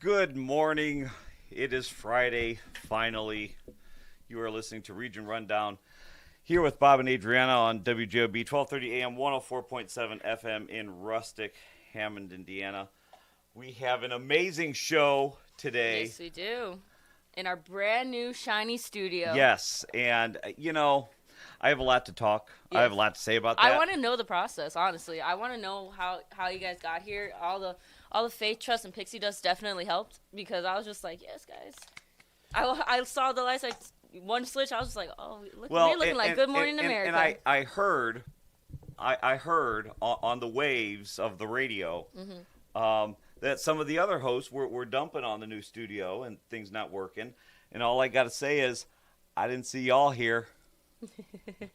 Good morning. It is Friday, finally. You are listening to Region Rundown here with Bob and Adrianna on WJOB 1230 AM, 104.7 FM in Rustic, Hammond, Indiana. We have an amazing show today. Yes, we do. In our brand new shiny studio. Yes, and I have a lot to talk. Yes. I have a lot to say about that. I want to know the process, honestly. I want to know how you guys got here. All the faith, trust, and pixie dust definitely helped because I was just like, yes, guys. I saw the lights, like one switch. I was just like, oh, we're looking like Good Morning America. And I heard on the waves of the radio that some of the other hosts were dumping on the new studio and things not working. And all I got to say is, I didn't see y'all here.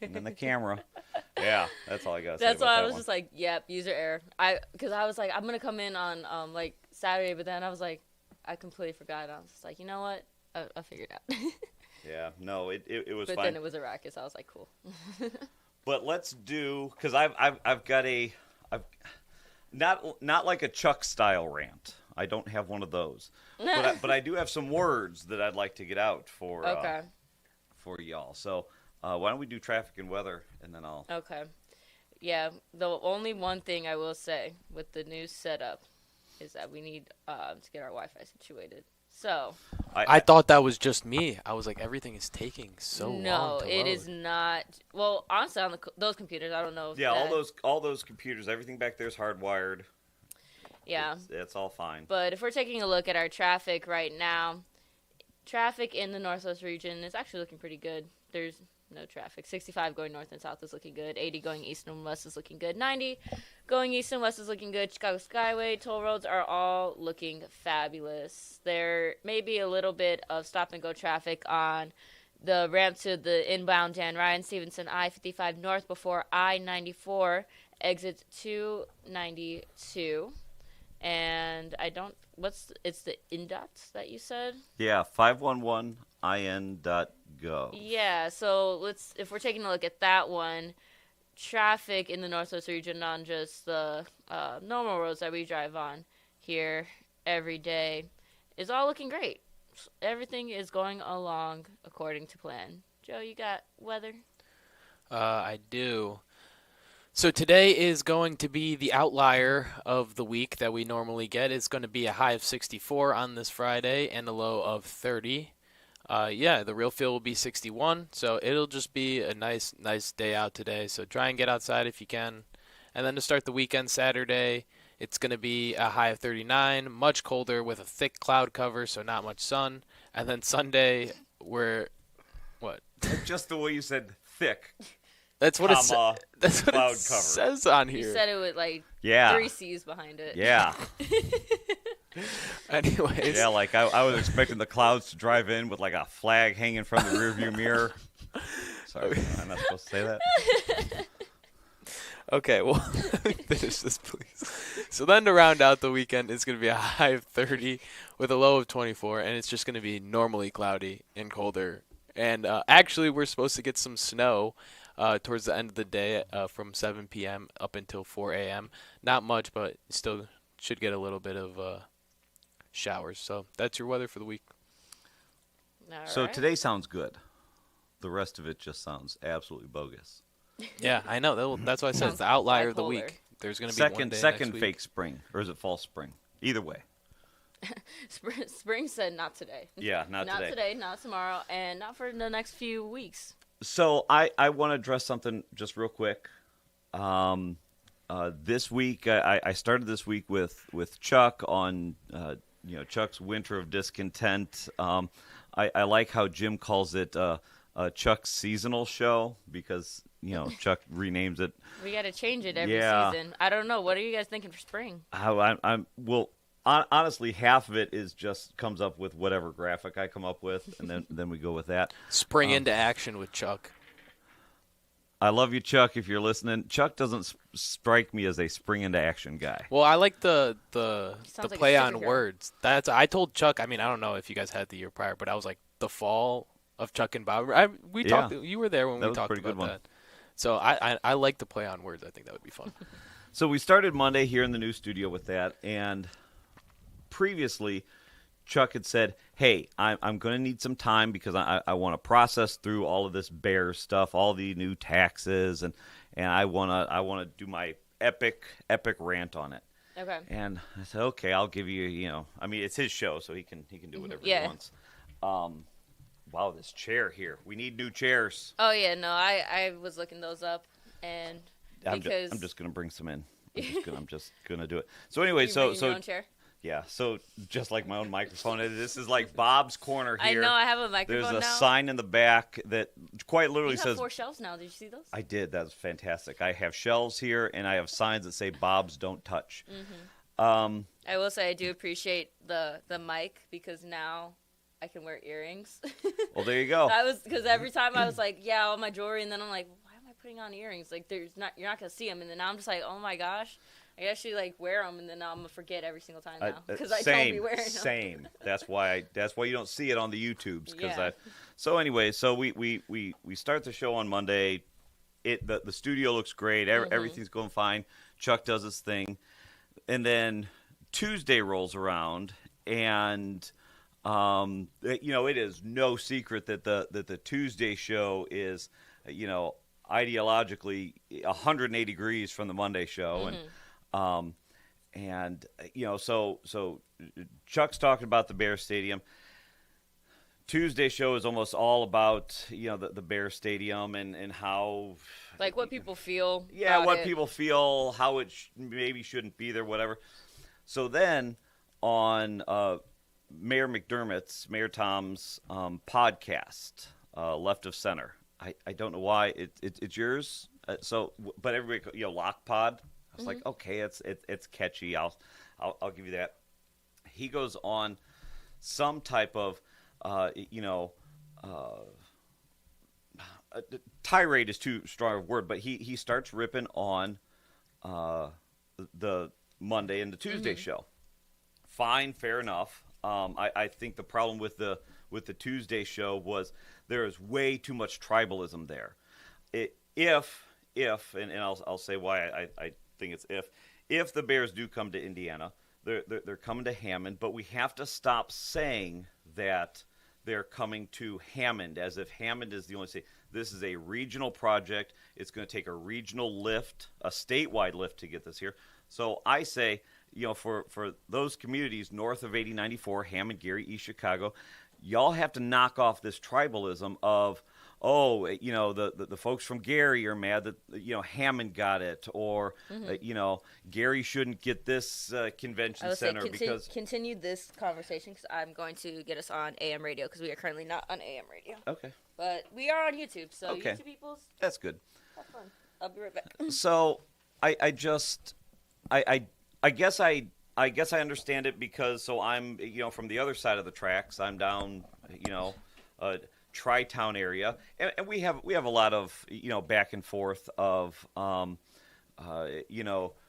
And then the camera. Yeah, that's all I got to say. That's about why that I was one. just like, yep, user error. Because I was like, I'm going to come in on like Saturday, but then I was like, I completely forgot. I was just like, you know what? I figured it out. Yeah, no, it was but fine. then it was a racket, so I was like, cool. But let's do, because I've got not like a Chuck style rant. I don't have one of those. But I do have some words that I'd like to get out for y'all. So why don't we do traffic and weather, and then I'll... Okay. Yeah, the only one thing I will say with the new setup is that we need to get our Wi-Fi situated. So... I thought that was just me. I was like, everything is taking so long to No, load. it is not. Well, honestly, on those computers, I don't know. If Yeah, all those computers, everything back there is hardwired. Yeah. It's all fine. But if we're taking a look at our traffic right now, traffic in the Northwest region is actually looking pretty good. There's no traffic. 65 going north and south is looking good. 80 going east and west is looking good. 90 going east and west is looking good. Chicago Skyway, toll roads are all looking fabulous. There may be a little bit of stop-and-go traffic on the ramp to the inbound Dan Ryan Stevenson I-55 north before I-94 exits 292. And it's the INDOT that you said? Yeah, 511in.gov. Yeah, so if we're taking a look at that one, traffic in the Northwest region on just the normal roads that we drive on here every day is all looking great. Everything is going along according to plan. Joe, you got weather? I do. So today is going to be the outlier of the week that we normally get. It's going to be a high of 64 on this Friday and a low of 30. The real feel will be 61, so it'll just be a nice day out today. So try and get outside if you can. And then to start the weekend Saturday, it's going to be a high of 39, much colder with a thick cloud cover, so not much sun. And then Sunday, what? Just the way you said thick. That's what cloud cover says on here. You said it with like 3 C's behind it. Yeah. Anyways. Yeah, like I was expecting the clouds to drive in with like a flag hanging from the rearview mirror. Sorry, I'm not supposed to say that. Okay, well, let me finish this, please. So then to round out the weekend, it's going to be a high of 30 with a low of 24, and it's just going to be normally cloudy and colder. And actually, we're supposed to get some snow towards the end of the day from 7 p.m. up until 4 a.m. Not much, but still should get a little bit of showers. So that's your weather for the week. So today sounds good. The rest of it just sounds absolutely bogus. Yeah, I know. That's why I said it's the outlier of the week. There's going to be one day second next fake week. spring, or is it false spring? Either way. Spring said not today. Yeah, not today. Not today, not tomorrow, and not for the next few weeks. So I want to address something just real quick. This week, I started this week with Chuck on Chuck's Winter of Discontent. I like how Jim calls it Chuck's seasonal show because Chuck renames it. We got to change it every season. I don't know. What are you guys thinking for spring? Honestly, half of it is just comes up with whatever graphic I come up with, and then we go with that. Spring into action with Chuck. I love you, Chuck, if you're listening. Chuck doesn't strike me as a spring into action guy. Well, I like the like play a on superhero. words. I told Chuck, I don't know if you guys had the year prior, but I was like, the fall of Chuck and Bob. We talked. You were there when we talked about that. So I like to play on words. I think that would be fun. So we started Monday here in the new studio with that, and previously Chuck had said, hey, I'm going to need some time because I want to process through all of this Bears stuff, all the new taxes, and I want to do my epic rant on it. Okay. And I said, okay, I'll give you, I mean, it's his show, so he can do whatever he Yeah. wants. Wow, this chair here. We need new chairs. Oh yeah, no, I was looking those up, and I'm because just gonna bring some in. I'm just gonna do it. So anyway, you so bring your own chair. yeah, so just like my own microphone, this is like Bob's corner I here. know I have a microphone There's a now. sign in the back that quite literally You have says 4 shelves now. Did you see those? I did. That's fantastic. I have shelves here, and I have signs that say "Bob's Don't Touch." I will say I do appreciate the mic because now I can wear earrings. Well, there you go. Because every time I was like, yeah, all my jewelry, and then I'm like, why am I putting on earrings? Like, you're not gonna see them, and then now I'm just like, oh my gosh, I actually like wear them, and then I'm gonna forget every single time now because I don't be wearing them. Same. That's why you don't see it on the YouTubes. Yeah. So anyway, so we start the show on Monday. The studio looks great. Everything's going fine. Chuck does his thing, and then Tuesday rolls around, and it is no secret that the Tuesday show is, ideologically 180 degrees from the Monday show, and so Chuck's talking about the Bears Stadium. Tuesday show is almost all about the Bears Stadium and how Like what people feel. yeah, about what it. people feel, how it maybe shouldn't be there, whatever. So then on Mayor Tom's podcast, Left of Center. I don't know why it's yours. But everybody, Lock Pod. I was like, okay, it's catchy. I'll give you that. He goes on some type of tirade is too strong a word, but he starts ripping on the Monday and the Tuesday show. Fine, fair enough. I think the problem with the Tuesday show was there is way too much tribalism there. If I'll say why I think it's if the Bears do come to Indiana, they're coming to Hammond, but we have to stop saying that they're coming to Hammond as if Hammond is the only state. This is a regional project. It's going to take a regional lift, a statewide lift to get this here. So I say, for those communities north of 8094, Hammond, Gary, East Chicago, y'all have to knock off this tribalism of, the folks from Gary are mad that, Hammond got it, or, Gary shouldn't get this convention I would center say because... continue this conversation because I'm going to get us on AM radio because we are currently not on AM radio. Okay. But we are on YouTube, so Okay. YouTube peoples, That's good. have fun. I'll be right back. So I guess I understand it because I'm from the other side of the tracks. I'm down Tri-Town area, and we have a lot of back and forth of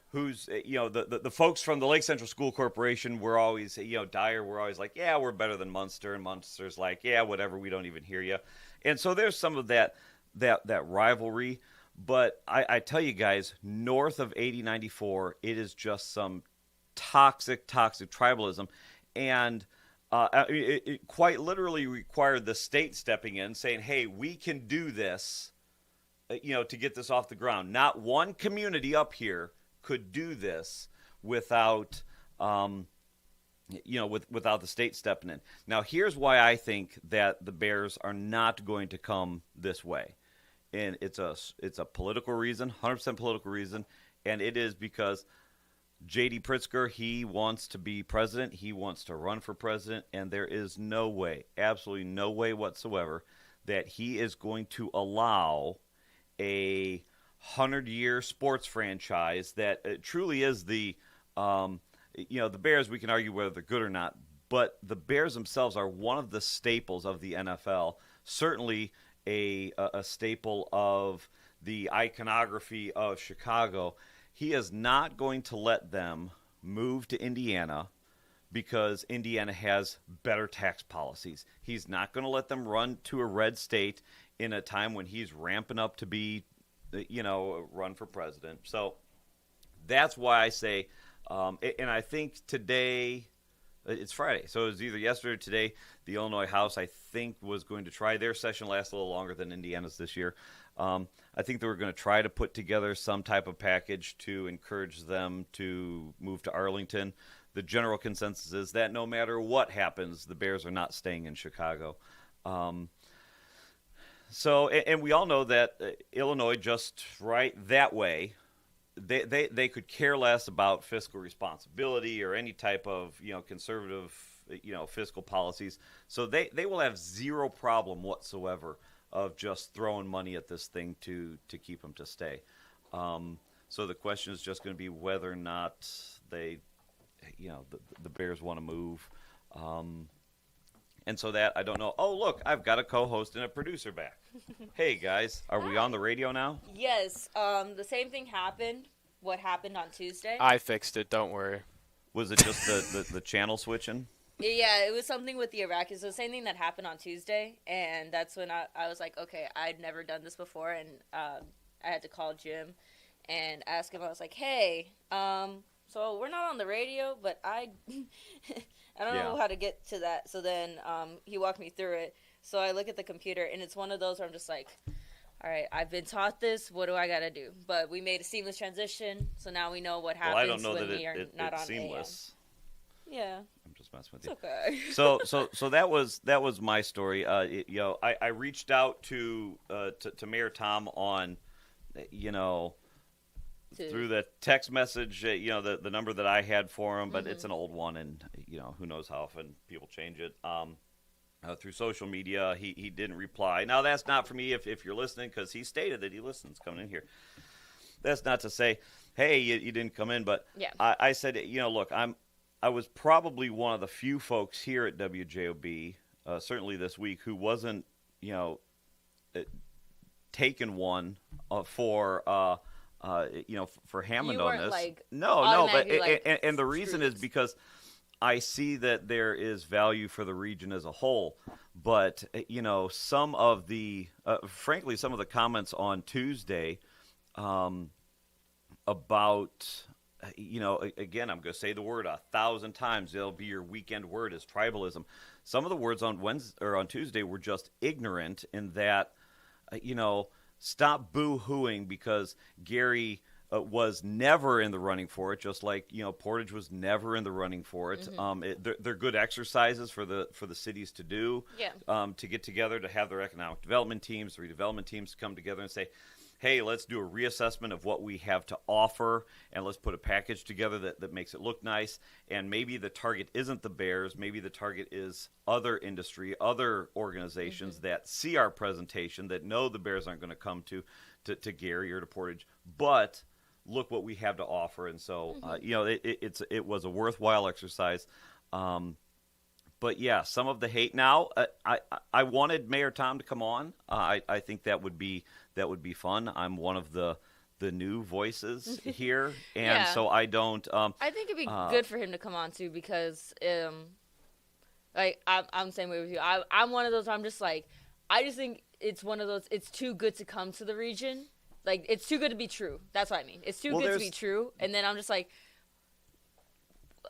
who's the folks from the Lake Central School Corporation. We're always Dyer. We're always like, yeah, we're better than Munster, and Munster's like, yeah, whatever. We don't even hear you, and so there's some of that rivalry. But I tell you guys, north of 8094, it is just some toxic tribalism, and it quite literally required the state stepping in, saying, "Hey, we can do this," to get this off the ground. Not one community up here could do this without, without the state stepping in. Now, here's why I think that the Bears are not going to come this way. And it's a political reason, 100% political reason, and it is because J.D. Pritzker, he wants to be president, he wants to run for president, and there is no way, absolutely no way whatsoever, that he is going to allow a 100-year sports franchise that truly is the Bears. We can argue whether they're good or not, but the Bears themselves are one of the staples of the NFL, certainly a staple of the iconography of Chicago. He is not going to let them move to Indiana because Indiana has better tax policies. He's not going to let them run to a red state in a time when he's ramping up to be, run for president. So that's why I say, and I think today It's Friday, so it was either yesterday or today. The Illinois House, I think, was going to try. Their session lasts a little longer than Indiana's this year. I think they were going to try to put together some type of package to encourage them to move to Arlington. The general consensus is that no matter what happens, the Bears are not staying in Chicago. And we all know that Illinois, just right that way, they could care less about fiscal responsibility or any type of conservative fiscal policies. So they will have zero problem whatsoever of just throwing money at this thing to keep them to stay. So the question is just going to be whether or not they, the Bears want to move. And so that, I don't know. Oh, look, I've got a co-host and a producer back. Hey, guys, are we on the radio now? Yes. The same thing happened. What happened on Tuesday? I fixed it. Don't worry. Was it just the channel switching? Yeah, it was something with the Iraqis. So the same thing that happened on Tuesday, and that's when I was like, okay, I'd never done this before, and I had to call Jim and ask him. I was like, hey, so we're not on the radio, but I don't know how to get to that. So then he walked me through it. So I look at the computer, and it's one of those where I'm just like, all right, I've been taught this. What do I got to do? But we made a seamless transition, so now we know what happens I don't know when that we are not on seamless. AM. Yeah. I'm just messing with It's you. okay. So that was my story. I reached out to Mayor Tom on, through the text message, the number that I had for him, but it's an old one, and who knows how often people change it. Through social media, he didn't reply. Now that's not for me if you're listening, because he stated that he listens coming in here. That's not to say, hey, you didn't come in, but Yeah. I said, look, I was probably one of the few folks here at WJOB, certainly this week, who wasn't, taking one for Hammond You on weren't, this. like, No, but automatically, like, and the reason is screwed. because I see that there is value for the region as a whole, but some of the, frankly, some of the comments on Tuesday, about. Again, I'm going to say the word 1,000 times. It'll be your weekend word is tribalism. Some of the words on Wednesday or on Tuesday were just ignorant in that, stop boo-hooing because Gary was never in the running for it, just like Portage was never in the running for it. They're good exercises for the cities to do. Yeah. To get together, to have their economic development teams, redevelopment teams come together and say, hey, let's do a reassessment of what we have to offer, and let's put a package together that makes it look nice. And maybe the target isn't the Bears. Maybe the target is other industry, other organizations that see our presentation, that know the Bears aren't going to come to Gary or to Portage, but look what we have to offer. And so, it was a worthwhile exercise. But yeah, some of the hate. Now, I wanted Mayor Tom to come on. I think that would be fun. I'm one of the new voices here, and Yeah. so I don't. I think it'd be good for him to come on too, because I'm the same way with you. I'm one of those where I'm just like, I just think it's one of those, it's too good to come to the region. Like, it's too good to be true. That's what I mean. It's too good to be true. And then I'm just like,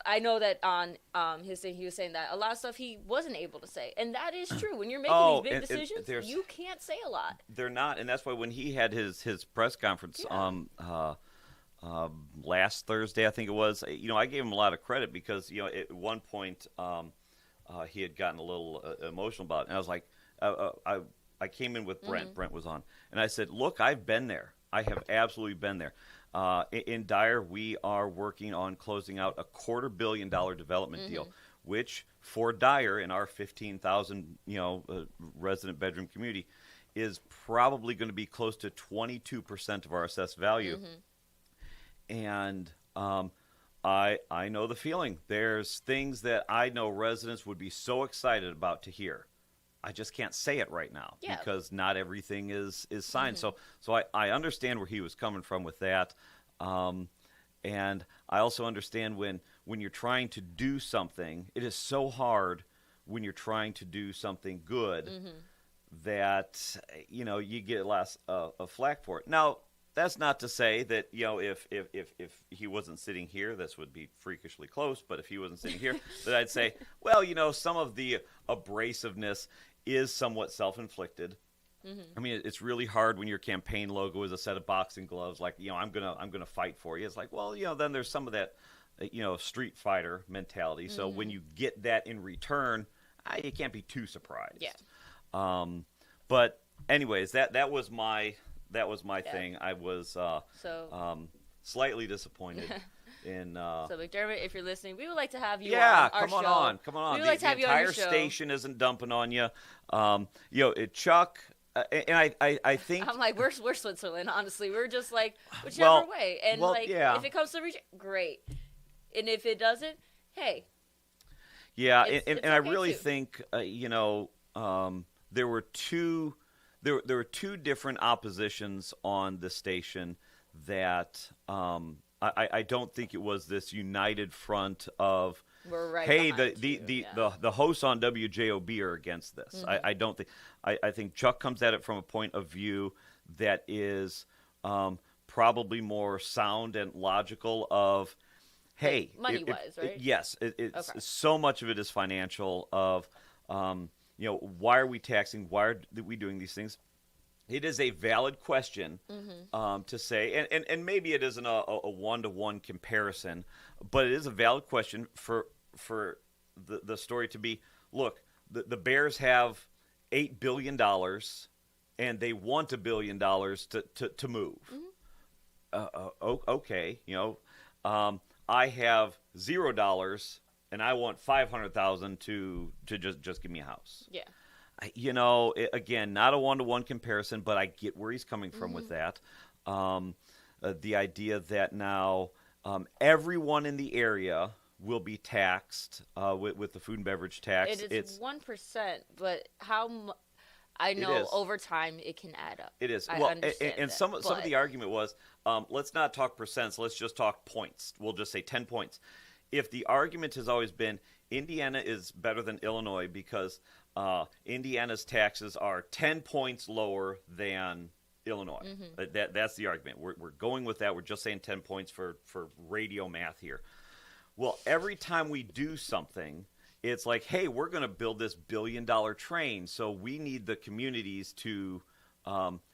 I know that on his thing, he was saying that a lot of stuff he wasn't able to say. And that is true. When you're making these big decisions, you can't say a lot. They're not. And that's why when he had his press conference last Thursday, I think it was, I gave him a lot of credit because, at one point he had gotten a little emotional about it. And I was like, I came in with Brent. Mm-hmm. Brent was on. And I said, look, I've been there. I have absolutely been there. In Dyer, we are working on closing out a $250 million development deal, which for Dyer in our 15,000 resident bedroom community is probably going to be close to 22% of our assessed value. And I know the feeling. There's things that I know residents would be so excited about to hear. I just can't say it right now because not everything is signed. So I understand where he was coming from with that. And I also understand when you're trying to do something, it is so hard when you're trying to do something good that, you get less of flack for it. Now, that's not to say that, if he wasn't sitting here, this would be freakishly close. But if he wasn't sitting here, that I'd say, well, some of the abrasiveness is somewhat self-inflicted. Mm-hmm. I mean, it's really hard when your campaign logo is a set of boxing gloves. Like, I'm gonna fight for you. It's like, well, then there's some of that, Street Fighter mentality. So when you get that in return, you can't be too surprised. Yeah. But anyways, that was my thing. I was slightly disappointed in. So McDermott, if you're listening, we would like to have you yeah, on our come show. Come on. We would like to have you on your show. The entire station isn't dumping on you. Chuck, and I think I'm like, we're Switzerland. Honestly, we're just like whichever way, and if it comes to reach, great, and if it doesn't, hey. Yeah, it's and okay I really too. think there were two different oppositions on the station that I don't think it was this united front of We're right hey, behind you. the hosts on WJOB are against this. Mm-hmm. I don't think. I think Chuck comes at it from a point of view that is probably more sound and logical. Of hey, money-wise, right? Yes, it's Okay. so much of it is financial. Of why are we taxing? Why are we doing these things? It is a valid question to say, and maybe it isn't a one-to-one comparison, but it is a valid question for the story to be, look, the Bears have $8 billion, and they want $1 billion to move. Okay, I have $0, and I want $500,000 to just give me a house. Yeah. Again, not a one-to-one comparison, but I get where he's coming from with that. The idea that now everyone in the area will be taxed with the food and beverage tax. It's 1%, but I know over time it can add up. It is. I Well, understand and that, some of the argument was, let's not talk percents. Let's just talk points. We'll just say 10 points. If the argument has always been Indiana is better than Illinois because Indiana's taxes are 10 points lower than Illinois. That's the argument. We're going with that. We're just saying 10 points for radio math here. Well, every time we do something, it's like, hey, we're going to build this $1 billion train, so we need the communities to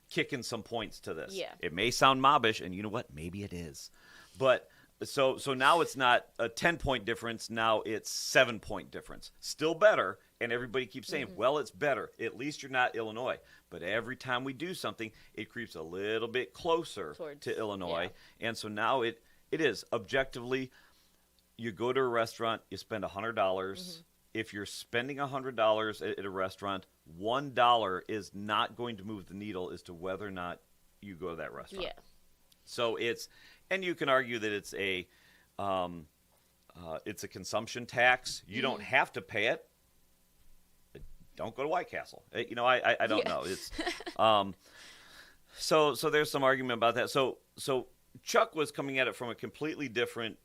kick in some points to this. Yeah. It may sound mobbish, and you know what? Maybe it is. But so now it's not a 10-point difference. Now it's 7-point difference. Still better, and everybody keeps saying, well, it's better. At least you're not Illinois. But every time we do something, it creeps a little bit closer to Illinois. Yeah. And so now it is objectively, you go to a restaurant, you spend $100. If you're spending $100 at a restaurant, $1 is not going to move the needle as to whether or not you go to that restaurant. Yeah. So and you can argue that it's a consumption tax. You don't have to pay it. Don't go to White Castle. I don't know. It's so there's some argument about that. So Chuck was coming at it from a completely different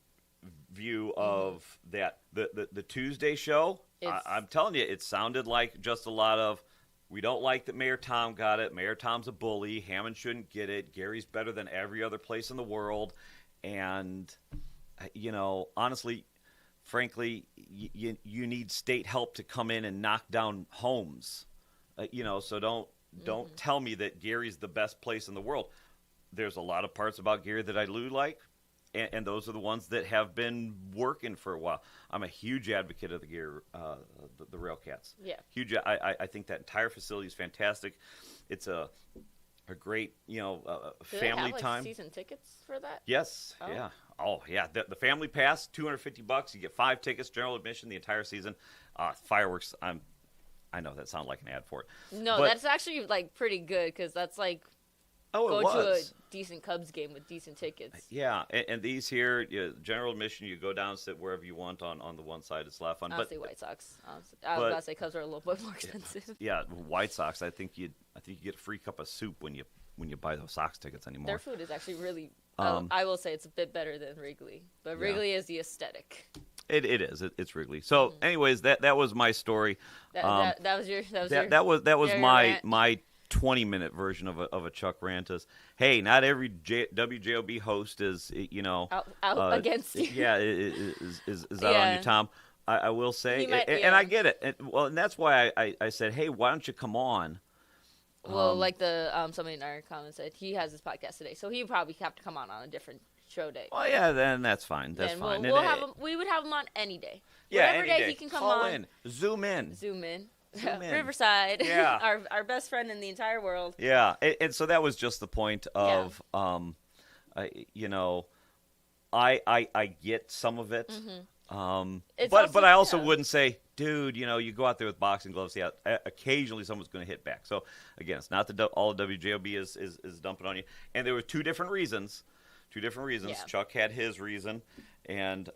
view of that. The Tuesday show, I'm telling you, it sounded like just a lot of, we don't like that Mayor Tom got it. Mayor Tom's a bully. Hammond shouldn't get it. Gary's better than every other place in the world. And, honestly, frankly, you need state help to come in and knock down homes. So don't tell me that Gary's the best place in the world. There's a lot of parts about Gary that I do like. And those are the ones that have been working for a while. I'm a huge advocate of the the Railcats. Yeah. Huge. I think that entire facility is fantastic. It's a great, family have, time. Season tickets for that? Yes. Oh. Yeah. Oh, yeah. The family pass, $250. You get 5 tickets, general admission, the entire season. Fireworks. I know that sounds like an ad for it. No, but that's actually pretty good because that's going to a decent Cubs game with decent tickets. Yeah, and these here, general admission, you go down, sit wherever you want on the one side. It's a lot of fun. Honestly, White Sox. I was about to say Cubs are a little bit more expensive. Yeah, White Sox. I think you get a free cup of soup when you buy those Sox tickets anymore. Their food is actually really. I will say it's a bit better than Wrigley, but Wrigley is the aesthetic. It is. It's Wrigley. So, anyways, that was my story. That was your my 20-minute version of a Chuck rant is, hey, not every WJOB host is, out against you. Yeah, is out on Yeah. you, Tom. I will say, He might- and yeah. I get it. And that's why I said, hey, why don't you come on? Well, like somebody in our comments said, he has his podcast today, so he would probably have to come on a different show day. Well, yeah, then that's fine. That's Then fine. we'll have him. We would have him on any day. Yeah, Whatever any day he can come Call on. in. Zoom in. Zoom in. Zoom in. Riverside. Yeah. our best friend in the entire world. Yeah, and so that was just the point of, I get some of it. It's But also- I also yeah. wouldn't say, dude, you go out there with boxing gloves. Yeah, occasionally someone's going to hit back. So again, it's not that all WJOB is dumping on you. And there were two different reasons. Yeah. Chuck had his reason, and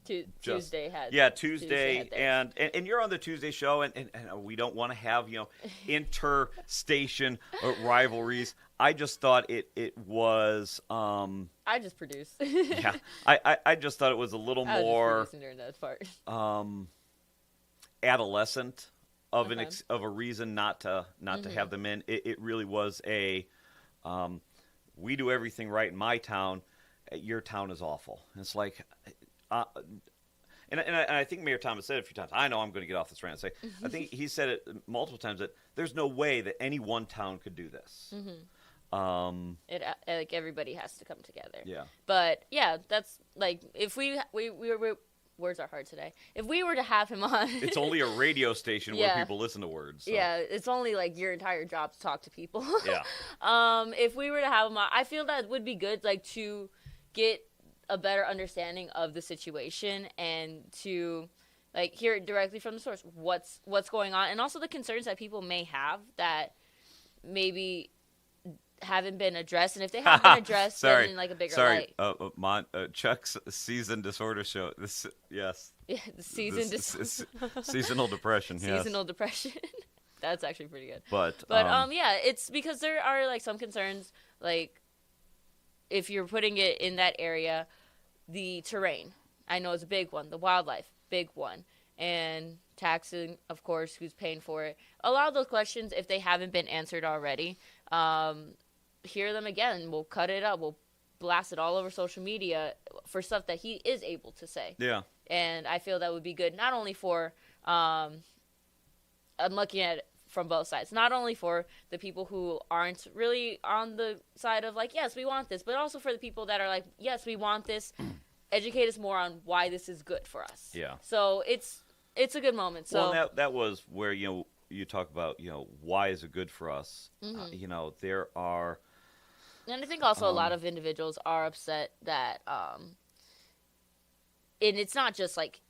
Tuesday had. Tuesday had theirs. and you're on the Tuesday show, and we don't want to have inter-station rivalries. I just thought it was. I just produced. Yeah, I just thought it was a little I was more just producing during that part. adolescent of Okay. of a reason not to have them in. It really was a we do everything right in my town. Your town is awful. And it's like, and I think Mayor Thomas said it a few times. I know I'm going to get off this rant. Say, I think he said it multiple times that there's no way that any one town could do this. It like everybody has to come together. Yeah. But yeah, that's like if we words are hard today. If we were to have him on, It's only a radio station where Yeah. people listen to words. So. yeah, it's only like your entire job to talk to people. Yeah. If we were to have him on, I feel that would be good, like to get a better understanding of the situation and to like hear it directly from the source. What's going on, and also the concerns that people may have that maybe haven't been addressed, and if they have been addressed, then in like a bigger light. Chuck's season disorder show. Yes. Yeah, the season Seasonal depression. Yes. seasonal depression. That's actually pretty good. But Yeah, it's because there are like some concerns, like if you're putting it in that area, the terrain, I know is a big one. The wildlife, big one, and taxing, of course, who's paying for it. A lot of those questions, if they haven't been answered already, hear them again. We'll cut it up. We'll blast it all over social media for stuff that he is able to say. Yeah. And I feel that would be good, not only for, I'm looking at it from both sides, not only for the people who aren't really on the side of like, yes, we want this, but also for the people that are like, yes, we want this, educate us more on why this is good for us. Yeah. So it's a good moment. So Well, that was where, you talk about, why is it good for us? There are. And I think also a lot of individuals are upset that, and it's not just like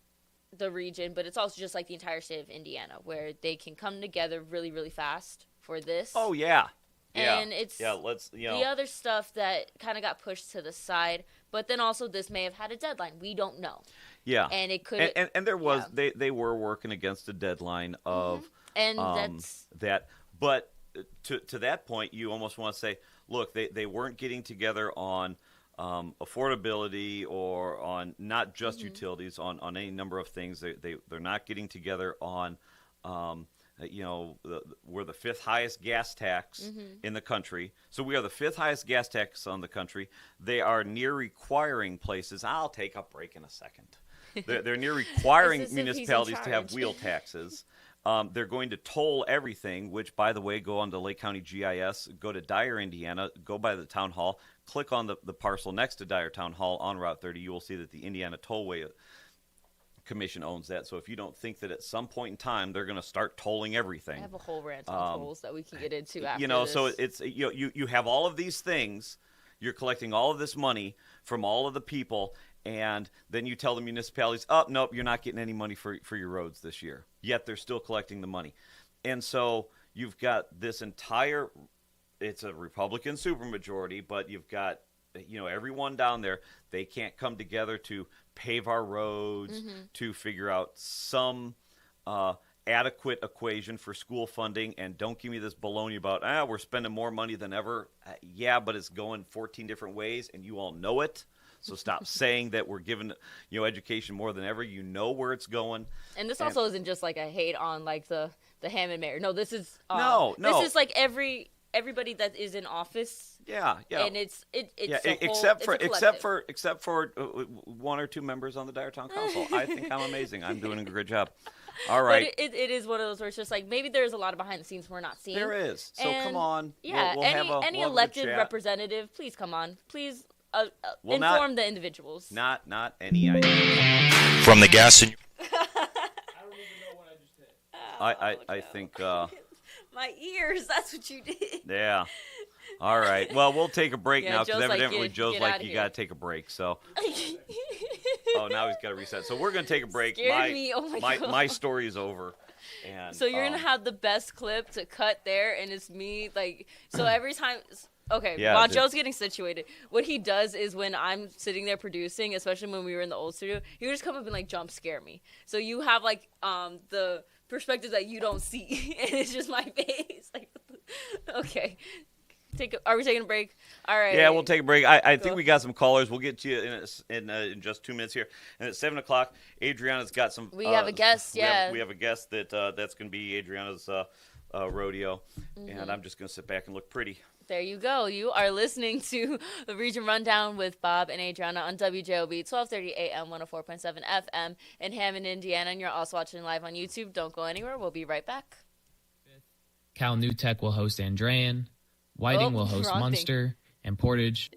the region, but it's also just like the entire state of Indiana, where they can come together really, really fast for this. Oh yeah. Yeah. And it's let's the other stuff that kind of got pushed to the side, but then also this may have had a deadline. We don't know. Yeah. And it could. And there was they were working against a deadline of And that's that, but to that point, you almost want to say, look, they weren't getting together on affordability or on not just utilities, on any number of things. They're not getting together on, we're the fifth highest gas tax in the country. So we are the fifth highest gas tax on the country. They are near requiring places. I'll take a break in a second. They're near requiring It's as if he's in municipalities to have charge. wheel taxes. They're going to toll everything, which, by the way, go on to Lake County GIS, go to Dyer, Indiana, go by the town hall, click on the parcel next to Dyer Town Hall on Route 30. You will see that the Indiana Tollway Commission owns that. So if you don't think that at some point in time they're going to start tolling I everything, have a whole rant on tolls that we can get into after this. so it's you have all of these things. You're collecting all of this money from all of the people, and then you tell the municipalities, oh, nope, you're not getting any money for your roads this year. Yet they're still collecting the money. And so you've got this entire, it's a Republican supermajority, but you've got, everyone down there, they can't come together to pave our roads, to figure out some adequate equation for school funding, and don't give me this baloney about, we're spending more money than ever. Yeah, but it's going 14 different ways, and you all know it. So stop saying that we're giving education more than ever. You know where it's going. And this also isn't just like a hate on like the Hammond mayor. No, this is no. This is like everybody that is in office. Yeah. And it's except for one or two members on the Dyertown Council. I think I'm amazing. I'm doing a good job. All right. But it is one of those where it's just like maybe there's a lot of behind the scenes we're not seeing. There is. So come on. Yeah. Any elected representative, please come on. Please inform the individuals. Not any idea. From the gas and. I don't even know what I just did. I think. My ears. That's what you did. Yeah. All right. Well, we'll take a break now because evidently Joe's like, you got to take a break. So. Oh, now he's got to reset. So we're going to take a break. Scared me. Oh my God. My story is over. And, so you're going to have the best clip to cut there, and it's me. So every time. Okay, while Joe's getting situated, what he does is when I'm sitting there producing, especially when we were in the old studio, he would just come up and jump scare me. So you have the perspective that you don't see, and it's just my face. Okay. Are we taking a break? All right. Yeah, we'll take a break. I think we got some callers. We'll get to you in just 2 minutes here. And at 7 o'clock, Adriana's got some. We have a guest. We have a guest that's going to be Adriana's rodeo, and I'm just going to sit back and look pretty. There you go. You are listening to the Region Rundown with Bob and Adrianna on WJOB 1230 AM 104.7 FM in Hammond, Indiana. And you're also watching live on YouTube. Don't go anywhere. We'll be right back. Cal New Tech will host Andrean. Whiting will host Munster and Portage.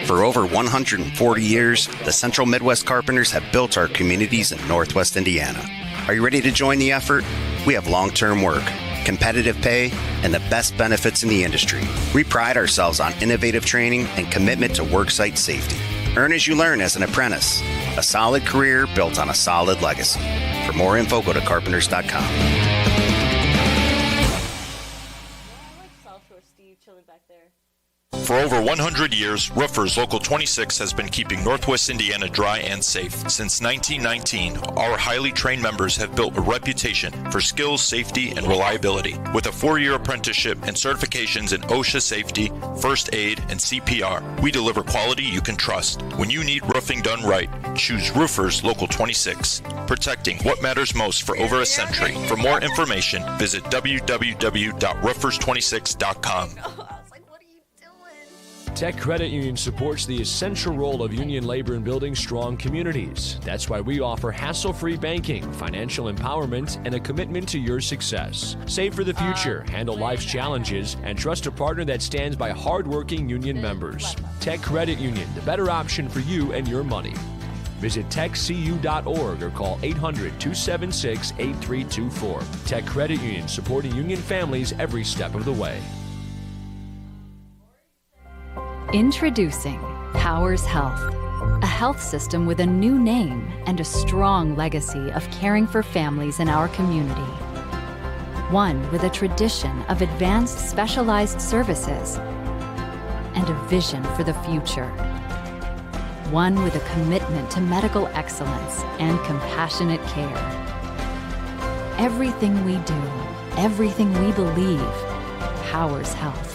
For over 140 years, the Central Midwest Carpenters have built our communities in Northwest Indiana. Are you ready to join the effort? We have long-term work, competitive pay, and the best benefits in the industry. We pride ourselves on innovative training and commitment to worksite safety. Earn as you learn as an apprentice. A solid career built on a solid legacy. For more info, go to carpenters.com. South Shore Steve chilling back there. For over 100 years, Roofers Local 26 has been keeping Northwest Indiana dry and safe. Since 1919, our highly trained members have built a reputation for skills, safety, and reliability. With a 4-year apprenticeship and certifications in OSHA safety, first aid, and CPR, we deliver quality you can trust. When you need roofing done right, choose Roofers Local 26, protecting what matters most for over a century. For more information, visit www.roofers26.com. Tech Credit Union supports the essential role of union labor in building strong communities. That's why we offer hassle-free banking, financial empowerment, and a commitment to your success. Save for the future, handle life's challenges, and trust a partner that stands by hardworking union members. Tech Credit Union, the better option for you and your money. Visit techcu.org or call 800-276-8324. Tech Credit Union, supporting union families every step of the way. Introducing Powers Health, a health system with a new name and a strong legacy of caring for families in our community. One with a tradition of advanced specialized services and a vision for the future. One with a commitment to medical excellence and compassionate care. Everything we do, everything we believe, powers health.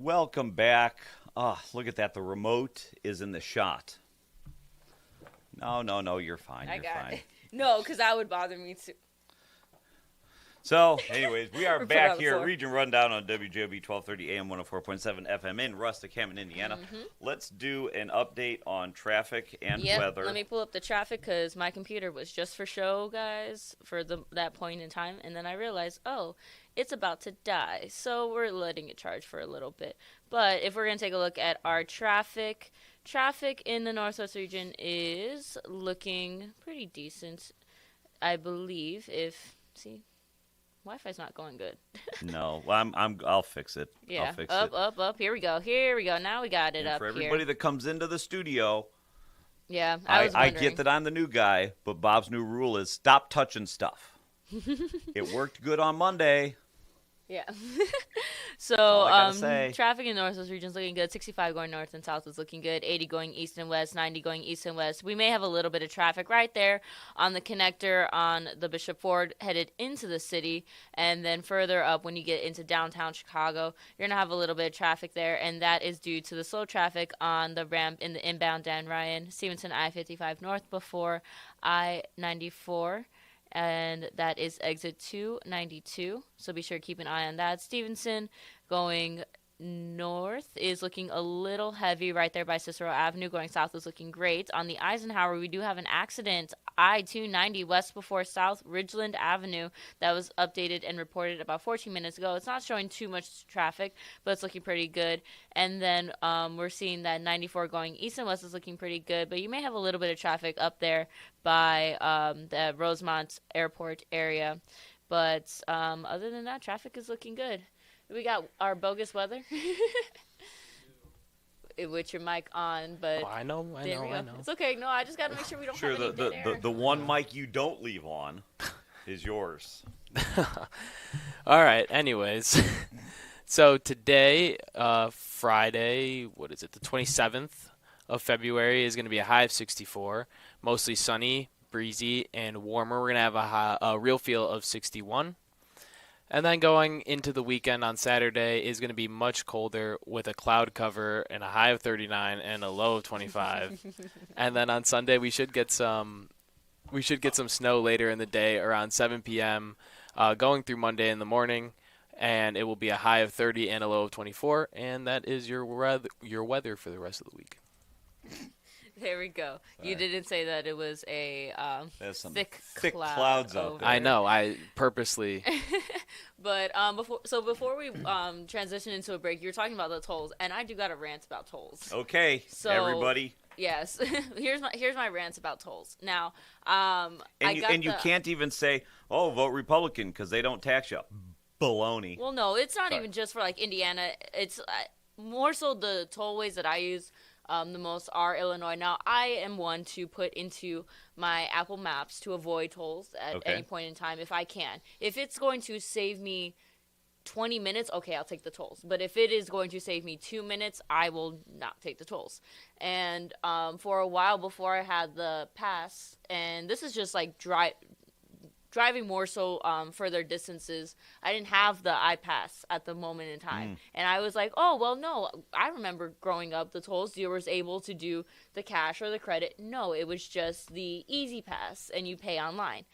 Welcome back. Look at that. The remote is in the shot. No, you're fine. I You're got fine. it. No, because that would bother me too. So, anyways, we are Put it back on the here at floor. Region Rundown on WJOB 1230 AM 104.7 FM in Rustic, Hammond, Indiana. Let's do an update on traffic and weather. Let me pull up the traffic because my computer was just for show, guys, for that point in time. And then I realized, it's about to die. So we're letting it charge for a little bit. But if we're going to take a look at our traffic in the Northwest region is looking pretty decent, I believe. Wi-Fi's not going good. No, well, I'll fix it. Yeah, I'll fix up. it. Here we go. Now we got it And up for here. everybody that comes into the studio, Yeah, I was I wondering. get that I'm the new guy, but Bob's new rule is stop touching stuff. It worked good on Monday. Yeah. all I gotta say. Traffic in the Northwest region is looking good. 65 going north and south is looking good. 80 going east and west. 90 going east and west. We may have a little bit of traffic right there on the connector on the Bishop Ford headed into the city. And then further up when you get into downtown Chicago, you're going to have a little bit of traffic there. And that is due to the slow traffic on the ramp in the inbound Dan Ryan, Stevenson I-55 north before I-94. And that is exit 292. So be sure to keep an eye on that. Stevenson going north is looking a little heavy right there by Cicero Avenue. Going south is looking great. On the Eisenhower, we do have an accident. I-290 west before South Ridgeland Avenue that was updated and reported about 14 minutes ago. It's not showing too much traffic, but it's looking pretty good. And then we're seeing that 94 going east and west is looking pretty good, but you may have a little bit of traffic up there by the Rosemont Airport area. But other than that, traffic is looking good. We got our bogus weather. With your mic on, but I know. It's okay. No, I just got to make sure we don't Sure, have any dead air. the one mic you don't leave on is yours. All right. Anyways, so today, Friday, what is it? The 27th of February is going to be a high of 64, mostly sunny, breezy, and warmer. We're going to have a real feel of 61. And then going into the weekend on Saturday is going to be much colder with a cloud cover and a high of 39 and a low of 25. And then on Sunday we should get some snow later in the day around 7 p.m. Going through Monday in the morning, and it will be a high of 30 and a low of 24. And that is your weather for the rest of the week. There we go. You didn't say that it was a thick clouds out over. there. I know. I purposely. But before we transition into a break, you were talking about the tolls, and I do got a rant about tolls. Okay, So- everybody. Yes, here's my rants about tolls. Now, You can't even say, vote Republican because they don't tax you. Baloney. Well, no, it's not Sorry. even just for like Indiana. It's more so the tollways that I use the most are Illinois. Now, I am one to put into my Apple Maps to avoid tolls at any point in time if I can. If it's going to save me 20 minutes, okay, I'll take the tolls. But if it is going to save me 2 minutes, I will not take the tolls. And for a while before I had the pass, and this is just like driving more so further distances, I didn't have the iPass at the moment in time. And I was like, oh, well, no. I remember growing up, the tolls, you were able to do the cash or the credit. No, it was just the Easy Pass, and you pay online.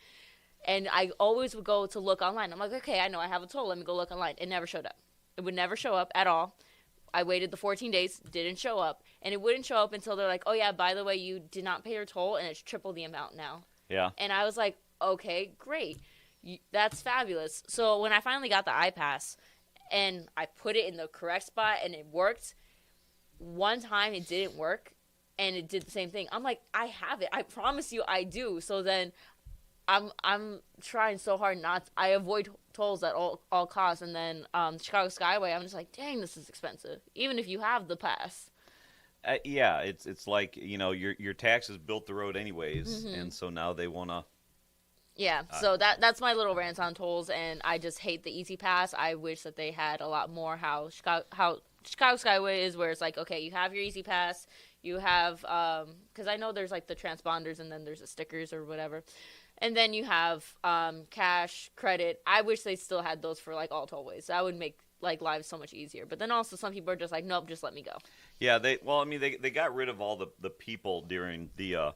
And I always would go to look online. I'm like, okay, I know I have a toll. Let me go look online. It never showed up. It would never show up at all. I waited the 14 days, didn't show up. And it wouldn't show up until they're like, oh, yeah, by the way, you did not pay your toll, and it's triple the amount now. Yeah. And I was like, okay, great. That's fabulous. So when I finally got the iPass and I put it in the correct spot and it worked, one time it didn't work and it did the same thing. I'm like, I have it. I promise you I do. So then I'm trying so hard I avoid tolls at all costs. And then Chicago Skyway, I'm just like, dang, this is expensive, even if you have the pass. Yeah, it's like, your taxes built the road anyways, and so now they want to. Yeah, so that's my little rant on tolls, and I just hate the Easy Pass. I wish that they had a lot more how Chicago Skyway is, where it's like, okay, you have your Easy Pass, you have, because I know there's like the transponders and then there's the stickers or whatever, and then you have cash, credit. I wish they still had those for like all tollways. That would make like lives so much easier. But then also some people are just like, nope, just let me go. Yeah, they got rid of all the people during the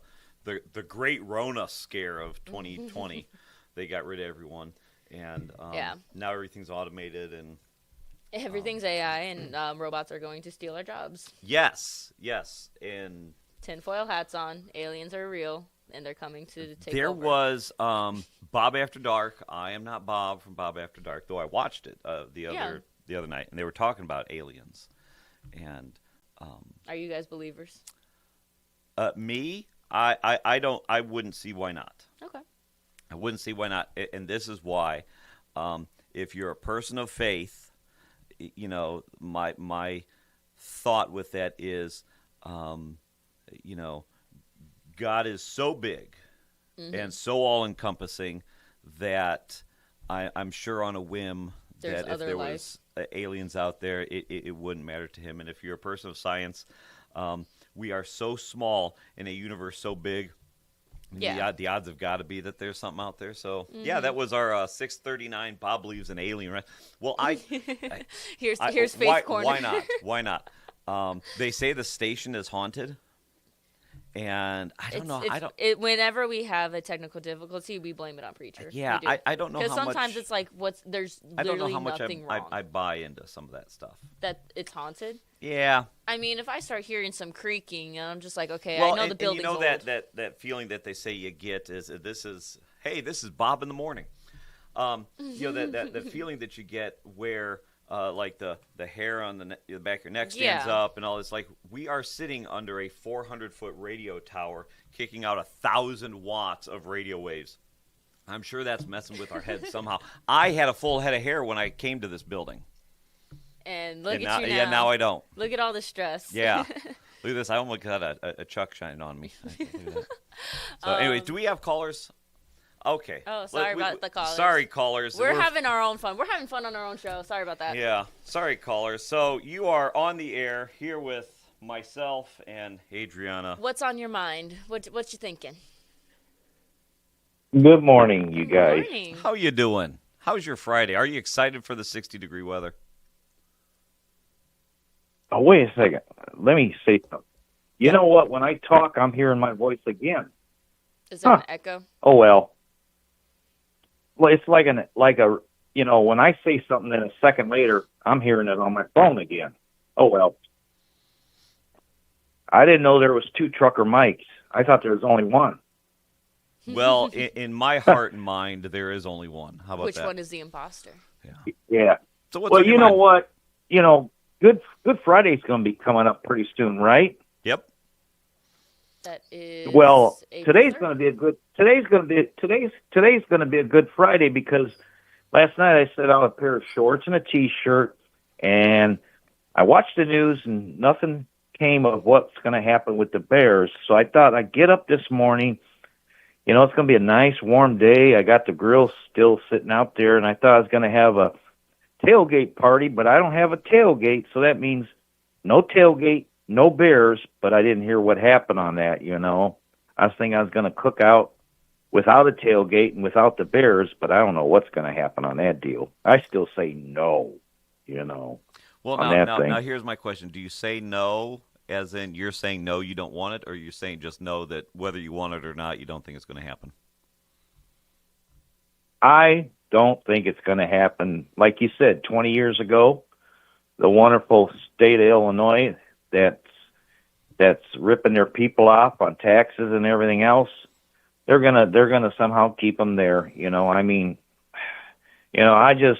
Great Rona scare of 2020. They got rid of everyone, and now everything's automated and everything's AI, and robots are going to steal our jobs. Yes, and tinfoil hats on. Aliens are real, and they're coming to take there over. Was Bob After Dark. I am not Bob from Bob After Dark, though I watched it the other night, and they were talking about aliens. And are you guys believers? Me, I don't. I wouldn't see why not. Okay. I wouldn't see why not, and this is why. If you're a person of faith, you know, my thought with that is, you know, God is so big and so all-encompassing that I'm sure on a whim that if there was aliens out there, it wouldn't matter to him. And if you're a person of science, we are so small in a universe so big. Yeah. The odds have got to be that there's something out there. So, yeah, that was our 639 Bob believes an alien. Right? Well, here's Faith Corner. Why not? They say the station is haunted. And I don't know. Whenever we have a technical difficulty, we blame it on Preacher. Yeah, I don't know how much. Because sometimes it's like there's literally nothing wrong. I buy into some of that stuff. That it's haunted. Yeah. I mean, if I start hearing some creaking, and I'm just like, okay, I know the building's old. And you know that feeling that they say you get is this is Bob in the morning. You know that feeling that you get where. Like the hair on the back of your neck stands up and all this. Like, we are sitting under a 400-foot radio tower kicking out 1,000 watts of radio waves. I'm sure that's messing with our heads somehow. I had a full head of hair when I came to this building. And look at you now. Yeah, now I don't. Look at all the stress. Yeah. Look at this. I almost got a Chuck shining on me. So anyways, do we have callers? Okay. Oh, sorry about the callers. Sorry, callers. We're having our own fun. We're having fun on our own show. Sorry about that. Yeah. Sorry, callers. So you are on the air here with myself and Adrianna. What's on your mind? What you thinking? Good morning, you guys. Good morning. How you doing? How's your Friday? Are you excited for the 60-degree weather? Oh, wait a second. Let me say something. You know what? When I talk, I'm hearing my voice again. Is there an echo? Oh, well. Well, it's like a you know, when I say something, then a second later, I'm hearing it on my phone again. Oh, well. I didn't know there was two trucker mics. I thought there was only one. Well, in my heart and mind, there is only one. How about Which that? one is the imposter? Yeah. So what's well, you know mind? what? You know, Good Friday's going to be coming up pretty soon, right? Yep. That is well. April Today's 3rd? going to be a good. Today's going to be a Good Friday because last night I set out a pair of shorts and a T-shirt, and I watched the news and nothing came of what's going to happen with the Bears. So I thought I'd get up this morning. You know, it's going to be a nice warm day. I got the grill still sitting out there, and I thought I was going to have a tailgate party, but I don't have a tailgate, so that means no tailgate. No Bears, but I didn't hear what happened on that, you know. I was thinking I was going to cook out without a tailgate and without the Bears, but I don't know what's going to happen on that deal. I still say no, you know. Well, now here's my question. Do you say no as in you're saying no, you don't want it, or you're saying just no that whether you want it or not, you don't think it's going to happen? I don't think it's going to happen. Like you said, 20 years ago, the wonderful state of Illinois that's ripping their people off on taxes and everything else, they're gonna somehow keep them there. You know, I mean, you know,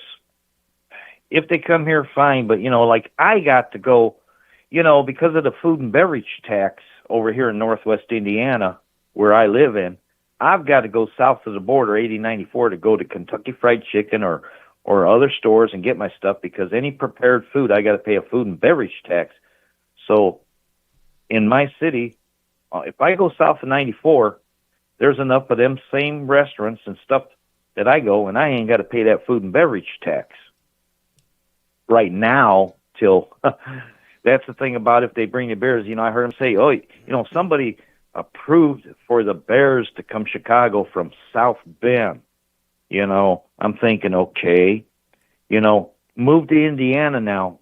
if they come here, fine. But you know, like I got to go, you know, because of the food and beverage tax over here in Northwest Indiana, where I live in, I've got to go south of the border, 8094, to go to Kentucky Fried Chicken or other stores and get my stuff because any prepared food, I got to pay a food and beverage tax. So in my city, if I go south of 94, there's enough of them same restaurants and stuff that I go, and I ain't got to pay that food and beverage tax right now till that's the thing about if they bring the Bears. You know, I heard them say, oh, you know, somebody approved for the Bears to come Chicago from South Bend. You know, I'm thinking, okay, you know, move to Indiana now.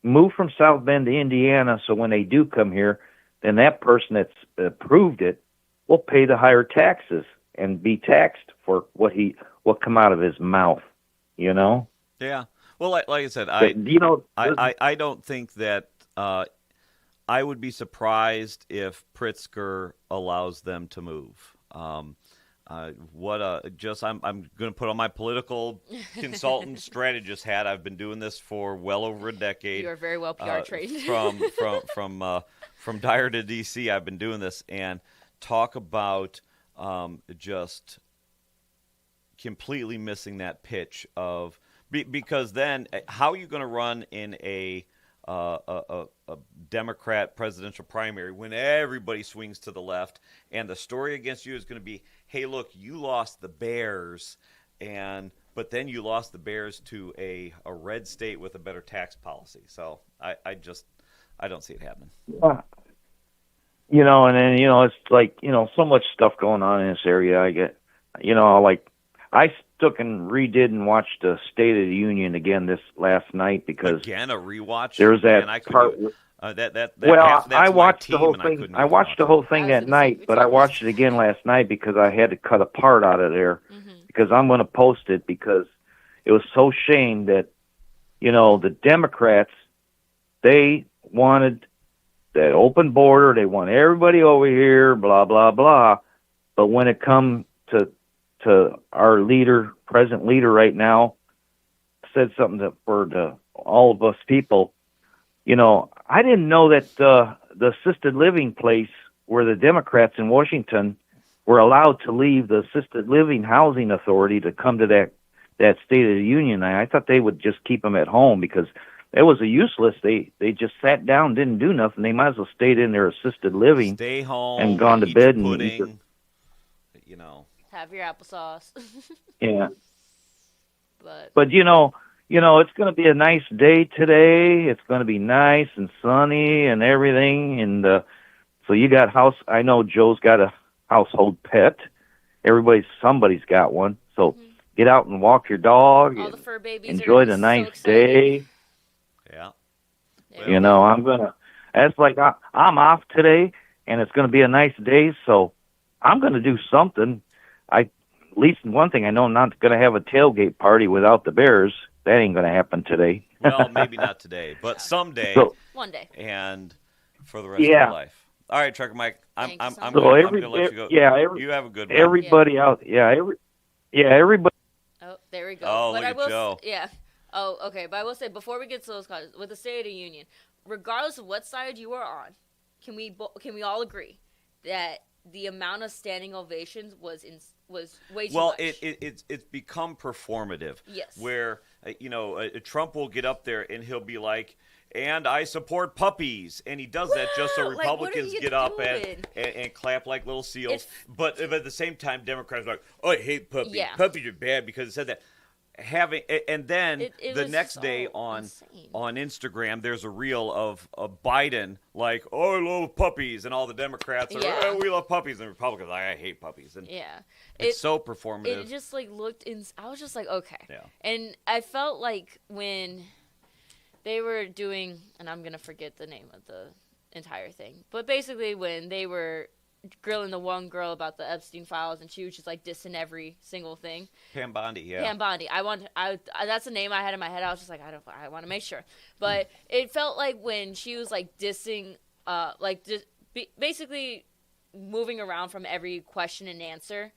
Move from South Bend to Indiana, so when they do come here, then that person that's approved it will pay the higher taxes and be taxed for what come out of his mouth. You know? Yeah. Well, like I said, I don't think that I would be surprised if Pritzker allows them to move. I'm going to put on my political consultant strategist hat. I've been doing this for well over a decade. You are very well PR trained. From Dyer to DC, I've been doing this, and talk about just completely missing that pitch of because then how are you going to run in a Democrat presidential primary when everybody swings to the left, and the story against you is going to be, hey, look, you lost the Bears, but then you lost the Bears to a red state with a better tax policy. So I don't see it happening. You know, and then, you know, it's like, you know, so much stuff going on in this area. I get, you know, like I took and redid and watched the State of the Union again this last night because again a rewatch. There's that part. I watched the whole thing. I watched the whole thing that night, but I watched it again last night because I had to cut a part out of there because I'm going to post it because it was so shame that, you know, the Democrats, they wanted that open border. They want everybody over here, blah, blah, blah. But when it comes to our leader, present leader right now, said something that for all of us people, you know, I didn't know that the assisted living place where the Democrats in Washington were allowed to leave the assisted living housing authority to come to that State of the Union. I thought they would just keep them at home because it was a useless. They just sat down, didn't do nothing. They might as well stayed in their assisted living, stay home, and gone to bed and eat you know, have your applesauce. Yeah, but you know, it's going to be a nice day today. It's going to be nice and sunny and everything. And so you got I know Joe's got a household pet. Somebody's got one. So get out and walk your dog. All the fur babies enjoy the nice day. Yeah. You know, that's like I'm off today, and it's going to be a nice day. So I'm going to do something. At least one thing I know, I'm not going to have a tailgate party without the Bears. That ain't going to happen today. Well, maybe not today, but someday. One day. And for the rest of your life. All right, Trucker Mike. I'm going to let you go. Yeah, you have a good one. Everybody out. Yeah, everybody. Oh, there we go. Oh, but look at Joe. Yeah. Oh, okay. But I will say, before we get to those causes, with the State of the Union, regardless of what side you are on, can we all agree that the amount of standing ovations was way too much? Well, it's become performative. Yes. Where Trump will get up there and he'll be like, "And I support puppies," and he does that just so Republicans get up and clap like little seals. But at the same time, Democrats are like, "Oh, I hate puppies. Yeah. Puppies are bad because it said that." And then the next day on Instagram, there's a reel of Biden like, "Oh, I love puppies," and all the Democrats are, "Oh, we love puppies," and Republicans are like, "I hate puppies." And it's so performative. It just looked I was just like, okay. Yeah. And I felt like when they were doing, and I'm gonna forget the name of the entire thing, but basically when they were grilling the one girl about the Epstein files, and she was just dissing every single thing. Pam Bondi, yeah. Pam Bondi. That's the name I had in my head. I was just like, I want to make sure. But it felt like when she was dissing, basically moving around from every question and answer,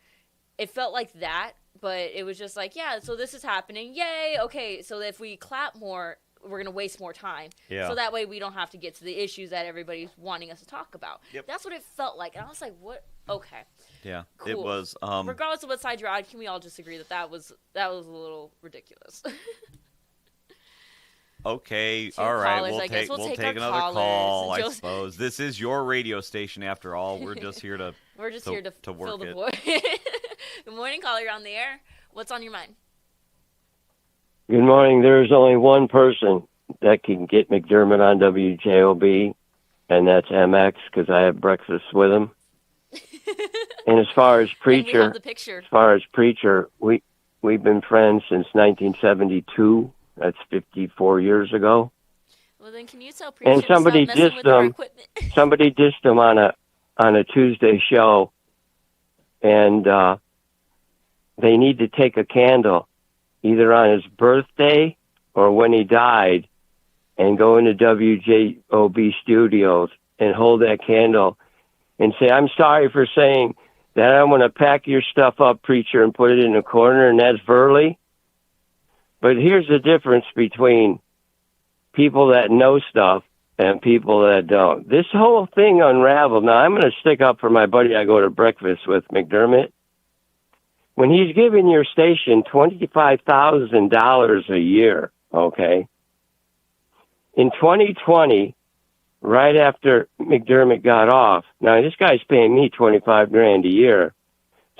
it felt like that. But it was just so this is happening. Yay. Okay. So if we clap more, we're going to waste more time. Yeah. So that way we don't have to get to the issues that everybody's wanting us to talk about. Yep. That's what it felt like. And I was like, what? Okay. Yeah. Cool. It was. Regardless of what side you're on, can we all just agree that was a little ridiculous? Okay. All right. Callers, We'll take another call, I suppose. This is your radio station after all. We're just here to here to work fill the it. void. Good morning, caller. You're on the air. What's on your mind? Good morning. There's only one person that can get McDermott on WJOB, and that's MX, because I have breakfast with him. And as far as Preacher, we've been friends since 1972, That's 54 years ago. Well, then can you tell preachers And somebody stop messing dissed with our them. equipment? Somebody dissed him on a Tuesday show, and they need to take a candle either on his birthday or when he died and go into WJOB studios and hold that candle and say, I'm sorry for saying that I want to pack your stuff up, preacher, and put it in a corner, and that's Verley. But here's the difference between people that know stuff and people that don't. This whole thing unraveled. Now, I'm going to stick up for my buddy I go to breakfast with, McDermott. When he's giving your station $25,000 a year, okay, in 2020, right after McDermott got off, now this guy's paying me $25,000 a year,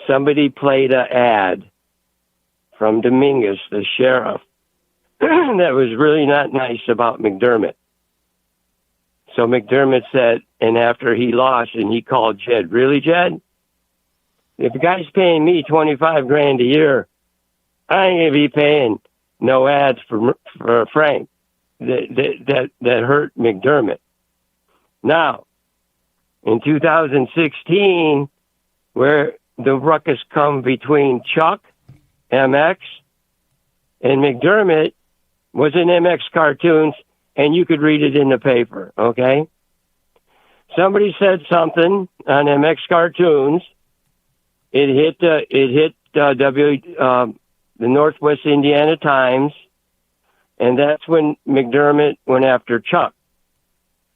somebody played an ad from Dominguez, the sheriff, that was really not nice about McDermott. So McDermott said, and after he lost, and he called Jed, really, Jed? If the guy's paying me $25,000 a year, I ain't gonna be paying no ads for Frank. That hurt McDermott. Now, in 2016, where the ruckus come between Chuck, MX, and McDermott was in MX cartoons, and you could read it in the paper, okay? Somebody said something on MX cartoons. It hit the Northwest Indiana Times, and that's when McDermott went after Chuck.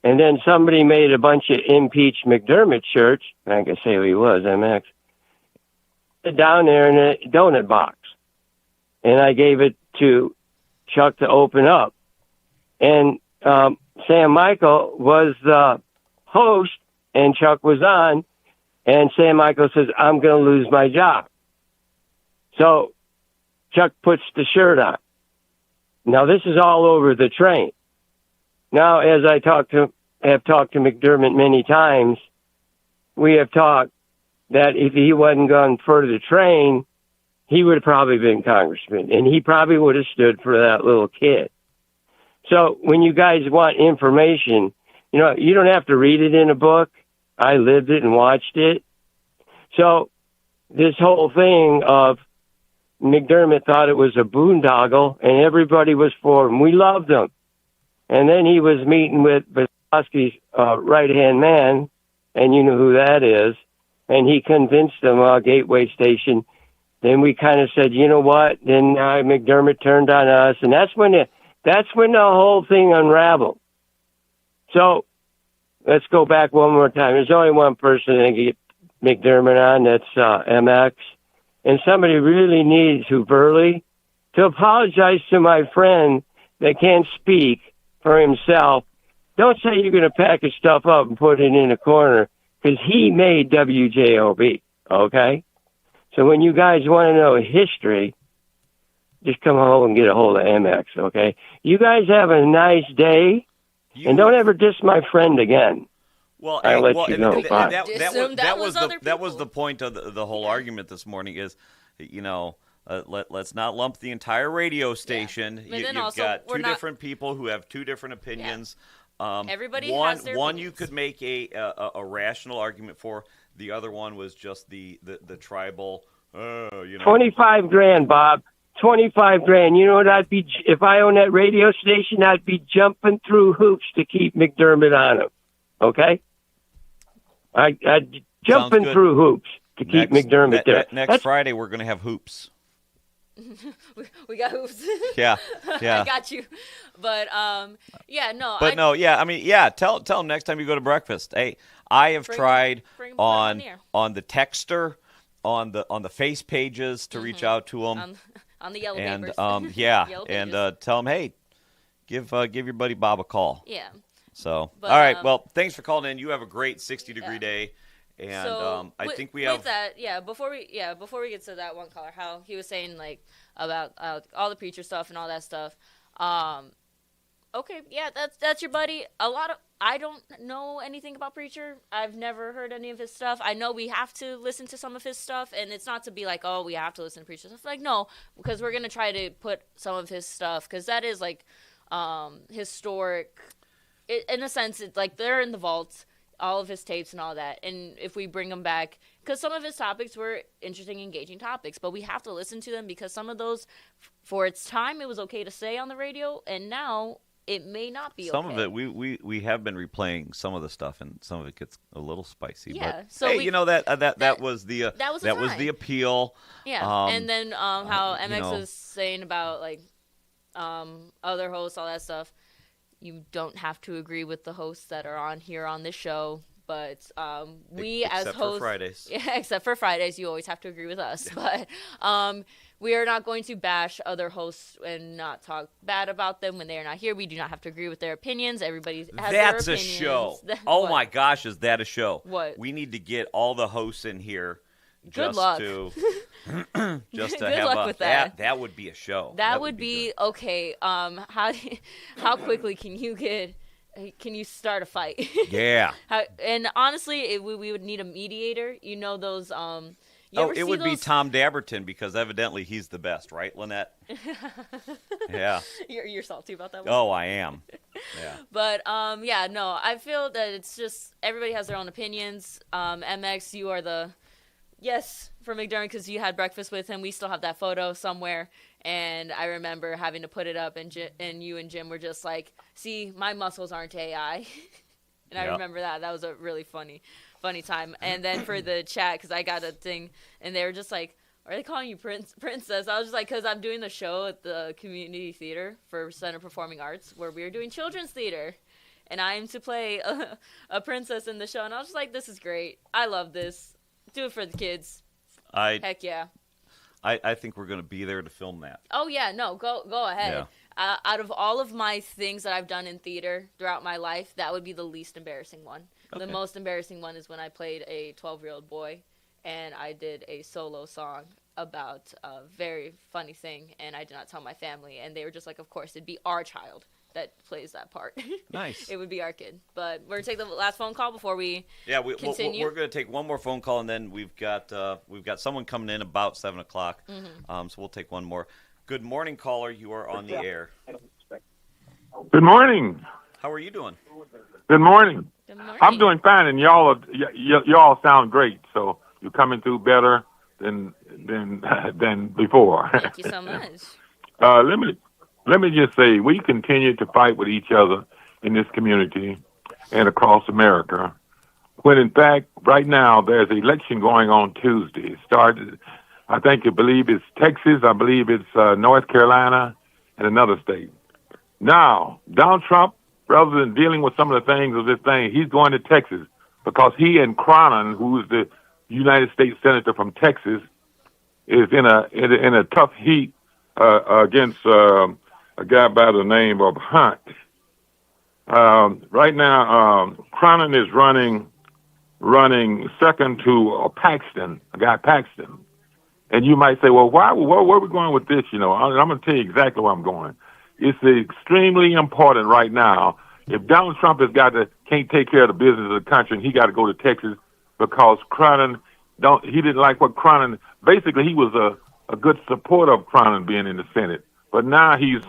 And then somebody made a bunch of impeach McDermott shirts. I can say who he was, MX. Down there in a donut box. And I gave it to Chuck to open up. And Sam Michael was the host, and Chuck was on. And Sam Michael says, I'm going to lose my job. So Chuck puts the shirt on. Now, this is all over the train. Now, as I have talked to McDermott many times, we have talked that if he wasn't gone for the train, he would have probably been congressman, and he probably would have stood for that little kid. So when you guys want information, you don't have to read it in a book. I lived it and watched it. So this whole thing of McDermott thought it was a boondoggle, and everybody was for him. We loved him. And then he was meeting with Bosky's right-hand man, and you know who that is, and he convinced him, Gateway Station. Then we kind of said, you know what? Then McDermott turned on us, and that's when the whole thing unraveled. So let's go back one more time. There's only one person that can get McDermott on, that's MX. And somebody really needs, Verley, to apologize to my friend that can't speak for himself. Don't say you're going to pack his stuff up and put it in a corner, because he made WJOB, okay? So when you guys want to know history, just come home and get a hold of MX, okay? You guys have a nice day, and don't ever diss my friend again. Well, I'll let you know. That was the point of the whole argument this morning is, let's not lump the entire radio station. Yeah. You've got two different people who have two different opinions. Yeah. Everybody one, has their one opinions. You could make a rational argument for. The other one was just the tribal. $25,000, Bob. $25,000. You know what I'd be if I owned that radio station? I'd be jumping through hoops to keep McDermott on him. Okay. I'd jumping through hoops to keep McDermott there. Next Friday, we're going to have hoops. we got hoops. Yeah. I got you. But no. Tell them next time you go to breakfast. Hey, I have tried on the texter, on the face pages to reach out to them on the yellow papers. And tell them, hey, give your buddy Bob a call. Yeah. So, all right. Well, thanks for calling in. You have a great 60-degree day, and I think we have. With that, before we get to that one caller, how he was saying about all the preacher stuff and all that stuff. Okay, yeah, that's your buddy. A lot I don't know anything about Preacher. I've never heard any of his stuff. I know we have to listen to some of his stuff, and it's not to be like, oh, we have to listen to Preacher stuff. Like, no, because we're going to try to put some of his stuff, because that is, like, historic. In a sense, it's like they're in the vaults, all of his tapes and all that. And if we bring them back, because some of his topics were interesting, engaging topics, but we have to listen to them because some of those, for its time, it was okay to say on the radio, and now it may not be some okay. of it, we have been replaying some of the stuff, and some of it gets a little spicy. Yeah, but, so hey, that was the that was the appeal. Yeah, and then how MX was saying about like other hosts, all that stuff. You don't have to agree with the hosts that are on here on this show, but we as hosts, for Fridays, yeah, except for Fridays, you always have to agree with us. But we are not going to bash other hosts and not talk bad about them when they are not here. We do not have to agree with their opinions. Everybody has their opinions. That's a show. Oh my gosh, is that a show? What? We need to get all the hosts in here. Good luck. Just to Good have luck with that. That would be a show. That would be okay. How quickly can you start a fight? Yeah. And honestly, we would need a mediator. You know those it would be Tom Dabberton, because evidently he's the best, right, Lynette? Yeah. You're salty about that one? Oh, I am. Yeah. But yeah, no, I feel that it's just everybody has their own opinions. MX, you are the yes for McDermott because you had breakfast with him. We still have that photo somewhere, and I remember having to put it up, and you and Jim were just like, "See, my muscles aren't AI," and I remember that. That was a really funny time. And then for the chat, because I got a thing, and they were just like, "Are they calling you princess?" I was just like, "Because I'm doing the show at the community theater for Center Performing Arts, where we are doing children's theater, and I am to play a princess in the show." And I was just like, "This is great. I love this. Do it for the kids." Heck yeah. I think we're going to be there to film that. Oh, yeah. No, go ahead. Yeah. Out of all of my things that I've done in theater throughout my life, that would be the least embarrassing one. Okay. The most embarrassing one is when I played a 12-year-old boy, and I did a solo song about a very funny thing, and I did not tell my family. And they were just like, of course, it'd be our child that plays that part. Nice. It would be our kid. But we're going to take the last phone call before we continue. We're going to take one more phone call, and then we've got someone coming in about 7 o'clock. Mm-hmm. So we'll take one more. Good morning, caller. You are on the air. Good morning. How are you doing? Good morning. Good morning. I'm doing fine, and y'all sound great. So you're coming through better than before. Thank you so much. Let me just say, we continue to fight with each other in this community and across America, when in fact, right now, there's an election going on Tuesday. It started, I believe it's Texas, I believe it's North Carolina, and another state. Now, Donald Trump, rather than dealing with some of the things of this thing, he's going to Texas because he and Cronin, who's the United States Senator from Texas, is in a tough heat against a guy by the name of Hunt. Right now, Cronin is running second to Paxton, a guy Paxton. And you might say, well, where are we going with this? I'm going to tell you exactly where I'm going. It's extremely important right now. If Donald Trump can't take care of the business of the country, and he got to go to Texas because Cronin he didn't like what Cronin. Basically, he was a good supporter of Cronin being in the Senate. But now he's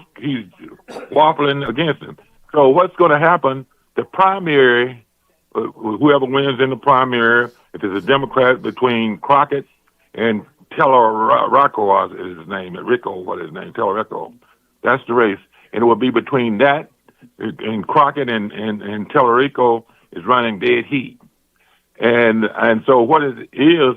waffling against him. So what's going to happen? The primary, whoever wins in the primary, if it's a Democrat between Crockett and Tellerico is his name, Tellerico. That's the race, and it will be between that and Crockett and Tellerico is running dead heat. And so what it is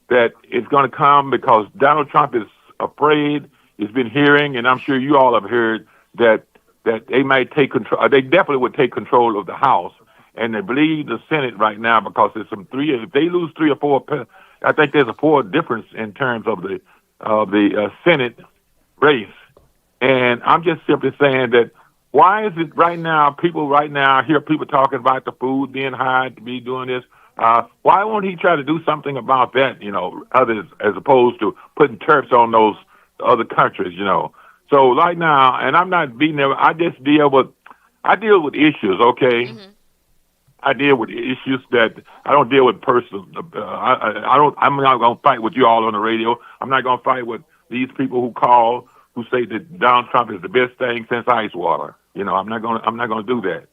that it's going to come because Donald Trump is afraid. He's been hearing, and I'm sure you all have heard, that they might take control. They definitely would take control of the House, and they believe the Senate right now because there's if they lose 3 or 4, I think there's a 4 difference in terms of the Senate race. And I'm just simply saying that why is it right now? I hear people talking about the food being high to be doing this. Why won't he try to do something about that? Others as opposed to putting tariffs on those other countries, So right now, and I'm not beating them. I deal with issues, okay? Mm-hmm. I deal with issues that I don't deal with personal. I'm not going to fight with you all on the radio. I'm not going to fight with these people who call who say that Donald Trump is the best thing since ice water. I'm not going to do that.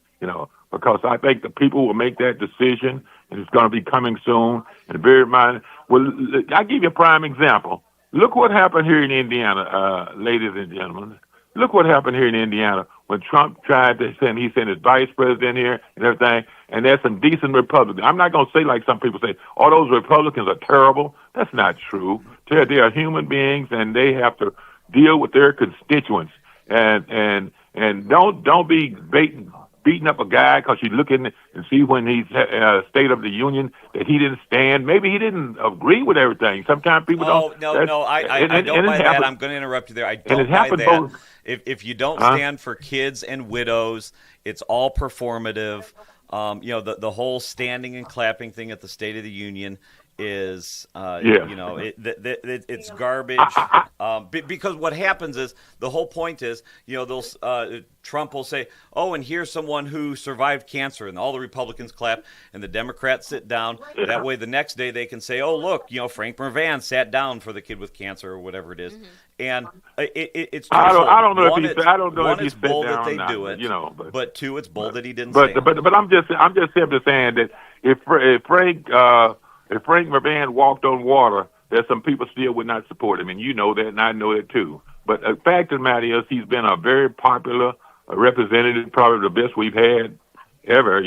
Because I think the people will make that decision, and it's going to be coming soon. And bear in mind, well, I'll give you a prime example. Look what happened here in Indiana, ladies and gentlemen. Look what happened here in Indiana when Trump tried to send his vice president here and everything, and there's some decent Republicans. I'm not going to say like some people say, all those Republicans are terrible. That's not true. They are human beings, and they have to deal with their constituents. And don't be beating up a guy because you look in and see when he's State of the Union that he didn't stand. Maybe he didn't agree with everything. Sometimes people don't. No, I don't buy that. I'm going to interrupt you there. I don't buy that. If you don't stand for kids and widows, it's all performative. The whole standing and clapping thing at the State of the Union is it's garbage. Because what happens is the whole point is Trump will say, oh, and here's someone who survived cancer, and all the Republicans clap and the Democrats sit down. That way the next day they can say, oh, look, Frank Mervan sat down for the kid with cancer or whatever it is. Mm-hmm. And it's I don't know if he's bold that they not, do it, but two, it's bold that he didn't say it. But I'm just simply saying that if Frank Mervan walked on water, there's some people still would not support him, and you know that, and I know it too. But the fact of the matter is, he's been a very popular representative, probably the best we've had ever,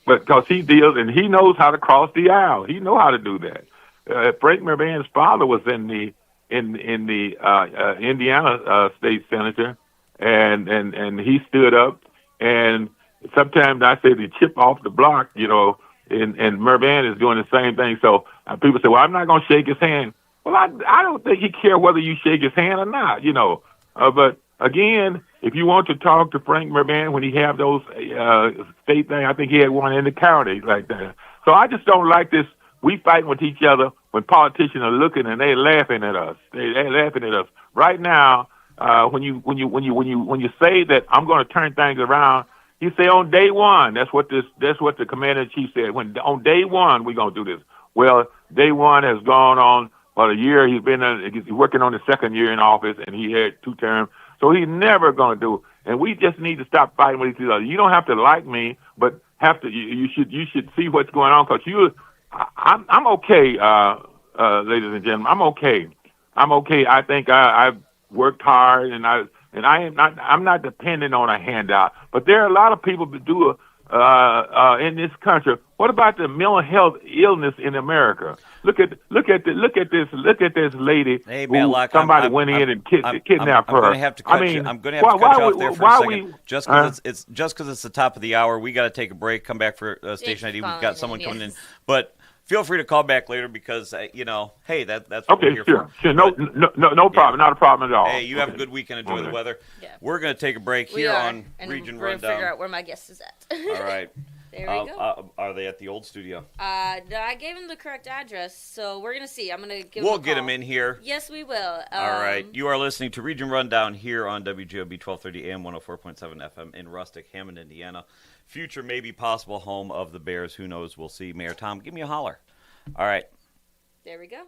but because he deals and he knows how to cross the aisle, he knows how to do that. Frank Mervan's father was in the Indiana state senator, and he stood up, and sometimes I say the chip off the block, and Mervan is doing the same thing. So people say, well, I'm not going to shake his hand. Well, I don't think he cares whether you shake his hand or not, but again, if you want to talk to Frank Mervan when he have those state things, I think he had one in the county like that. So I just don't like this. We fighting with each other when politicians are looking and they're laughing at us. They're laughing at us right now. When you say that I'm going to turn things around, you say on day one. That's what the commander in chief said. When on day one we're going to do this. Well, day one has gone on about a year. He's working on his second year in office, and he had 2 terms. So he's never going to do it. And we just need to stop fighting with each other. You don't have to like me, but you should see what's going on, because I'm okay, ladies and gentlemen. I'm okay. I think I've worked hard, and I'm not dependent on a handout. But there are a lot of people that do in this country. What about the mental health illness in America? Look at this lady. Hey, Matlock, somebody went in and kidnapped her. I'm going to have to cut you. I'm going to have to cut you off there for a second. Just because it's the top of the hour, we got to take a break. Come back for Station ID. We've got someone coming in, but feel free to call back later because hey, that's what we're here for. Sure. No problem. Not a problem at all. Hey, you have a good weekend. Enjoy the weather. Yeah. We're going to take a break here on Region Rundown. We're going to figure out where my guest is at. All right. There we go. Are they at the old studio? I gave him the correct address, so we're going to see. I'm going to give him a We'll call. get him in here. Yes, we will. All right. You are listening to Region Rundown here on WJOB 1230 AM 104.7 FM in rustic Hammond, Indiana. Future maybe possible home of the Bears. Who knows? We'll see. Mayor Tom, give me a holler. All right. There we go.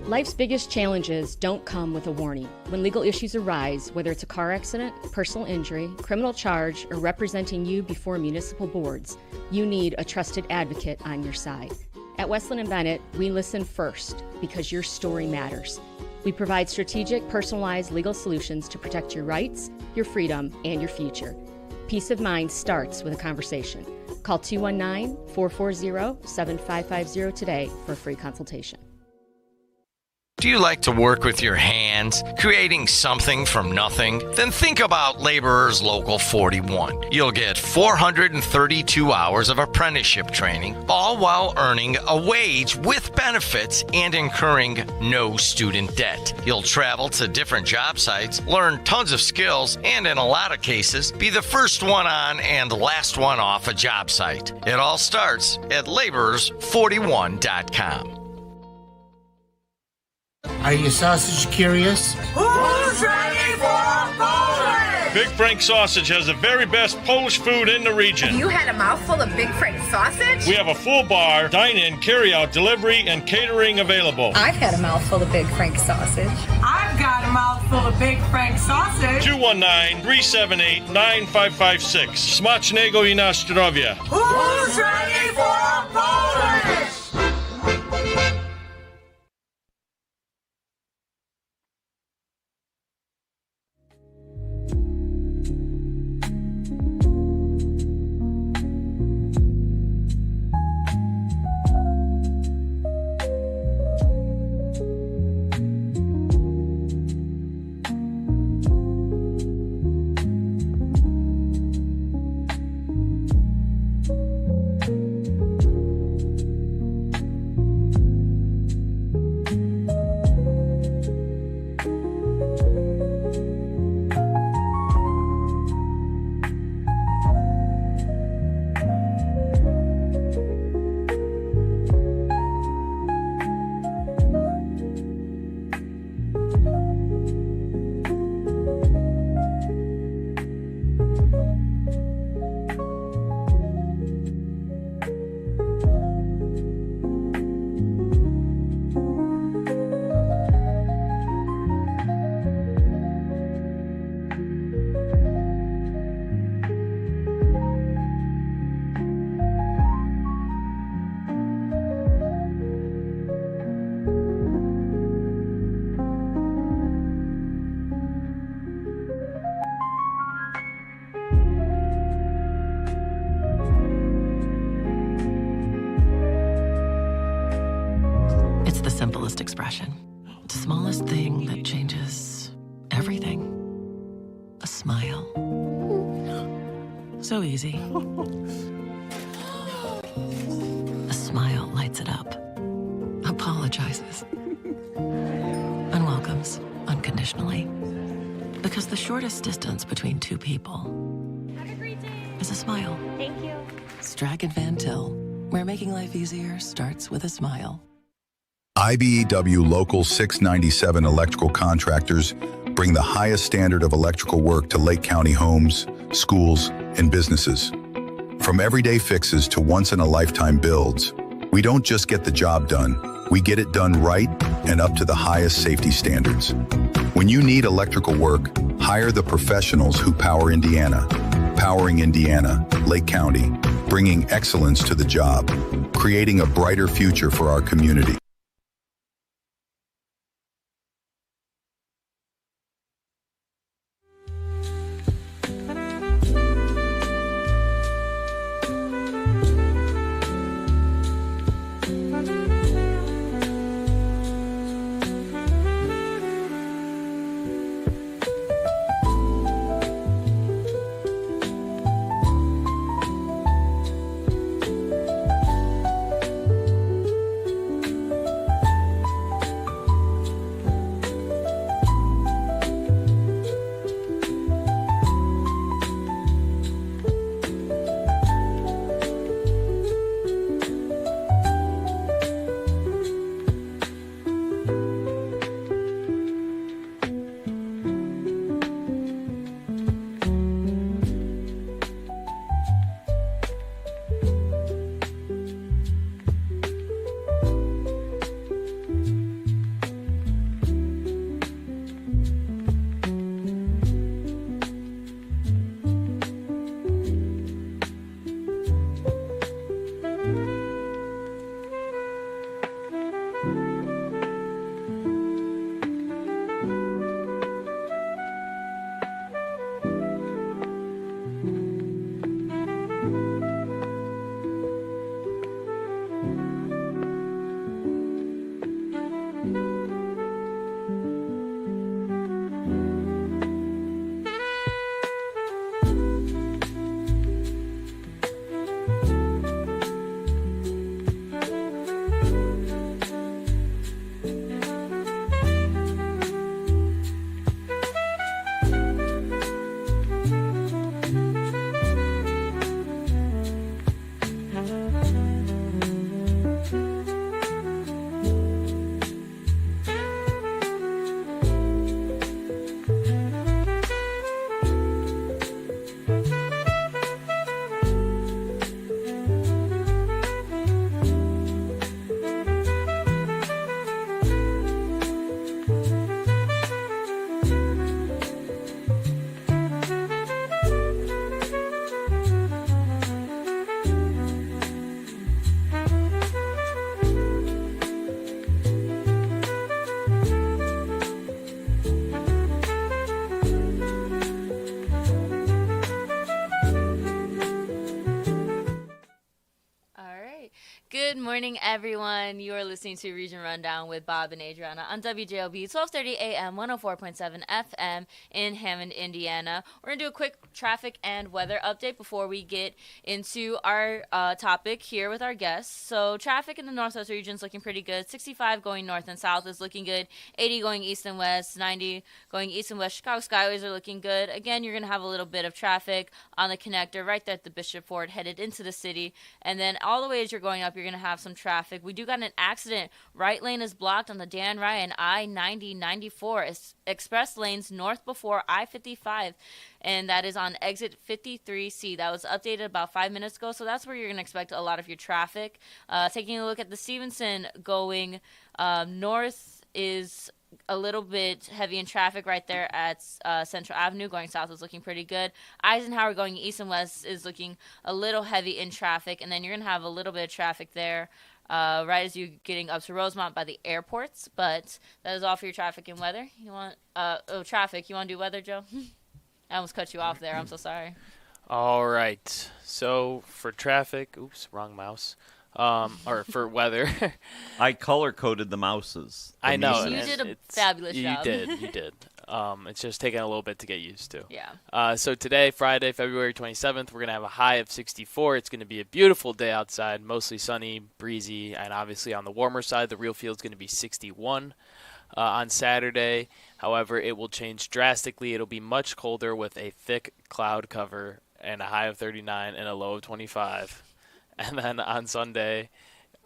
Life's biggest challenges don't come with a warning. When legal issues arise, whether it's a car accident, personal injury, criminal charge, or representing you before municipal boards, you need a trusted advocate on your side. At Westland & Bennett, we listen first because your story matters. We provide strategic, personalized legal solutions to protect your rights, your freedom, and your future. Peace of mind starts with a conversation. Call 219-440-7550 today for a free consultation. Do you like to work with your hands, creating something from nothing? Then think about Laborers Local 41. You'll get 432 hours of apprenticeship training, all while earning a wage with benefits and incurring no student debt. You'll travel to different job sites, learn tons of skills, and in a lot of cases, be the first one on and last one off a job site. It all starts at laborers41.com. Are you sausage curious? Who's ready for Polish? Big Frank Sausage has the very best Polish food in the region. You had a mouthful of Big Frank sausage? We have a full bar, dine-in, carry-out, delivery, and catering available. I've had a mouthful of Big Frank sausage. I've got a mouthful of Big Frank sausage. 219-378-9556. Smacznego i na zdrowie. Who's ready for Polish? It's the simplest expression. The smallest thing that changes everything. A smile. So easy. A smile lights it up. Apologizes. And welcomes unconditionally. Because the shortest distance between two people is a smile. Thank you. Strachan Van Til, where making life easier starts with a smile. IBEW Local 697 electrical contractors bring the highest standard of electrical work to Lake County homes, schools, and businesses. From everyday fixes to once-in-a-lifetime builds, we don't just get the job done, we get it done right and up to the highest safety standards. When you need electrical work, hire the professionals who power Indiana. Powering Indiana, Lake County, bringing excellence to the job, creating a brighter future for our community. Good morning, everyone. You are listening to Region Rundown with Bob and Adrianna on WJLB 1230 AM, 104.7 FM in Hammond, Indiana. We're going to do a quick traffic and weather update before we get into our topic here with our guests. So traffic in the Northwest region is looking pretty good. 65 going north and south is looking good. 80 going east and west. 90 going east and west. Chicago Skyways are looking good. Again, you're going to have a little bit of traffic on the connector right there at the Bishop Ford headed into the city. And then all the way as you're going up, you're going to have some traffic. We do got an accident. Right lane is blocked on the Dan Ryan I-90-94 express lanes north before I-55, and that is on exit 53C. That was updated about 5 minutes ago, so that's where you're going to expect a lot of your traffic. Taking a look at the Stevenson going north is a little bit heavy in traffic right there at Central Avenue. Going south is looking pretty good. Eisenhower going east and west is looking a little heavy in traffic, and then you're going to have a little bit of traffic there right as you're getting up to Rosemont by the airports. But that is all for your traffic and weather. You want traffic? You want to do weather, Joe? I almost cut you off there. I'm so sorry. All right. So for traffic, oops, wrong mouse. Or for weather. I color-coded the mouses. I know. You did a fabulous job. You did. It's just taking a little bit to get used to. Yeah. So today, Friday, February 27th, we're going to have a high of 64. It's going to be a beautiful day outside, mostly sunny, breezy, and obviously on the warmer side, the real field's going to be 61. On Saturday, however, it will change drastically. It'll be much colder with a thick cloud cover and a high of 39 and a low of 25. And then on Sunday,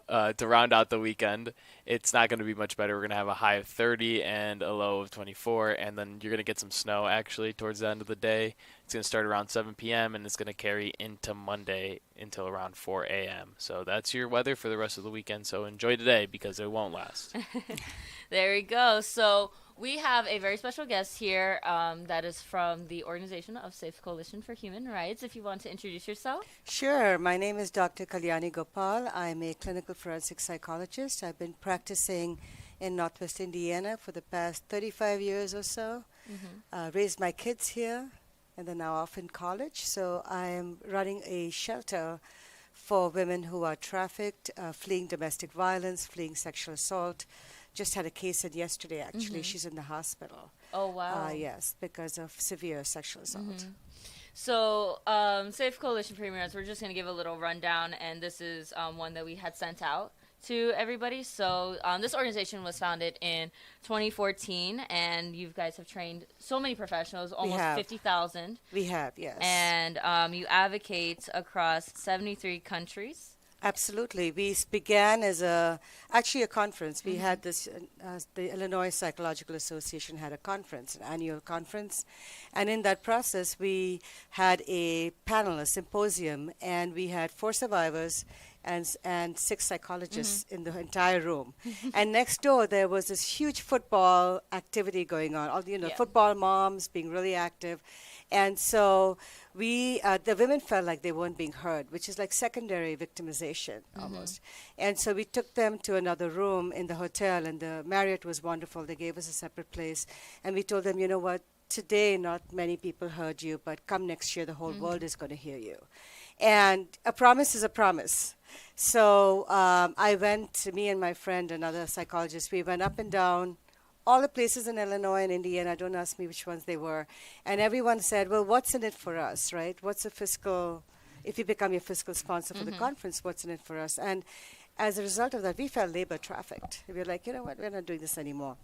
to round out the weekend, it's not going to be much better. We're going to have a high of 30 and a low of 24. And then you're going to get some snow, actually, towards the end of the day. It's going to start around 7 p.m., and it's going to carry into Monday until around 4 a.m. So that's your weather for the rest of the weekend. So enjoy today because it won't last. There we go. So we have a very special guest here that is from the organization of Safe Coalition for Human Rights. If you want to introduce yourself. Sure. My name is Dr. Kalyani Gopal. I'm a clinical forensic psychologist. I've been practicing in Northwest Indiana for the past 35 years or so. Raised my kids here, and they're now off in college. So I am running a shelter for women who are trafficked, fleeing domestic violence, fleeing sexual assault. Just had a case in yesterday, actually. She's in the hospital. Oh, wow. Yes, because of severe sexual assault. So, Safe Coalition for Human Rights, we're just going to give a little rundown, and this is one that we had sent out to everybody. So, this organization was founded in 2014, and you guys have trained so many professionals, almost 50,000. We have, yes. And you advocate across 73 countries. Absolutely. We began as actually a conference. We had this, the Illinois Psychological Association had a conference, an annual conference. And in that process, we had a panel, a symposium, and we had 4 survivors and 6 psychologists in the entire room. And next door, there was this huge football activity going on. All football moms being really active. And so we, the women felt like they weren't being heard, which is like secondary victimization almost. And so we took them to another room in the hotel, and the Marriott was wonderful. They gave us a separate place. And we told them, you know what, today not many people heard you, but come next year, the whole world is going to hear you. And a promise is a promise. So me and my friend, another psychologist, we went up and down all the places in Illinois and Indiana. Don't ask me which ones they were. And everyone said, well, what's in it for us, right? What's a fiscal, if you become your fiscal sponsor for the conference, what's in it for us? And as a result of that, we felt labor trafficked. We were like, you know what, we're not doing this anymore.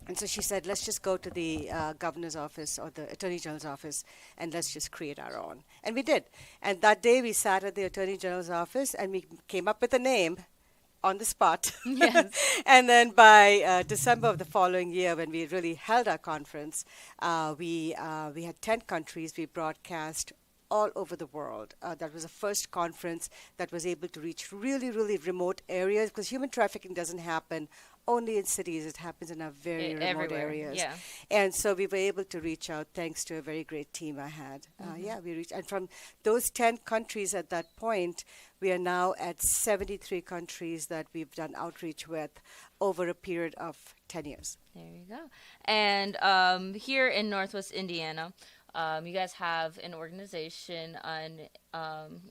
And so she said, let's just go to the governor's office or the attorney general's office, and let's just create our own. And we did. And that day we sat at the attorney general's office, and we came up with a name on the spot. Yes. And then by December of the following year, when we really held our conference, we had 10 countries. We broadcast all over the world. That was the first conference that was able to reach really, really remote areas, because human trafficking doesn't happen only in cities. It happens in our very remote areas. Yeah. And so we were able to reach out thanks to a very great team I had. We reached. And from those 10 countries at that point, we are now at 73 countries that we've done outreach with over a period of 10 years. There you go. And here in Northwest Indiana, You guys have an organization on,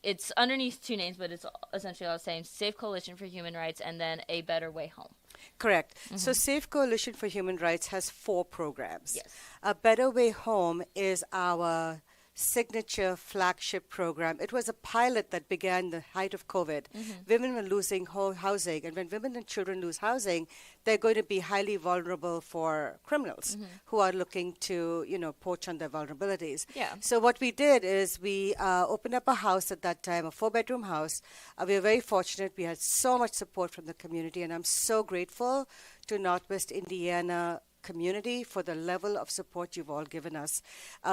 it's underneath two names, but it's essentially all the same, Safe Coalition for Human Rights and then A Better Way Home. Correct. So Mm-hmm. Safe Coalition for Human Rights has 4 programs. Yes. A Better Way Home is our signature flagship program. It was a pilot that began the height of COVID. Women were losing housing, and when women and children lose housing, they're going to be highly vulnerable for criminals who are looking to, poach on their vulnerabilities. Yeah. So what we did is we opened up a house at that time, a 4-bedroom house. We were very fortunate. We had so much support from the community, and I'm so grateful to Northwest Indiana community for the level of support you've all given us.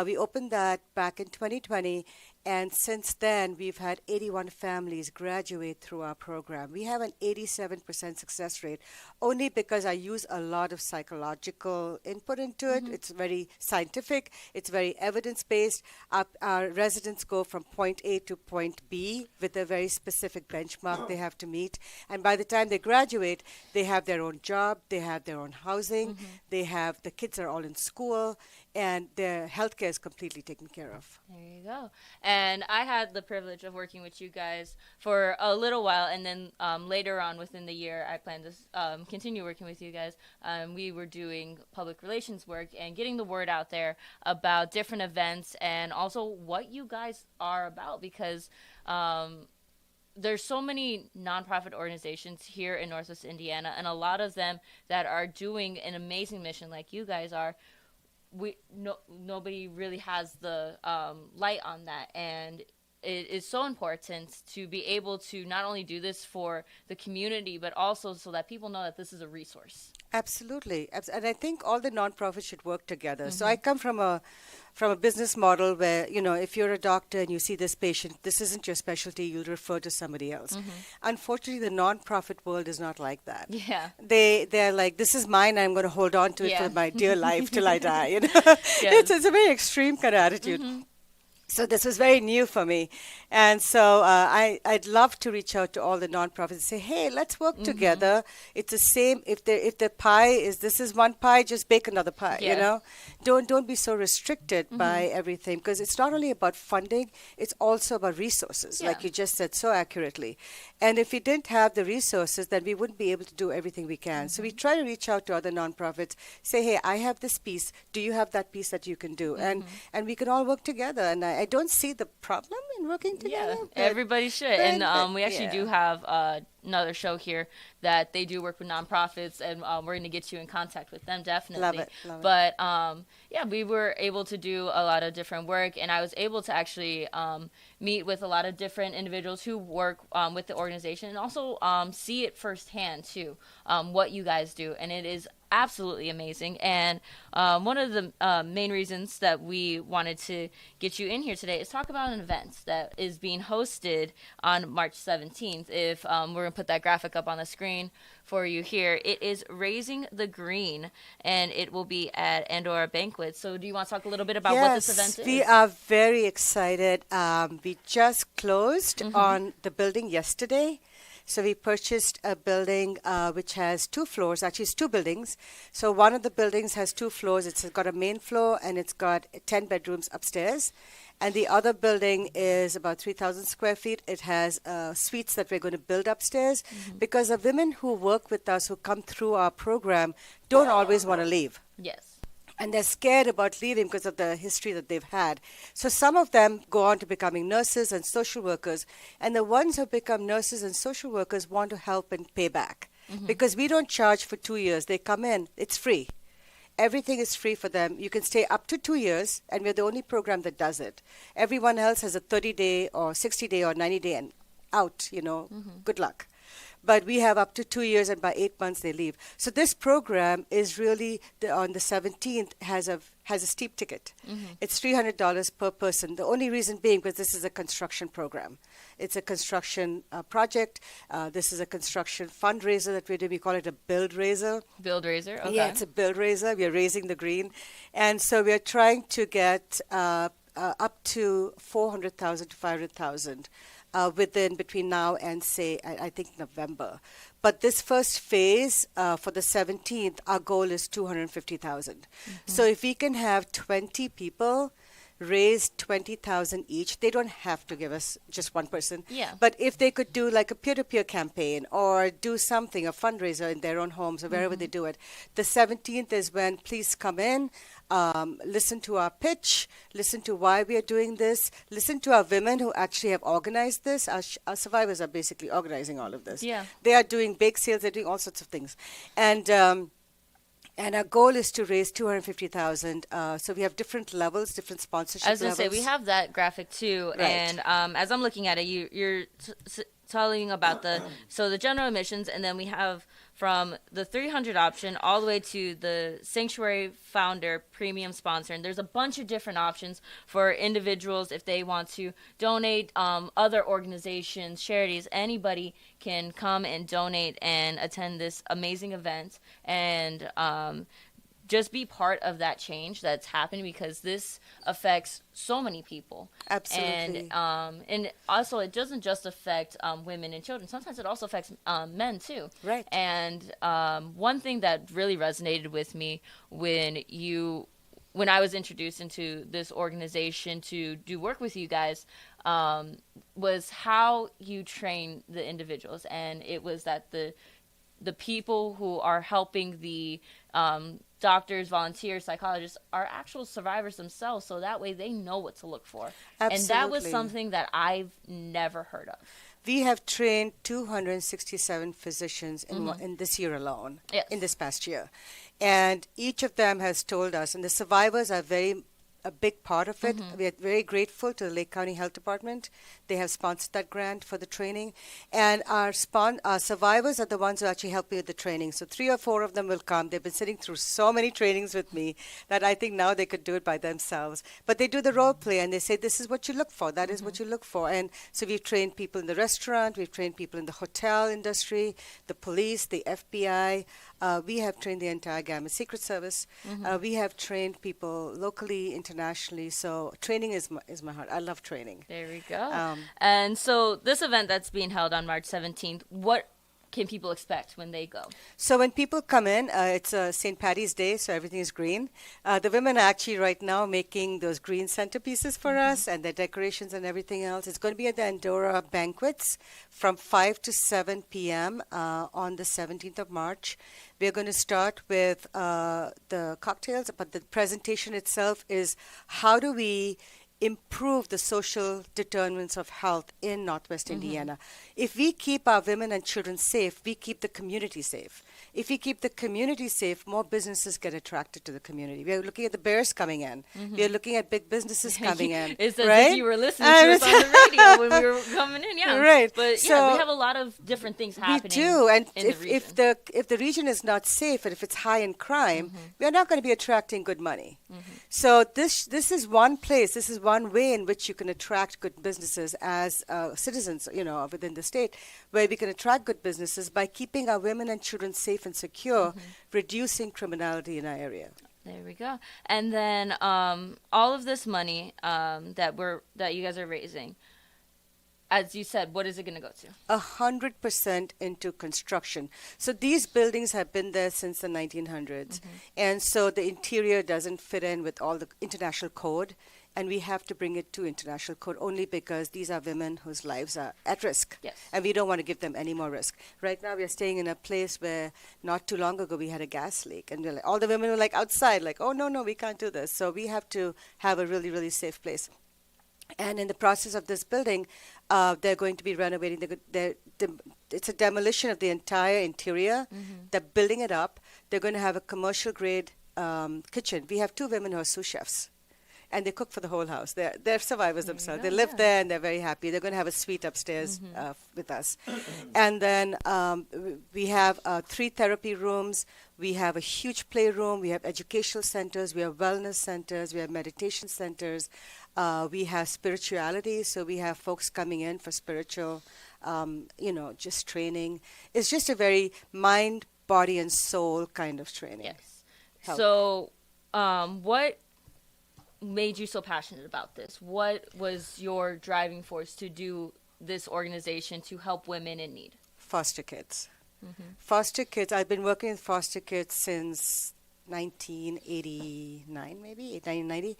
We opened that back in 2020, and since then we've had 81 families graduate through our program. We have an 87% success rate, only because I use a lot of psychological input into it. It's very scientific, it's very evidence-based. Our residents go from point A to point B with a very specific benchmark they have to meet, and by the time they graduate, they have their own job, they have their own housing, the kids are all in school, and their healthcare is completely taken care of. There you go. And I had the privilege of working with you guys for a little while, and then later on within the year, I plan to continue working with you guys. We were doing public relations work and getting the word out there about different events and also what you guys are about, because there's so many nonprofit organizations here in Northwest Indiana, and a lot of them that are doing an amazing mission like you guys are. Nobody really has the light on that, and it is so important to be able to not only do this for the community, but also so that people know that this is a resource. Absolutely. And I think all the nonprofits should work together. So I come from a business model where, if you're a doctor and you see this patient, this isn't your specialty, you'll refer to somebody else. Unfortunately, the nonprofit world is not like that. Yeah. They're like, this is mine, I'm going to hold on to it for my dear life till I die. Yeah. It's a very extreme kind of attitude. So this was very new for me. And so I'd love to reach out to all the nonprofits and say, hey, let's work together. It's the same. If the pie is, this is one pie, just bake another pie, Don't be so restricted by everything, because it's not only about funding, it's also about resources, like you just said so accurately. And if we didn't have the resources, then we wouldn't be able to do everything we can. So we try to reach out to other nonprofits, say, hey, I have this piece. Do you have that piece that you can do? And we can all work together. And I don't see the problem in working together. Yeah, everybody should. And we actually do have another show here that they do work with nonprofits, and we're going to get you in contact with them, definitely. Love it. But we were able to do a lot of different work, and I was able to actually meet with a lot of different individuals who work with the organization, and also see it firsthand too, what you guys do, and it is absolutely amazing. And one of the main reasons that we wanted to get you in here today is talk about an event that is being hosted on March 17th. If we're going to put that graphic up on the screen for you here, it is Raising the Green, and it will be at Andorra Banquet. So do you want to talk a little bit about what this event is? Yes, we are very excited. We just closed on the building yesterday. So we purchased a building which has 2 floors. Actually, it's 2 buildings. So one of the buildings has 2 floors. It's got a main floor, and it's got 10 bedrooms upstairs. And the other building is about 3,000 square feet. It has suites that we're going to build upstairs, because the women who work with us, who come through our program, don't always want to leave. Yes. And they're scared about leaving because of the history that they've had. So some of them go on to becoming nurses and social workers. And the ones who become nurses and social workers want to help and pay back. Because we don't charge for 2 years. They come in, it's free. Everything is free for them. You can stay up to 2 years, and we're the only program that does it. Everyone else has a 30-day or 60-day or 90-day and out, good luck. But we have up to 2 years, and by 8 months they leave. So this program is really, on the 17th, has a steep ticket. It's $300 per person. The only reason being because this is a construction program. It's a construction project. This is a construction fundraiser that we do. We call it a build raiser. Build raiser, okay. Yeah, it's a build raiser. We are raising the green. And so we are trying to get up to $400,000 to $500,000. Between now and, say, I think November. But this first phase for the 17th, our goal is $250,000. So if we can have 20 people raise 20,000 each. They don't have to give us just one person. Yeah. But if they could do like a peer-to-peer campaign or do something, a fundraiser in their own homes or wherever they do it. The 17th is when please come in, listen to our pitch, listen to why we are doing this, listen to our women who actually have organized this. Our survivors are basically organizing all of this. Yeah. They are doing bake sales, they're doing all sorts of things. And our goal is to raise 250,000. So we have different levels, different sponsorship levels. I was going to say, we have that graphic too. Right. And as I'm looking at it, you're telling about the general admissions, and then we have from the 300 option all the way to the Sanctuary Founder Premium Sponsor. And there's a bunch of different options for individuals if they want to donate, other organizations, charities. Anybody can come and donate and attend this amazing event and just be part of that change that's happening, because this affects so many people. Absolutely. And also, it doesn't just affect women and children. Sometimes it also affects men too. Right. And one thing that really resonated with me when I was introduced into this organization to do work with you guys, was how you train the individuals. And it was that the people who are helping the doctors, volunteers, psychologists are actual survivors themselves, so that way they know what to look for. Absolutely. And that was something that I've never heard of. We have trained 267 physicians in this year alone, in this past year. And each of them has told us, and the survivors are a big part of it. We are very grateful to the Lake County Health Department. They have sponsored that grant for the training. And our survivors are the ones who actually help me with the training. So 3 or 4 of them will come. They've been sitting through so many trainings with me that I think now they could do it by themselves. But they do the role play, and they say, this is what you look for. That is what you look for. And so we've trained people in the restaurant. We've trained people in the hotel industry, the police, the FBI. We have trained the entire gamut. Secret Service. We have trained people locally, internationally. So training is my heart. I love training. There we go. And so this event that's being held on March 17th, what can people expect when they go? So when people come in, it's St. Patty's Day, so everything is green. The women are actually right now making those green centerpieces for us, and their decorations and everything else. It's going to be at the Andorra Banquets from 5 to 7 p.m. On the 17th of March. We're going to start with the cocktails, but the presentation itself is how do we improve the social determinants of health in Northwest Indiana. If we keep our women and children safe, we keep the community safe. If we keep the community safe, more businesses get attracted to the community. We are looking at the Bears coming in. We are looking at big businesses coming in. It's as right? if you were listening to us on the radio when we were coming in. Yeah, right. But so we have a lot of different things happening. We do, and in if the region is not safe and if it's high in crime, we are not going to be attracting good money. So this is one place. This is one way in which you can attract good businesses as citizens, within the state, where we can attract good businesses by keeping our women and children safe and secure, reducing criminality in our area. There we go. And then all of this money that you guys are raising, as you said, what is it going to go to? 100% into construction. So these buildings have been there since the 1900s, and so the interior doesn't fit in with all the international code. And we have to bring it to international code only because these are women whose lives are at risk. Yes. And we don't want to give them any more risk. Right now we are staying in a place where not too long ago we had a gas leak. And all the women were outside, oh, no, we can't do this. So we have to have a really, really safe place. And in the process of this building, they're going to be renovating. It's a demolition of the entire interior. They're building it up. They're going to have a commercial-grade kitchen. We have 2 women who are sous chefs. And they cook for the whole house. They're survivors themselves. They live there and they're very happy. They're going to have a suite upstairs with us. And then we have 3 therapy rooms. We have a huge playroom. We have educational centers. We have wellness centers. We have meditation centers. We have spirituality. So we have folks coming in for spiritual, just training. It's just a very mind, body, and soul kind of training. Yes. So what made you so passionate about this? What was your driving force to do this organization to help women in need? Foster kids. Foster kids. I've been working with foster kids since 1989, maybe 1990,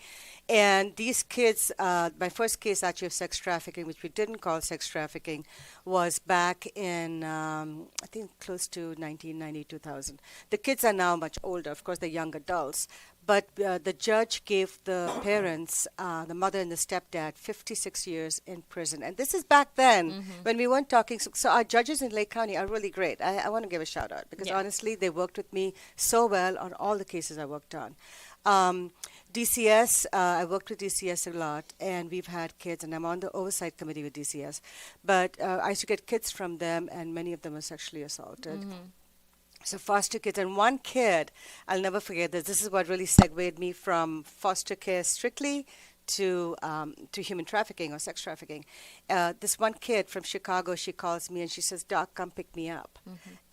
and these kids. My first case actually of sex trafficking, which we didn't call sex trafficking, was back in I think close to 1990, 2000. The kids are now much older. Of course, they're young adults. But the judge gave the parents, the mother and the stepdad, 56 years in prison. And this is back then when we weren't talking. So our judges in Lake County are really great. I want to give a shout out because honestly, they worked with me so well on all the cases I worked on. DCS, I worked with DCS a lot, and we've had kids, and I'm on the oversight committee with DCS. But I used to get kids from them, and many of them were sexually assaulted. So foster kids, and one kid, I'll never forget this. This is what really segued me from foster care strictly to human trafficking or sex trafficking. This one kid from Chicago, she calls me and she says, "Doc, come pick me up."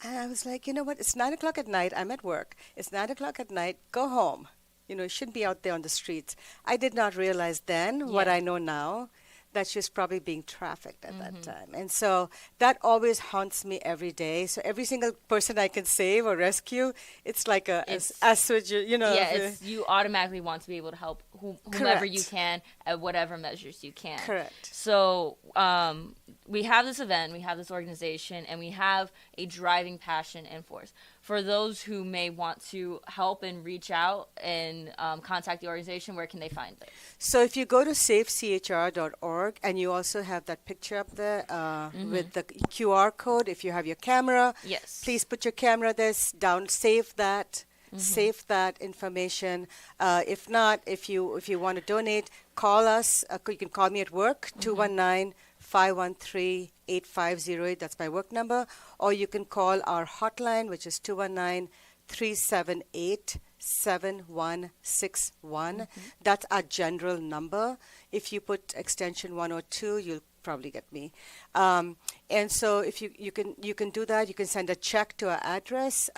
And I was like, you know what? It's 9 o'clock at night. I'm at work. It's 9 o'clock at night. Go home. You shouldn't be out there on the streets. I did not realize then what I know now, that she was probably being trafficked at that time. And so that always haunts me every day. So every single person I can save or rescue, it's like you automatically want to be able to help whomever you can at whatever measures you can. Correct. So we have this event, we have this organization, and we have a driving passion and force. For those who may want to help and reach out and contact the organization, where can they find it? So if you go to safechr.org, and you also have that picture up there with the QR code, if you have your camera, please put your camera there down, save that. Save that information. If not, if you want to donate, call us. You can call me at work, 219-513-8508. That's my work number. Or you can call our hotline, which is 219-378-7161. That's our general number. If you put extension 102, you'll probably get me. And so if you can do that. You can send a check to our address.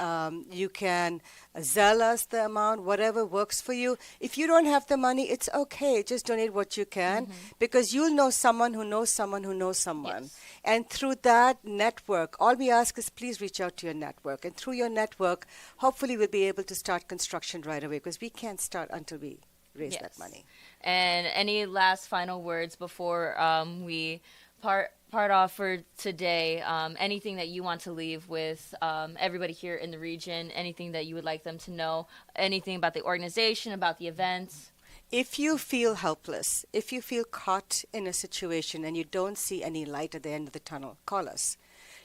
You can Zelle us the amount, whatever works for you. If you don't have the money, it's okay. Just donate what you can, because you'll know someone who knows someone who knows someone. And through that network, all we ask is please reach out to your network. And through your network, hopefully we'll be able to start construction right away, because we can't start until we raise that money. And any last final words before we part off for today? Anything that you want to leave with everybody here in the region? Anything that you would like them to know? Anything about the organization, about the events? If you feel helpless, if you feel caught in a situation and you don't see any light at the end of the tunnel, call us.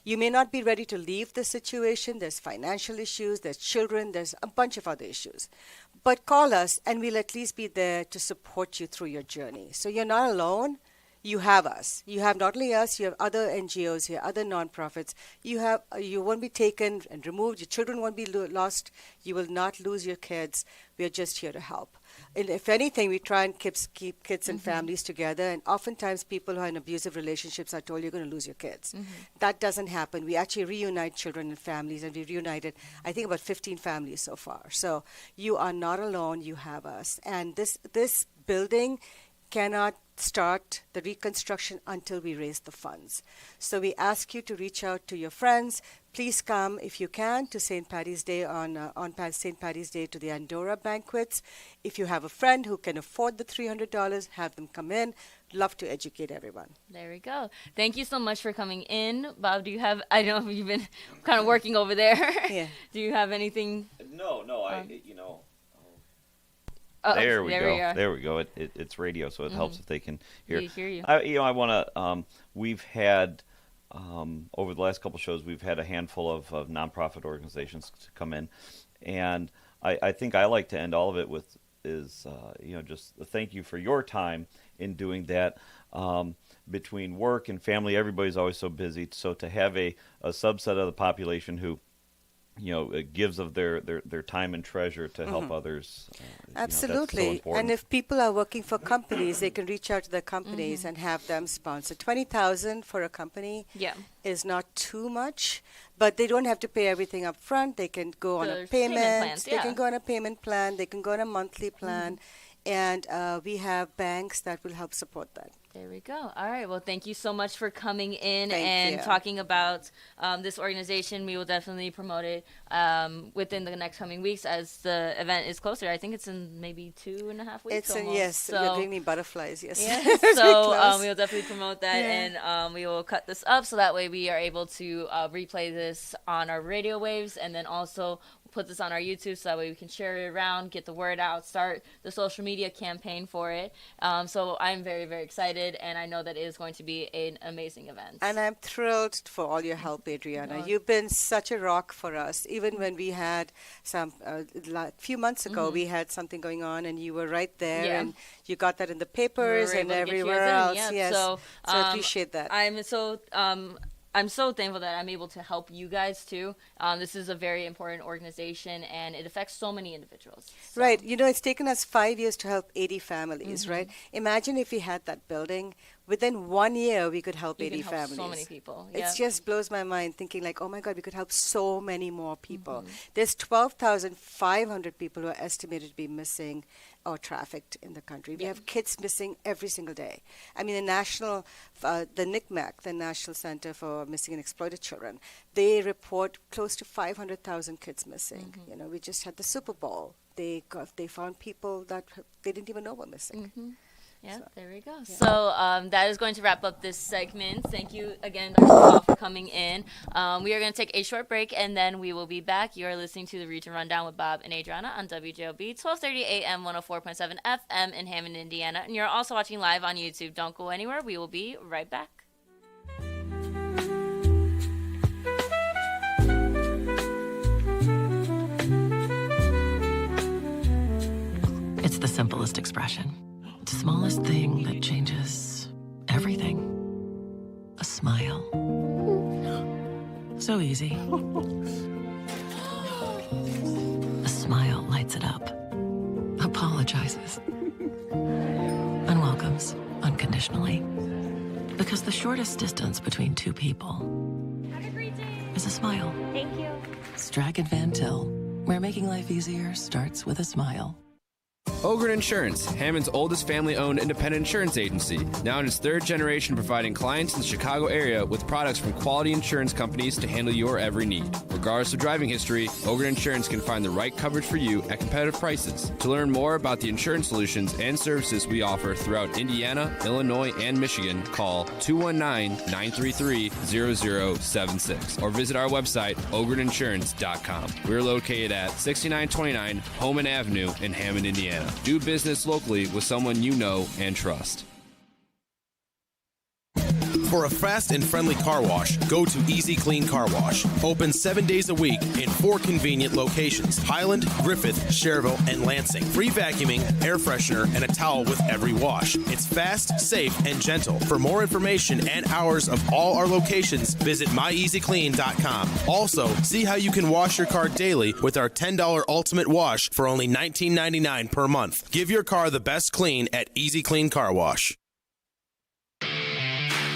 You may not be ready to leave the situation. There's financial issues, there's children, there's a bunch of other issues. But call us, and we'll at least be there to support you through your journey. So you're not alone. You have us. You have not only us, you have other NGOs here, other nonprofits. You won't be taken and removed. Your children won't be lost. You will not lose your kids. We are just here to help. And if anything, we try and keep kids and families together. And oftentimes people who are in abusive relationships are told you're going to lose your kids. That doesn't happen. We actually reunite children and families, and we've reunited, I think, about 15 families so far. So you are not alone. You have us. And this building cannot start the reconstruction until we raise the funds. So we ask you to reach out to your friends. Please come, if you can, to St. Paddy's Day on St. Paddy's Day to the Andorra banquets. If you have a friend who can afford the $300, have them come in. Love to educate everyone. There we go. Thank you so much for coming in. Bob, do you have, I don't know if you've been kind of working over there. Yeah. Do you have anything? No, there we go. There we go. It's radio, so it helps if they can hear. You hear you. I want to. We've had over the last couple shows, we've had a handful of nonprofit organizations to come in, and I think I like to end all of it with just a thank you for your time in doing that. Between work and family, everybody's always so busy. So to have a subset of the population who it gives of their time and treasure to help others. Absolutely. That's so and if people are working for companies, they can reach out to their companies and have them sponsor. $20,000 for a company is not too much, but they don't have to pay everything up front. They can go on a payment. Plans, they can go on a payment plan. They can go on a monthly plan. And we have banks that will help support that. There we go. All right. Well, thank you so much for coming in Thank and you. talking about this organization. We will definitely promote it within the next coming weeks as the event is closer. I think it's in maybe 2.5 weeks. Yes, you're giving me butterflies. Yes. Yeah. So we will definitely promote that, and we will cut this up so that way we are able to replay this on our radio waves, and then also put this on our YouTube so that way we can share it around, get the word out, start the social media campaign for it. So I'm very, very excited, and I know that it is going to be an amazing event. And I'm thrilled for all your help, Adrianna. You've been such a rock for us. Even when we had some, a few months ago, we had something going on, and you were right there, and you got that in the papers and everywhere else. Yeah. Yes. So I appreciate that. I'm so thankful that I'm able to help you guys too. This is a very important organization, and it affects so many individuals. So. Right. It's taken us 5 years to help 80 families, right? Imagine if we had that building. Within 1 year, we could help 80 families. So many people. It just blows my mind thinking like, oh my God, we could help so many more people. There's 12,500 people who are estimated to be missing or trafficked in the country. We have kids missing every single day. I mean, the NCMEC, the National Center for Missing and Exploited Children, they report close to 500,000 kids missing. We just had the Super Bowl. They found people that they didn't even know were missing. Yeah, there we go. Yeah. So that is going to wrap up this segment. Thank you again, Dr. Paul, for coming in. We are going to take a short break, and then we will be back. You are listening to the Region Rundown with Bob and Adrianna on WJOB, 1230 AM, 104.7 FM in Hammond, Indiana. And you're also watching live on YouTube. Don't go anywhere. We will be right back. It's the simplest expression. The smallest thing that changes everything. A smile. So easy. A smile lights it up. Apologizes. And welcomes unconditionally. Because the shortest distance between two people is a smile. Thank you. Dragon Van Til, where making life easier starts with a smile. Ogren Insurance, Hammond's oldest family-owned independent insurance agency, now in its third generation providing clients in the Chicago area with products from quality insurance companies to handle your every need. Regardless of driving history, Ogren Insurance can find the right coverage for you at competitive prices. To learn more about the insurance solutions and services we offer throughout Indiana, Illinois, and Michigan, call 219-933-0076 or visit our website, ogreninsurance.com. We're located at 6929 Homan Avenue in Hammond, Indiana. Do business locally with someone you know and trust. For a fast and friendly car wash, go to Easy Clean Car Wash. Open 7 days a week in 4 convenient locations: Highland, Griffith, Cherville, and Lansing. Free vacuuming, air freshener, and a towel with every wash. It's fast, safe, and gentle. For more information and hours of all our locations, visit myeasyclean.com. Also, see how you can wash your car daily with our $10 Ultimate Wash for only $19.99 per month. Give your car the best clean at Easy Clean Car Wash.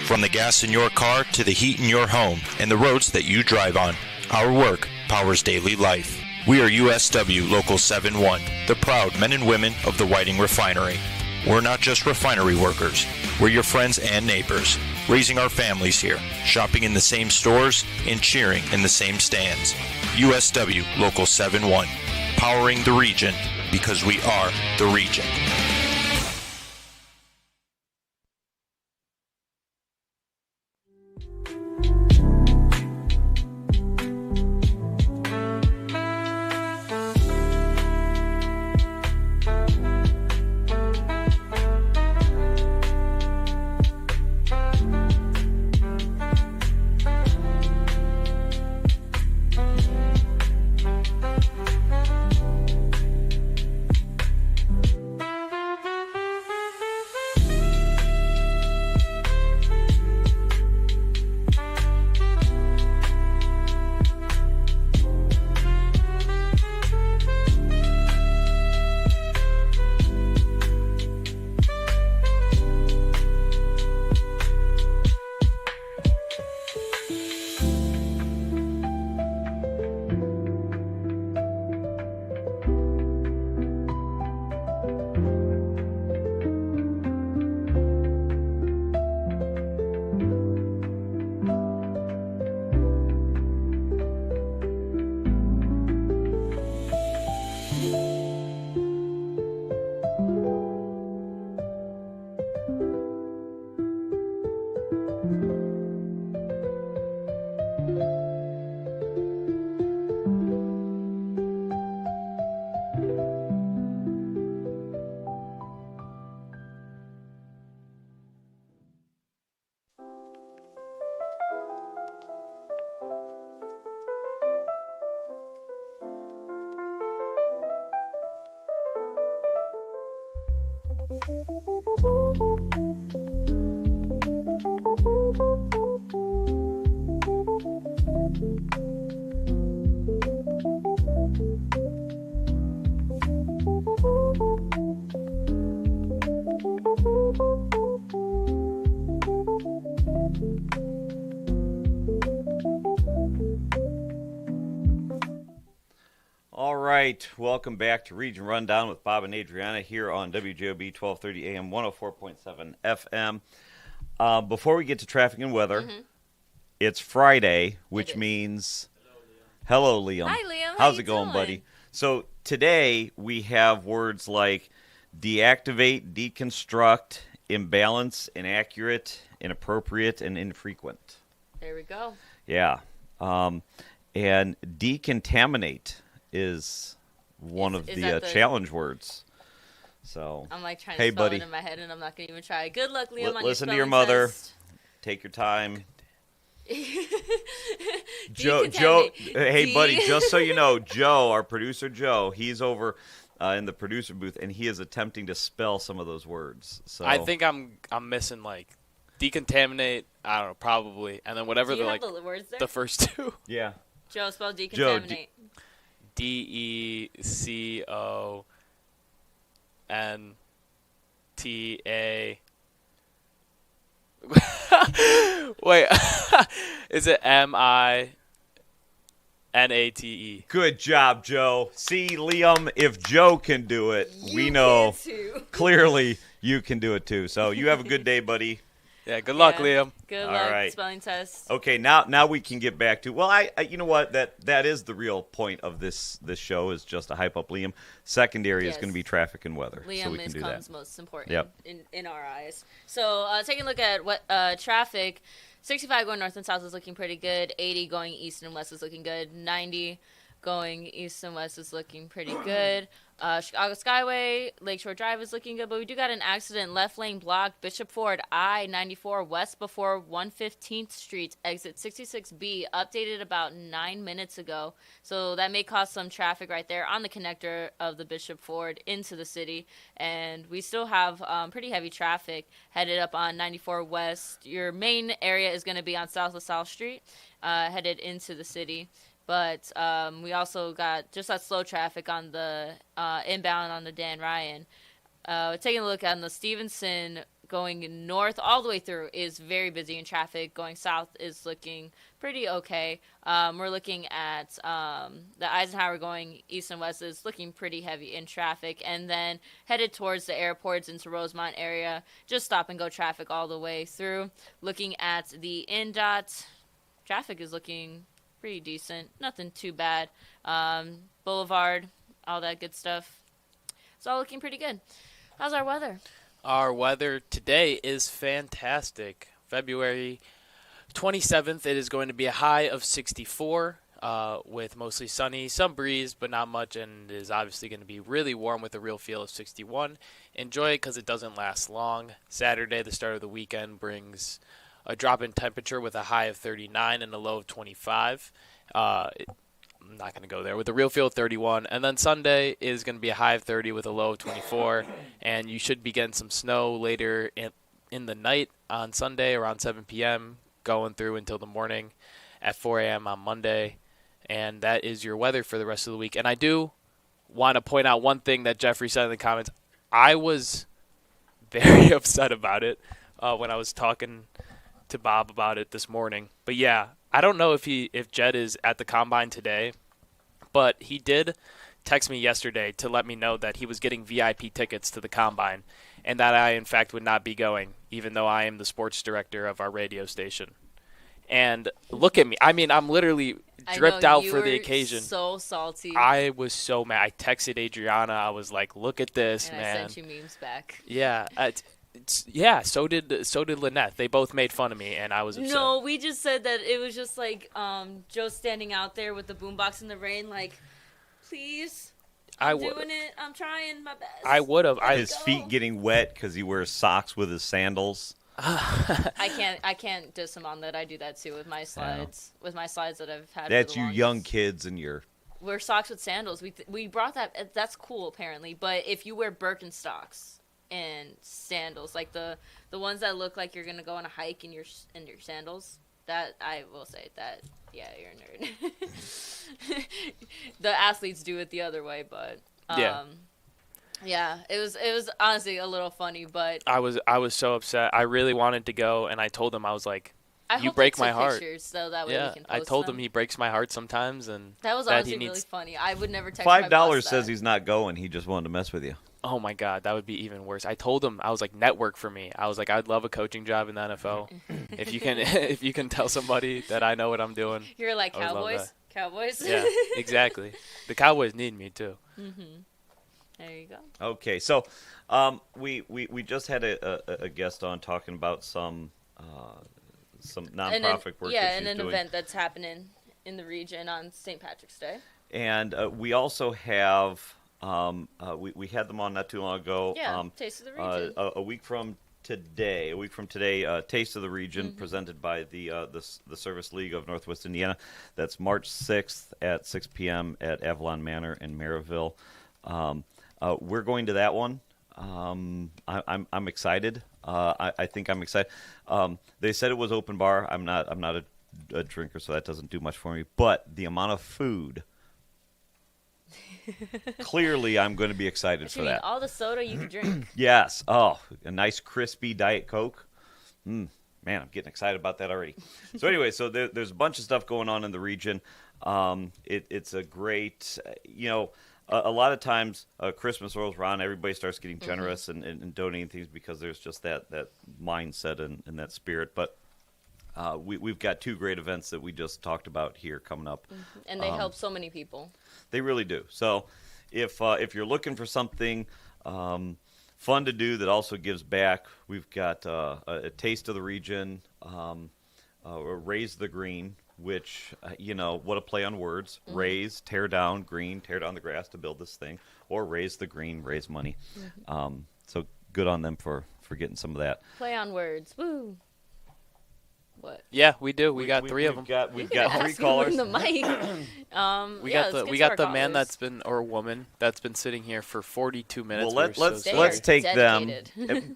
From the gas in your car to the heat in your home and the roads that you drive on, our work powers daily life. We are USW Local 71, the proud men and women of the Whiting Refinery. We're not just refinery workers. We're your friends and neighbors, raising our families here, shopping in the same stores, and cheering in the same stands. USW Local 71, powering the region because we are the region. All right, welcome back to Region Rundown with Bob and Adrianna here on WJOB 1230 AM 104.7 FM. Before we get to traffic and weather, it's Friday, which means hello, Liam. Hi, Liam. How's How it going, you buddy? doing? So today we have words like deactivate, deconstruct, imbalance, inaccurate, inappropriate, and infrequent. There we go. Yeah. And decontaminate is one of is the that the- challenge words. So, I'm like trying hey, to spell buddy, it in my head, and I'm not going to even try. Good luck, Liam, on listen to your your mother. test. Take your time. Joe, Decontaminate. hey, buddy, just so you know, Joe, our producer Joe, he's over in the producer booth, and he is attempting to spell some of those words. So I think I'm missing like decontaminate. I don't know, probably, and then whatever Do you the have like the words there? the first two. Yeah. Joe, spell decontaminate. Joe, DECONTA. Wait, is it MINATE? Good job, Joe. See, Liam, if Joe can do it, we know clearly you can do it too. So you have a good day, buddy. Yeah, good luck, Liam. Good All luck, right. spelling test. Okay, now we can get back to I you know what, that is the real point of this show, is just to hype up Liam. Secondary is Yes. going to be traffic and weather. Liam so we can do comes that. most important Yep. in our eyes. So taking a look at what traffic, 65 going north and south is looking pretty good. 80 going east and west is looking good. 90 going east and west is looking pretty good. Chicago Skyway, Lakeshore Drive is looking good, but we do got an accident. Left lane blocked. Bishop Ford, I-94 west before 115th Street, exit 66B, updated about 9 minutes ago. So that may cause some traffic right there on the connector of the Bishop Ford into the city. And we still have pretty heavy traffic headed up on 94 west. Your main area is going to be on South of South Street, headed into the city. But we also got just that slow traffic on the inbound on the Dan Ryan. Taking a look at the Stevenson going north all the way through is very busy in traffic. Going south is looking pretty okay. We're looking at the Eisenhower going east and west is looking pretty heavy in traffic. And then headed towards the airports into Rosemont area, just stop and go traffic all the way through. Looking at the NDOT, traffic is looking pretty decent. Nothing too bad. Boulevard, all that good stuff. It's all looking pretty good. How's our weather? Our weather today is fantastic. February 27th, it is going to be a high of 64 with mostly sunny, some breeze, but not much, and it is obviously going to be really warm with a real feel of 61. Enjoy it because it doesn't last long. Saturday, the start of the weekend, brings a drop in temperature with a high of 39 and a low of 25. I'm not going to go there. With a real feel of 31. And then Sunday is going to be a high of 30 with a low of 24. And you should be getting some snow later in the night on Sunday around 7 p.m. going through until the morning at 4 a.m. on Monday. And that is your weather for the rest of the week. And I do want to point out one thing that Jeffrey said in the comments. I was very upset about it when I was talking to Bob about it this morning. But yeah, I don't know if Jed is at the combine today, but he did text me yesterday to let me know that he was getting VIP tickets to the combine and that I in fact would not be going, even though I am the sports director of our radio station. And look at me. I mean, I'm literally dripped out for the occasion. So salty. I was so mad. I texted Adrianna. I was like, "Look at this, and man." I sent you memes back. Yeah. Yeah, so did Lynette. They both made fun of me, and I was upset. No, we just said that it was just like Joe standing out there with the boombox in the rain, like, please, I'm doing it. I'm trying my best. I would have. His feet getting wet because he wears socks with his sandals. I can't diss him on that. I do that too with my slides. With my slides that I've had. That's for the you longest. young kids and your. Wear socks with sandals. We brought that. That's cool apparently. But if you wear Birkenstocks and sandals, like the ones that look like you're gonna go on a hike in your sandals. That I will say that, yeah, you're a nerd. The athletes do it the other way, but yeah, it was honestly a little funny, but I was so upset. I really wanted to go, and I told him, I was like, I you hope break they my took heart. pictures so that way Yeah, we can I post told them. him he breaks my heart sometimes, and That was honestly really funny. I would never text my boss $5 that. says he's not going. He just wanted to mess with you. Oh my God, that would be even worse. I told him, I was like, network for me. I was like, I'd love a coaching job in the NFL. if you can tell somebody that I know what I'm doing. You're like, I would love Cowboys? that. Cowboys? Yeah, exactly. The Cowboys need me too. There you go. Okay, so we just had a guest on talking about some nonprofit work that she's and an doing. event that's happening in the region on St. Patrick's Day. And we also have we had them on not too long ago. Yeah, Taste of the Region. A week from today, Taste of the Region, presented by the Service League of Northwest Indiana. That's March 6th at 6 p.m. at Avalon Manor in Maryville. We're going to that one. I'm excited. I think I'm excited. They said it was open bar. I'm not a drinker, so that doesn't do much for me. But the amount of food. Clearly, I'm going to be excited for that. All the soda you can drink. Yes. Oh, a nice crispy Diet Coke. Man, I'm getting excited about that already. So anyway, there's a bunch of stuff going on in the region. It's a great, a lot of times Christmas rolls around, everybody starts getting generous and donating things because there's just that mindset and that spirit. But we've got two great events that we just talked about here coming up. And they help so many people. They really do. So if you're looking for something fun to do that also gives back, we've got a Taste of the Region, Raise the Green, which, what a play on words. Raise, tear down, green, tear down the grass to build this thing. Or raise the green, raise money. So good on them for getting some of that. Play on words. Woo. What? Yeah, we do. We got three of them. We've got three callers. The mic. We got the man that's been, or woman that's been sitting here for 42 minutes. Well, let's take them.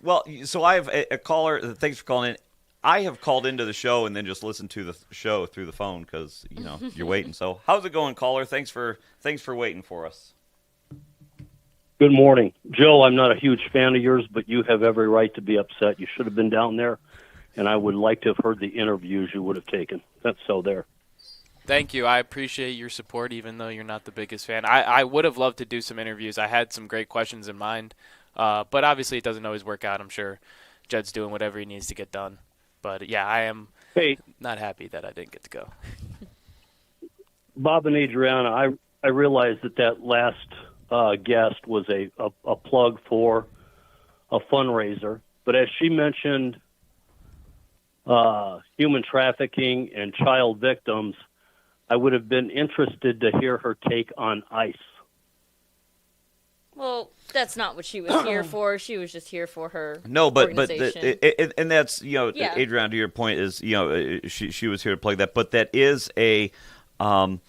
Well, so I have a caller. Thanks for calling in. I have called into the show and then just listened to the show through the phone because you're waiting. So how's it going, caller? Thanks for waiting for us. Good morning, Joe. I'm not a huge fan of yours, but you have every right to be upset. You should have been down there. And I would like to have heard the interviews you would have taken. That's so there. Thank you. I appreciate your support, even though you're not the biggest fan. I would have loved to do some interviews. I had some great questions in mind. But obviously it doesn't always work out, I'm sure. Jed's doing whatever he needs to get done. But, yeah, I am not happy that I didn't get to go. Bob and Adrianna, I realize that last guest was a plug for a fundraiser. But as she mentioned human trafficking and child victims, I would have been interested to hear her take on ICE. Well, that's not what she was here for. She was just here for her organization. And that's, Adrianna, to your point is, she was here to plug that. But that is a, that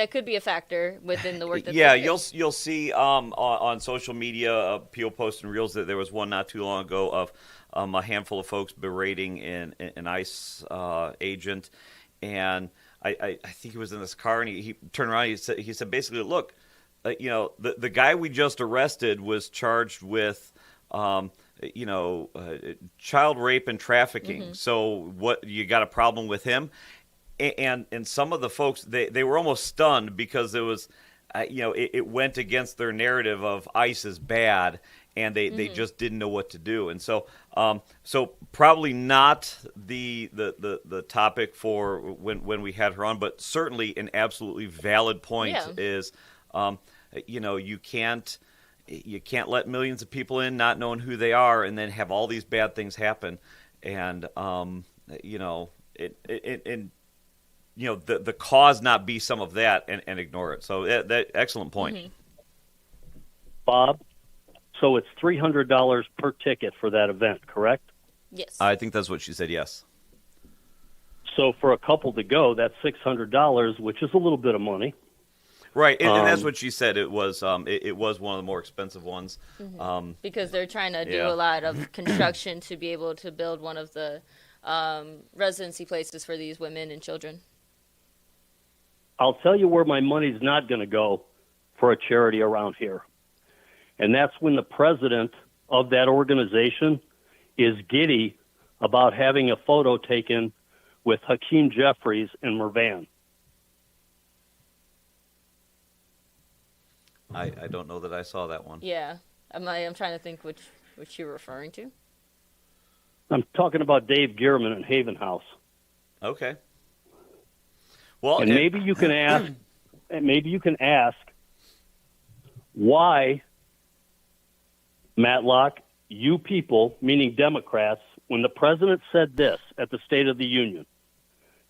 could be a factor within the work that you'll see on social media people posting reels that there was one not too long ago of a handful of folks berating an ICE agent, and I think he was in this car and he turned around and he said basically, look, the guy we just arrested was charged with child rape and trafficking. So what, you got a problem with him? And some of the folks, they were almost stunned because it was, it went against their narrative of ICE is bad, and they just didn't know what to do. And so probably not the topic for when we had her on, but certainly an absolutely valid point is, you can't let millions of people in not knowing who they are and then have all these bad things happen. And, the cause not be some of that and ignore it. So that excellent point. Bob, so it's $300 per ticket for that event, correct? Yes. I think that's what she said, yes. So for a couple to go, that's $600, which is a little bit of money. Right, and that's what she said. It was it was one of the more expensive ones. Because they're trying to do yeah. a lot of construction to be able to build one of the residency places for these women and children. I'll tell you where my money's not going to go for a charity around here. And that's when the president of that organization is giddy about having a photo taken with Hakeem Jeffries and Mervan. I don't know that I saw that one. Yeah, I'm trying to think which you're referring to. I'm talking about Dave Gehrman and Haven House. Okay. Well, and maybe you can ask why, Matlock, you people, meaning Democrats, when the president said this at the State of the Union,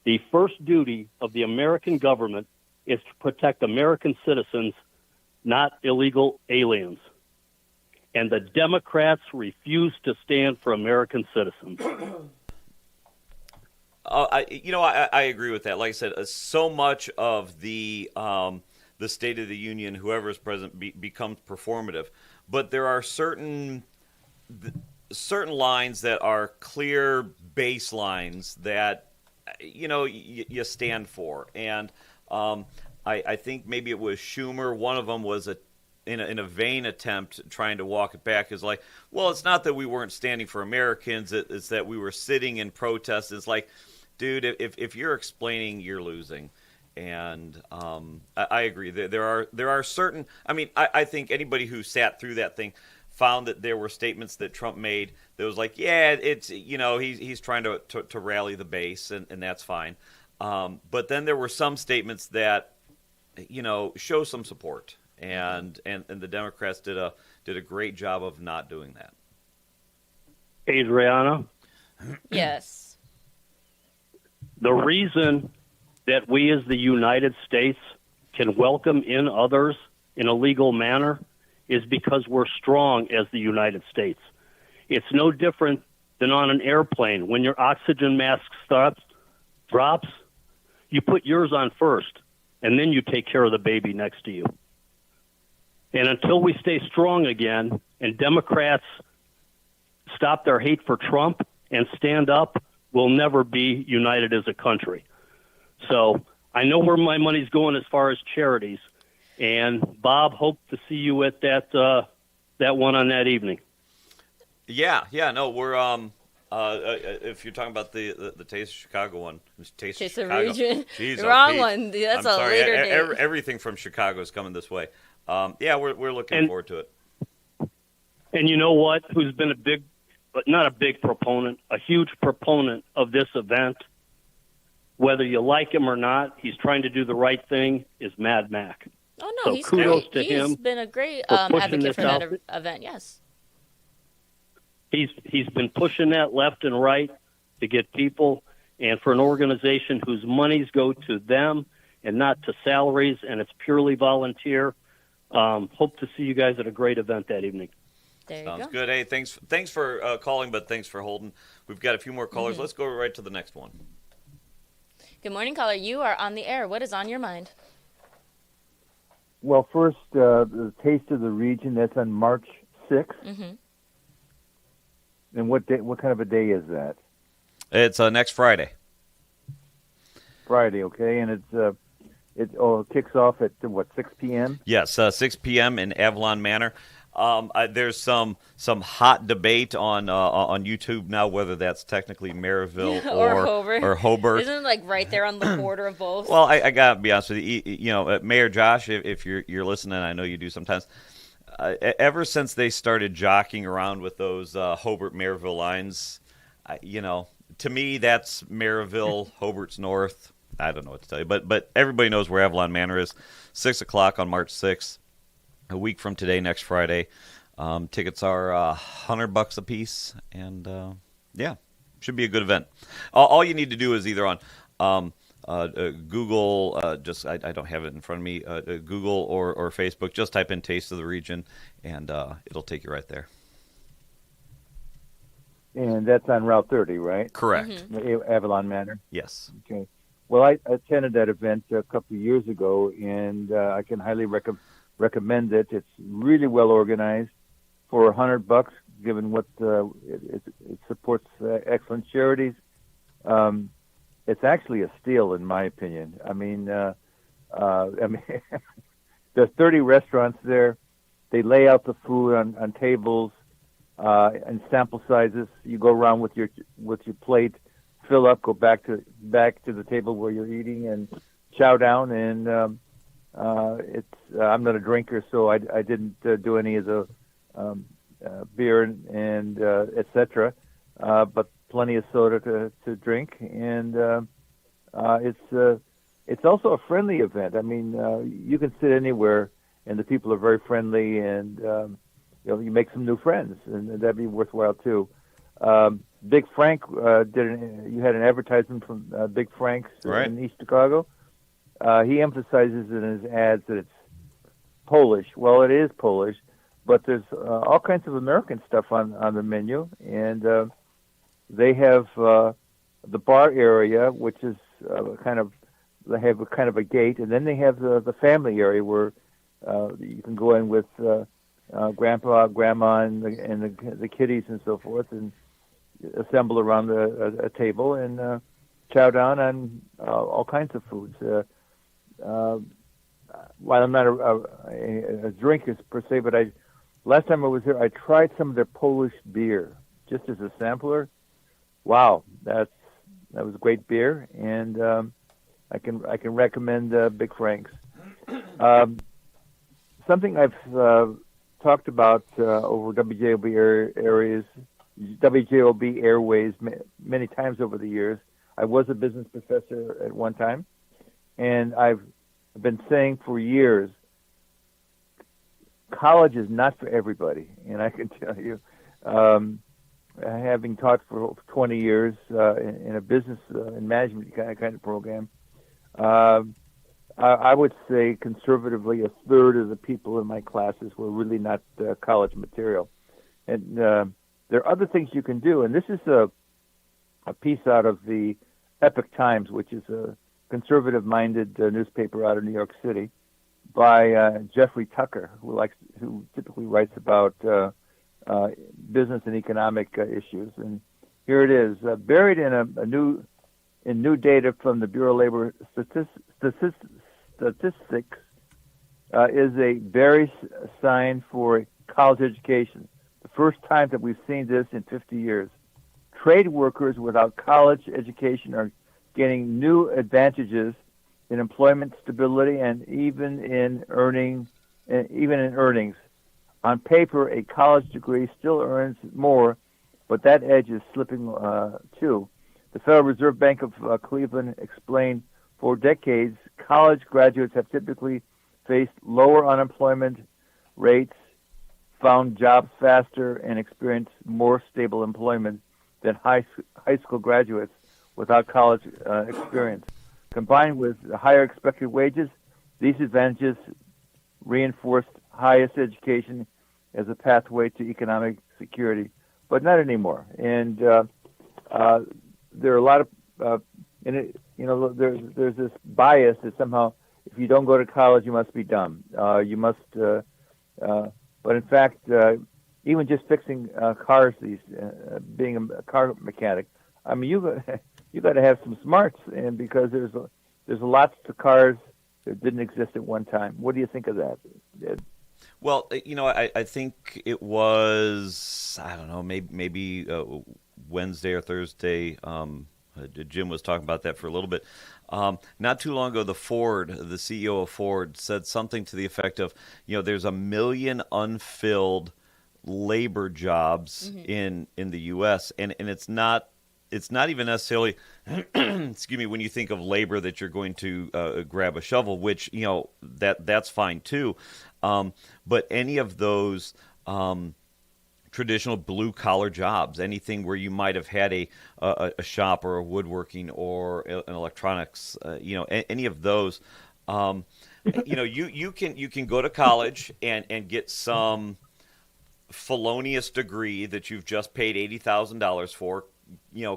the first duty of the American government is to protect American citizens, not illegal aliens. And the Democrats refuse to stand for American citizens. I agree with that. Like I said, so much of the State of the Union, whoever is president, becomes performative. But there are certain lines that are clear baselines that you stand for. And I think maybe it was Schumer. One of them was in a vain attempt trying to walk it back, is like, well, it's not that we weren't standing for Americans, it's that we were sitting in protest. It's like, dude, if you're explaining, you're losing. And I agree. There are certain. I mean, I think anybody who sat through that thing found that there were statements that Trump made that was like, yeah, it's he's trying to rally the base, and that's fine. But then there were some statements that show some support, and the Democrats did a great job of not doing that. Adrianna? Yes. The reason that we as the United States can welcome in others in a legal manner is because we're strong as the United States. It's no different than on an airplane. When your oxygen mask drops, you put yours on first, and then you take care of the baby next to you. And until we stay strong again, and Democrats stop their hate for Trump and stand up, we'll never be united as a country. So I know where my money's going as far as charities. And Bob, hope to see you at that one on that evening. Yeah, no, we're if you're talking about the Taste of Chicago one, Taste of Chicago. Region. Jeez, the wrong one. That's I'm sorry. Later date. Everything from Chicago is coming this way. We're looking forward to it. And you know what? Who's been not a big proponent, a huge proponent of this event, whether you like him or not, he's trying to do the right thing, is Mad Mac. Oh, no, so he's kudos great. to him. He's been a great for advocate for that out. event, yes. He's been pushing that left and right to get people, and for an organization whose monies go to them and not to salaries, and it's purely volunteer. Hope to see you guys at a great event that evening. There Sounds you go. good. Hey, thanks for calling, but thanks for holding. We've got a few more callers. Let's go right to the next one. Good morning, caller. You are on the air. What is on your mind? Well, first, the Taste of the Region, that's on March 6th. Mm-hmm. And what kind of a day is that? It's next Friday. Friday, okay. And it kicks off at, 6 p.m.? Yes, 6 p.m. in Avalon Manor. There's some hot debate on YouTube now whether that's technically Maryville or Hobart. Isn't it like right there on the border of both? Well, I gotta be honest with you. Mayor Josh, if you're listening, I know you do sometimes. Ever since they started jockeying around with those Hobart Maryville lines, to me that's Maryville, Hobart's north. I don't know what to tell you, but everybody knows where Avalon Manor is. 6 o'clock on March 6th. A week from today, next Friday. Tickets are $100 a piece, and should be a good event. All you need to do is either on Google, I don't have it in front of me, Google or Facebook, just type in Taste of the Region, and it'll take you right there. And that's on Route 30, right? Correct. Mm-hmm. Avalon Manor? Yes. Okay. Well, I attended that event a couple of years ago, and I can highly recommend it. It's really well organized for $100. Given what it supports excellent charities, it's actually a steal, in my opinion. I mean, there's 30 restaurants there. They lay out the food on tables and sample sizes. You go around with your plate, fill up, go back to the table where you're eating, and chow down. And I'm not a drinker, so I didn't do any of the beer and etc. But plenty of soda to drink, and it's also a friendly event. I mean, you can sit anywhere, and the people are very friendly, and you make some new friends, and that'd be worthwhile too. Big Frank you had an advertisement from Big Frank's in East Chicago. He emphasizes in his ads that it's Polish. Well, it is Polish, but there's all kinds of American stuff on the menu, and they have the bar area, which is they have a kind of a gate, and then they have the family area where you can go in with grandpa, grandma, and the kiddies and so forth, and assemble around a table and chow down on all kinds of foods. While I'm not a drinker per se, but last time I was there, I tried some of their Polish beer just as a sampler. Wow, that was great beer, and I can recommend Big Frank's. Something I've talked about over WJOB airways many times over the years. I was a business professor at one time, and I've been saying for years, college is not for everybody. And I can tell you, having taught for 20 years in a business and management kind of program, I would say conservatively a third of the people in my classes were really not college material. And there are other things you can do. And this is a piece out of the Epoch Times, which is a conservative-minded newspaper out of New York City, by Jeffrey Tucker, who typically writes about business and economic issues. And here it is, buried in new data from the Bureau of Labor Statistics, is a bearish sign for college education. The first time that we've seen this in 50 years. Trade workers without college education are gaining new advantages in employment stability and even in earnings. On paper, a college degree still earns more, but that edge is slipping too. The Federal Reserve Bank of Cleveland explained for decades, college graduates have typically faced lower unemployment rates, found jobs faster, and experienced more stable employment than high school graduates without college experience. Combined with higher expected wages, these advantages reinforced highest education as a pathway to economic security, but not anymore. And there are a lot of, there's this bias that somehow if you don't go to college, you must be dumb. You must, but in fact, even just fixing cars, being a car mechanic, I mean, you got to have some smarts, and because there's lots of cars that didn't exist at one time. What do you think of that, Ed? Well, I think it was, I don't know, maybe Wednesday or Thursday. Jim was talking about that for a little bit. Not too long ago, the CEO of Ford, said something to the effect of, there's 1 million unfilled labor jobs in the U.S. and it's not even necessarily, excuse me, when you think of labor that you're going to grab a shovel, which that's fine too, but any of those traditional blue collar jobs, anything where you might have had a shop or a woodworking or an electronics, any of those, you can go to college and get some felonious degree that you've just paid $80,000 for,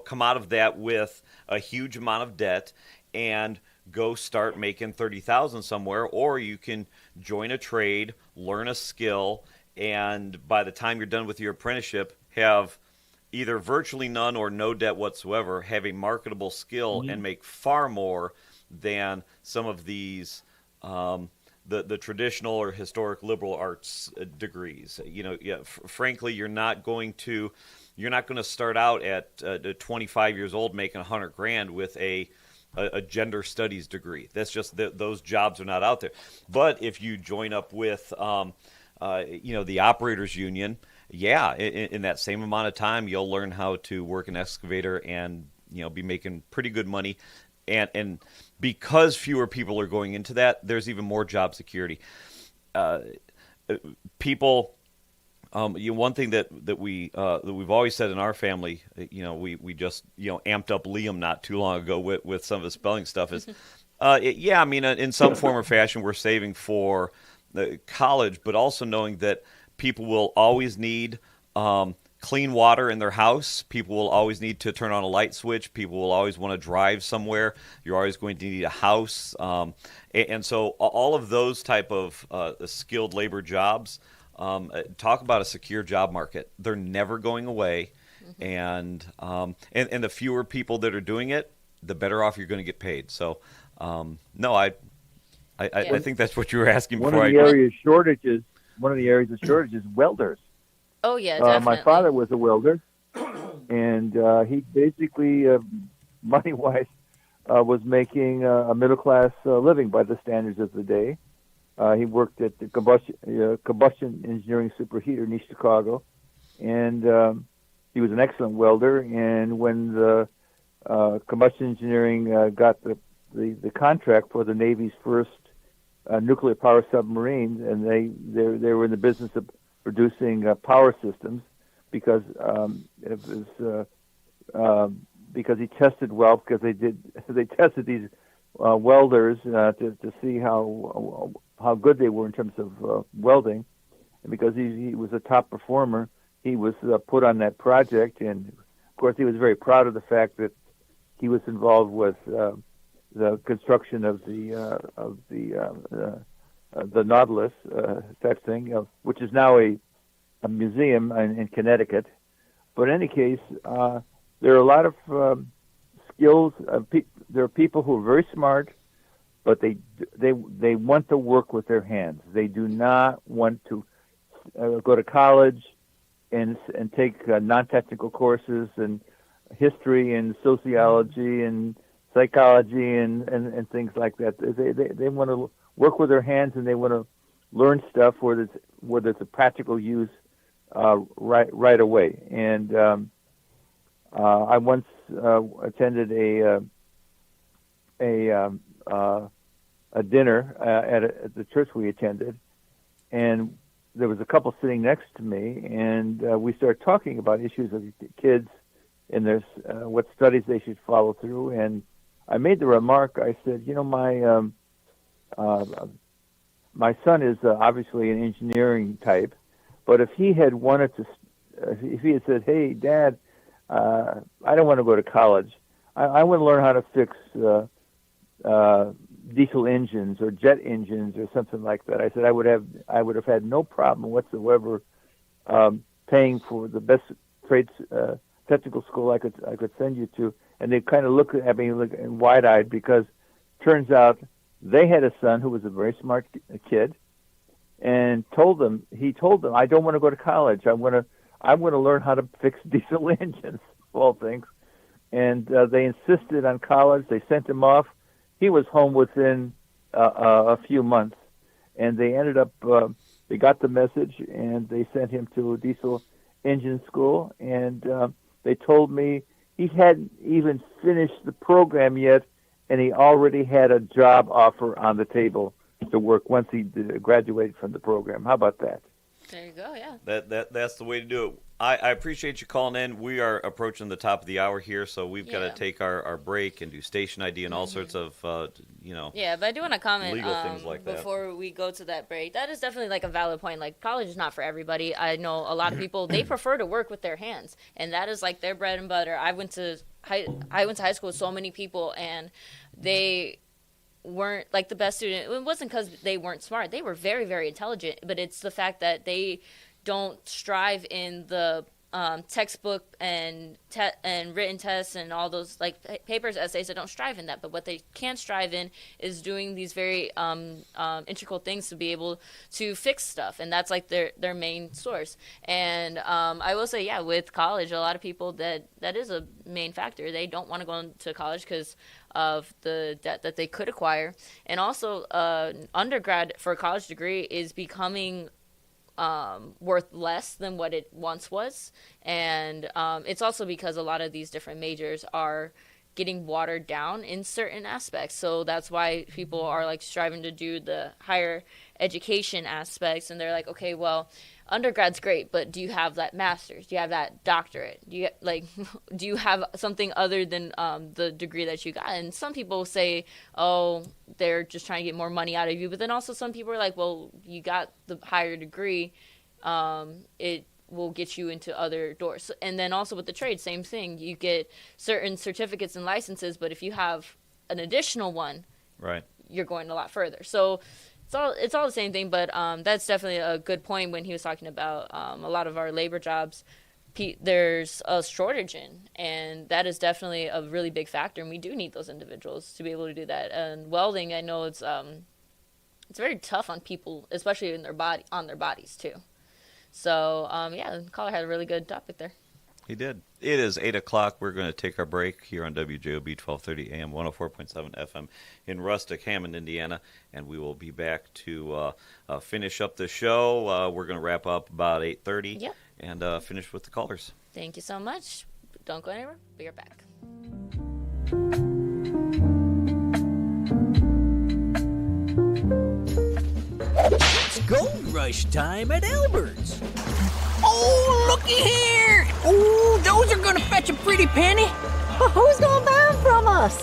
come out of that with a huge amount of debt and go start making 30,000 somewhere, or you can join a trade, learn a skill, and by the time you're done with your apprenticeship, have either virtually none or no debt whatsoever, have a marketable skill, and make far more than some of these the traditional or historic liberal arts degrees. Frankly, you're not going to start out at 25 years old making $100,000 with a gender studies degree. That's just those jobs are not out there. But if you join up with the operators union, in that same amount of time, you'll learn how to work an excavator and be making pretty good money. And because fewer people are going into that, there's even more job security. People, one thing that we've always said in our family, we just amped up Liam not too long ago with some of the spelling stuff is, in some form or fashion, we're saving for the college, but also knowing that people will always need clean water in their house. People will always need to turn on a light switch. People will always want to drive somewhere. You're always going to need a house. And so all of those type of skilled labor jobs, talk about a secure job market. They're never going away. And the fewer people that are doing it, the better off you're going to get paid. So, no, I think that's what you were asking before. One of the areas of shortage is welders. Oh yeah, definitely. My father was a welder, and he basically, money-wise, was making a middle-class living by the standards of the day. He worked at the combustion engineering superheater in East Chicago, and he was an excellent welder. And when the combustion engineering got the contract for the Navy's first nuclear power submarines, and they were in the business of producing power systems because because he tested well, because they tested these welders to see how good they were in terms of welding, and because he was a top performer, he was put on that project. And of course he was very proud of the fact that he was involved with the construction of the Nautilus type thing, which is now a museum in Connecticut. But in any case, there are a lot of skills. There are people who are very smart, but they want to work with their hands. They do not want to go to college and take non-technical courses in history and sociology and psychology and things like that. They want to work with their hands, and they want to learn stuff where there's a practical use right away. And I once attended a dinner at the church we attended, and there was a couple sitting next to me, and we started talking about issues of kids and there's what studies they should follow through. And I made the remark. I said, my son is obviously an engineering type, but if he had wanted to, if he had said, "Hey, Dad, I don't want to go to college. I want to learn how to fix diesel engines or jet engines or something like that," I said I would have had no problem whatsoever paying for the best trades technical school I could send you to. And they kind of looked at me wide-eyed, because turns out they had a son who was a very smart kid, and he told them, "I don't want to go to college. I want to learn how to fix diesel engines," of all things. And they insisted on college. They sent him off. He was home within a few months, and they ended up. They got the message, and they sent him to a diesel engine school. And they told me he hadn't even finished the program yet, and he already had a job offer on the table to work once he graduated from the program. How about that? There you go, yeah. That's the way to do it. I appreciate you calling in. We are approaching the top of the hour here, so we've got to take our break and do station ID and all sorts of, Yeah, but I do want to comment legal things like that. Before we go to that break. That is definitely like a valid point. Like, college is not for everybody. I know a lot of people, they prefer to work with their hands, and that is like their bread and butter. I went to I went to high school with so many people, and they weren't like the best student. It wasn't because they weren't smart. They were very, very intelligent, but it's the fact that they don't strive in the textbook and written tests and all those like papers, essays. They don't strive in that, but what they can strive in is doing these very integral things to be able to fix stuff, and that's like their main source. And I will say, yeah, with college, a lot of people that is a main factor. They don't want to go into college because of the debt that they could acquire, and also undergrad for a college degree is becoming worth less than what it once was. And it's also because a lot of these different majors are getting watered down in certain aspects. So that's why people are like striving to do the higher education aspects, and they're like, okay, well, undergrad's great, but do you have that master's? Do you have that doctorate? Do you have something other than the degree that you got? And some people say, oh, they're just trying to get more money out of you. But then also some people are like, well, you got the higher degree, it will get you into other doors. And then also with the trade, same thing. You get certain certificates and licenses, but if you have an additional one, right, you're going a lot further. So it's all the same thing, but that's definitely a good point when he was talking about a lot of our labor jobs. There's a shortage in, and that is definitely a really big factor, and we do need those individuals to be able to do that. And welding, I know it's very tough on people, especially in on their bodies too. So yeah, caller had a really good topic there. He did. It is 8 o'clock. We're going to take our break here on WJOB 1230 AM, 104.7 FM in Rustic, Hammond, Indiana. And we will be back to finish up the show. We're going to wrap up about 8:30 Yep. and finish with the callers. Thank you so much. Don't go anywhere. Be right back. It's gold rush time at Albert's. Oh, looky here! Oh, those are gonna fetch a pretty penny. But who's gonna buy them from us?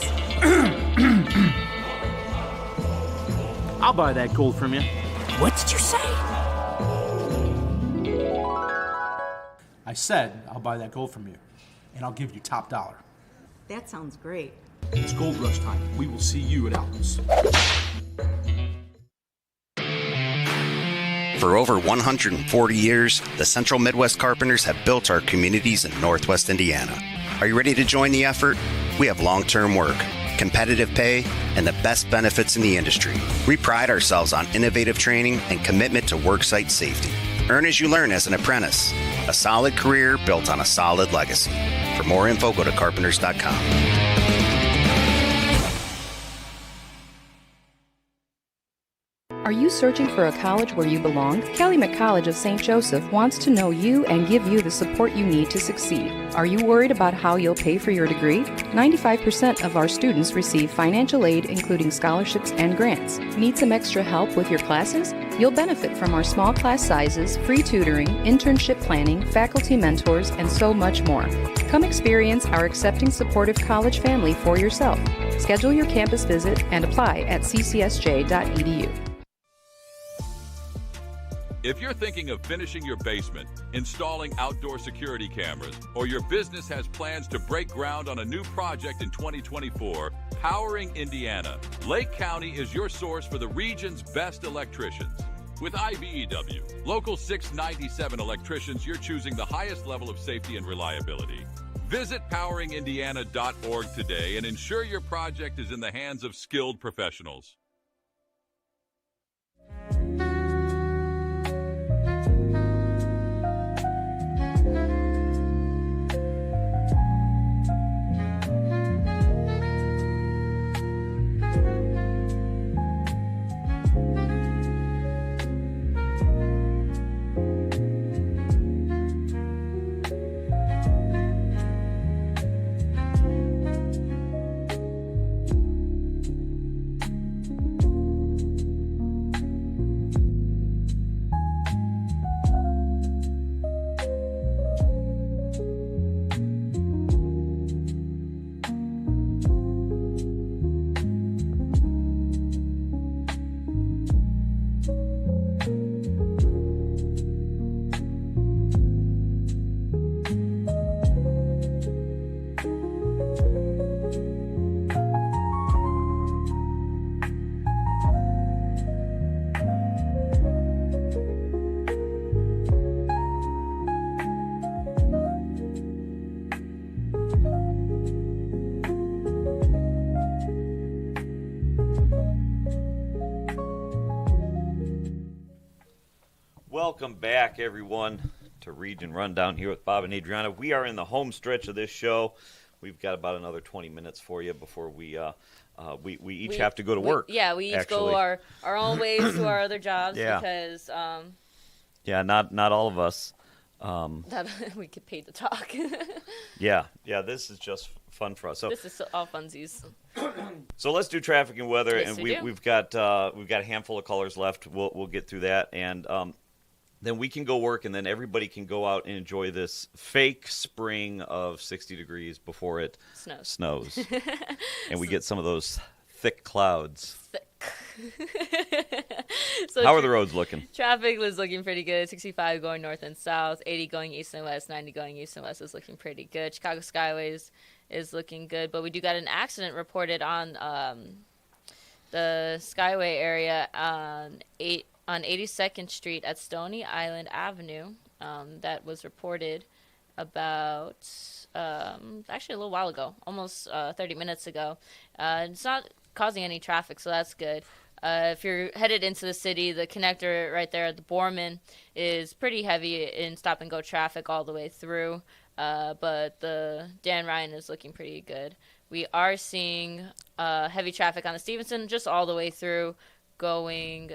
I'll buy that gold from you. What did you say? I said I'll buy that gold from you, and I'll give you top dollar. That sounds great. It's gold rush time. We will see you at Albert's. For over 140 years, the Central Midwest Carpenters have built our communities in Northwest Indiana. Are you ready to join the effort? We have long-term work, competitive pay, and the best benefits in the industry. We pride ourselves on innovative training and commitment to worksite safety. Earn as you learn as an apprentice. A solid career built on a solid legacy. For more info, go to carpenters.com. Are you searching for a college where you belong? Calumet College of St. Joseph wants to know you and give you the support you need to succeed. Are you worried about how you'll pay for your degree? 95% of our students receive financial aid, including scholarships and grants. Need some extra help with your classes? You'll benefit from our small class sizes, free tutoring, internship planning, faculty mentors, and so much more. Come experience our accepting, supportive college family for yourself. Schedule your campus visit and apply at ccsj.edu. If you're thinking of finishing your basement, installing outdoor security cameras, or your business has plans to break ground on a new project in 2024, Powering Indiana, Lake County is your source for the region's best electricians. With IBEW, Local 697 electricians, you're choosing the highest level of safety and reliability. Visit poweringindiana.org today and ensure your project is in the hands of skilled professionals. Welcome back, everyone, to Region Rundown here with Bob and Adrianna. We are in the home stretch of this show. We've got about another 20 minutes for you before we each have to go to work. We each go our own ways to our other jobs because not all of us. That we get paid to talk. yeah, this is just fun for us. So this is all funsies. So let's do traffic and weather, yes, and we've got a handful of callers left. We'll get through that, and then we can go work, and then everybody can go out and enjoy this fake spring of 60 degrees before it snows. And we get some of those thick clouds. So how are the roads looking? Traffic was looking pretty good. 65 going north and south, 80 going east and west, 90 going east and west is looking pretty good. Chicago Skyways is looking good, but we do got an accident reported on the Skyway area on 82nd Street at Stony Island Avenue. That was reported about actually a little while ago, almost 30 minutes ago. It's not causing any traffic, so that's good. If you're headed into the city, the connector right there at the Borman is pretty heavy in stop-and-go traffic all the way through, but the Dan Ryan is looking pretty good. We are seeing heavy traffic on the Stevenson just all the way through, going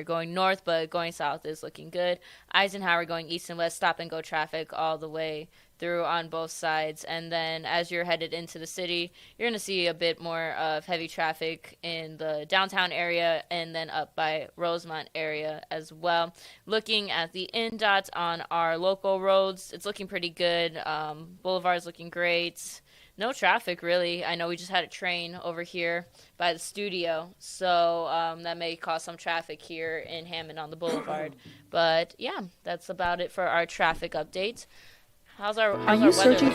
going north, but going south is looking good. Eisenhower going east and west, stop-and-go traffic all the way through on both sides. And then as you're headed into the city, you're going to see a bit more of heavy traffic in the downtown area and then up by Rosemont area as well. Looking at the INDOT on our local roads, it's looking pretty good. Boulevard's looking great. No traffic, really. I know we just had a train over here by the studio, so that may cause some traffic here in Hammond on the Boulevard. But, yeah, that's about it for our traffic update. How's our weather?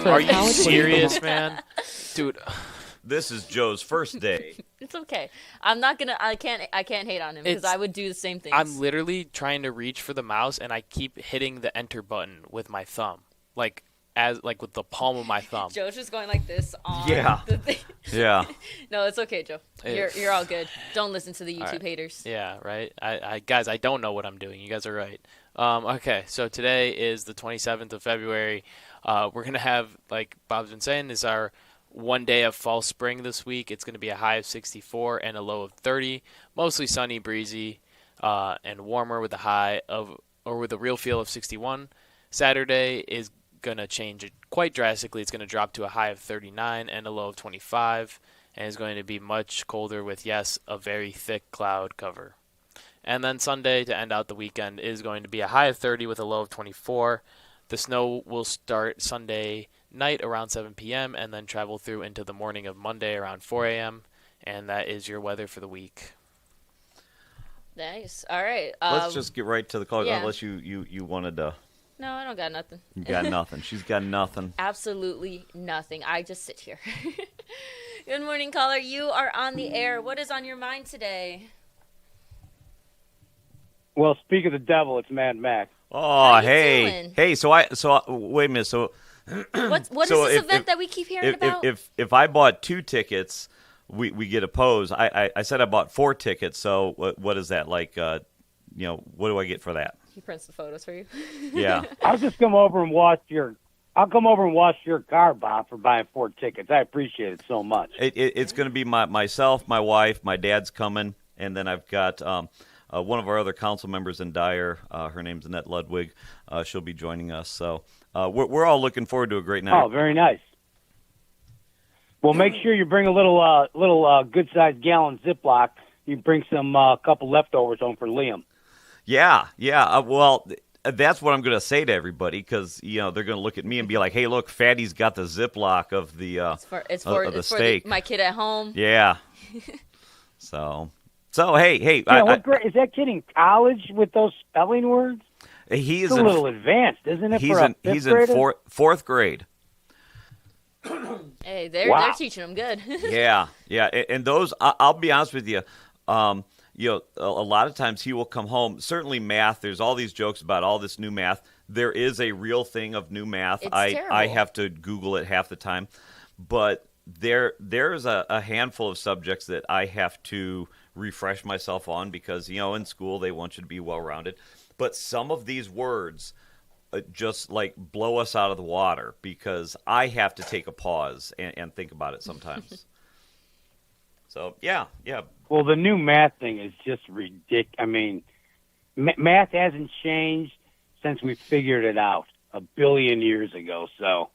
Are you serious, man? Dude. This is Joe's first day. It's okay. I can't hate on him because I would do the same things. I'm literally trying to reach for the mouse and I keep hitting the enter button with my thumb. Like with the palm of my thumb. Joe's just going like this on the thing. Yeah. No, it's okay, Joe. You're all good. Don't listen to the YouTube haters. Yeah, right. Guys, I don't know what I'm doing. You guys are right. Okay, so today is the 27th of February. We're going to have, like Bob's been saying, is our one day of fall spring this week. It's going to be a high of 64 and a low of 30. Mostly sunny, breezy, and warmer with with a real feel of 61. Saturday is going to change it quite drastically. It's going to drop to a high of 39 and a low of 25. And it's going to be much colder with, yes, a very thick cloud cover. And then Sunday, to end out the weekend, is going to be a high of 30 with a low of 24. The snow will start Sunday night around 7 p.m. and then travel through into the morning of Monday around 4 a.m. And that is your weather for the week. Nice. All right. Let's just get right to the call, unless you wanted to. No, I don't got nothing. You got nothing. She's got nothing. Absolutely nothing. I just sit here. Good morning, caller. You are on the air. What is on your mind today? Well, speak of the devil, it's Mad Mac. Oh, hey. So wait a minute. So what is this event that we keep hearing about? If I bought 2 tickets, we get a pose. I said I bought 4 tickets. So what is that like? What do I get for that? He prints the photos for you. Yeah. I'll come over and wash your car, Bob, for buying 4 tickets. I appreciate it so much. It's going to be myself, my wife, my dad's coming, and then I've got one of our other council members in Dyer. Her name's Annette Ludwig. She'll be joining us. So we're all looking forward to a great night. Oh, very nice. Well, make sure you bring a little good-sized gallon Ziploc. You bring some couple leftovers home for Liam. Yeah. Well, that's what I'm going to say to everybody because they're going to look at me and be like, "Hey, look, Fatty's got the Ziploc of the it's for steak. My kid at home." Yeah. So hey. Yeah, what grade is that kid in college with those spelling words? He's a little advanced, isn't it? He's in fourth grade. Hey, they're teaching him good. Yeah, and those I'll be honest with you. A lot of times he will come home. Certainly math. There's all these jokes about all this new math. There is a real thing of new math. I have to Google it half the time, but there's a handful of subjects that I have to refresh myself on because, in school they want you to be well-rounded. But some of these words just like blow us out of the water because I have to take a pause and think about it sometimes. So, yeah. Well, the new math thing is just ridiculous. I mean, math hasn't changed since we figured it out 1 billion years ago. So,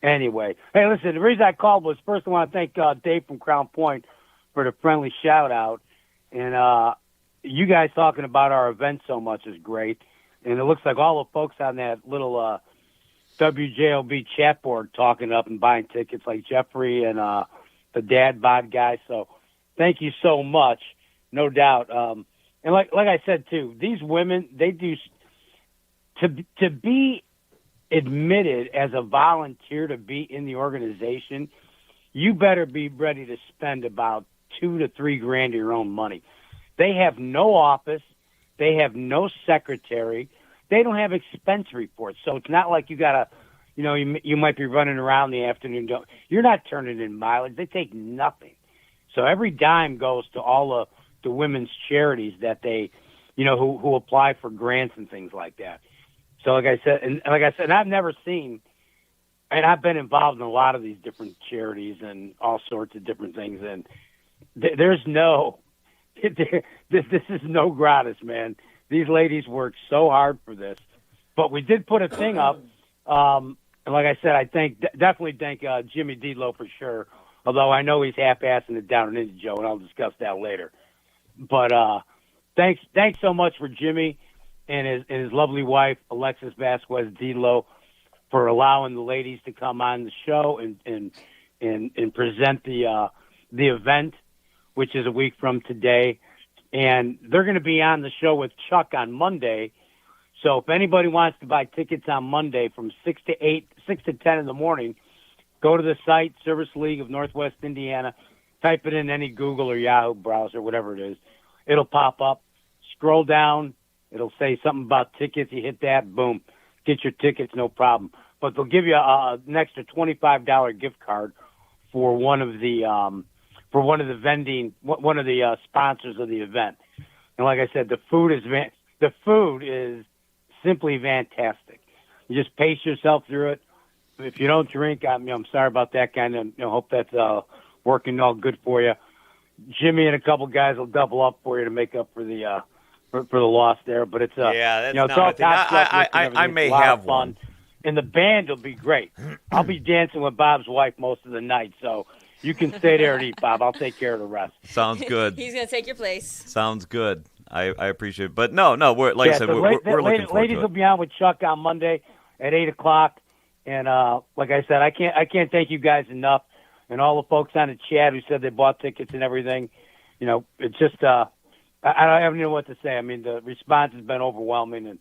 anyway. Hey, listen, the reason I called was, first I want to thank Dave from Crown Point for the friendly shout-out. And you guys talking about our event so much is great. And it looks like all the folks on that little WJOB chat board talking up and buying tickets, like Jeffrey and the Dad Bod guy. So thank you so much, no doubt. And like I said, too, these women, they do to be admitted as a volunteer to be in the organization, you better be ready to spend about $2,000 to $3,000 of your own money. They have no office. They have no secretary. They don't have expense reports. So it's not like you got to, you might be running around in the afternoon. You're not turning in mileage. They take nothing. So every dime goes to all the women's charities that they, who apply for grants and things like that. So like I said, I've never seen, and I've been involved in a lot of these different charities and all sorts of different things. And there's no, this is no gratis, man. These ladies work so hard for this. But we did put a thing up. And like I said, I definitely thank Jimmy Delo for sure. Although I know he's half-assing it down in Ninja Joe, and I'll discuss that later. But thanks so much for Jimmy and his lovely wife, Alexis Vasquez Delo, for allowing the ladies to come on the show and present the event, which is a week from today. And they're going to be on the show with Chuck on Monday. So if anybody wants to buy tickets on Monday from 6 to 10 in the morning, go to the site, Service League of Northwest Indiana, type it in any Google or Yahoo browser, whatever it is. It'll pop up. Scroll down. It'll say something about tickets. You hit that, boom, get your tickets, no problem. But they'll give you an extra $25 gift card for one of the sponsors of the event. And like I said, the food is simply fantastic. You just pace yourself through it. If you don't drink, I'm sorry about that kind of. Hope that's working all good for you. Jimmy and a couple guys will double up for you to make up for the loss there. But it's that's it's all top I may have one. And the band will be great. I'll be dancing with Bob's wife most of the night, so you can stay there and eat, Bob. I'll take care of the rest. Sounds good. He's going to take your place. Sounds good. I appreciate it. But no, we're like I said, we're looking forward to it. Ladies will be on with Chuck on Monday at 8:00. And like I said, I can't thank you guys enough, and all the folks on the chat who said they bought tickets and everything. It's just I don't even know what to say. I mean, the response has been overwhelming, and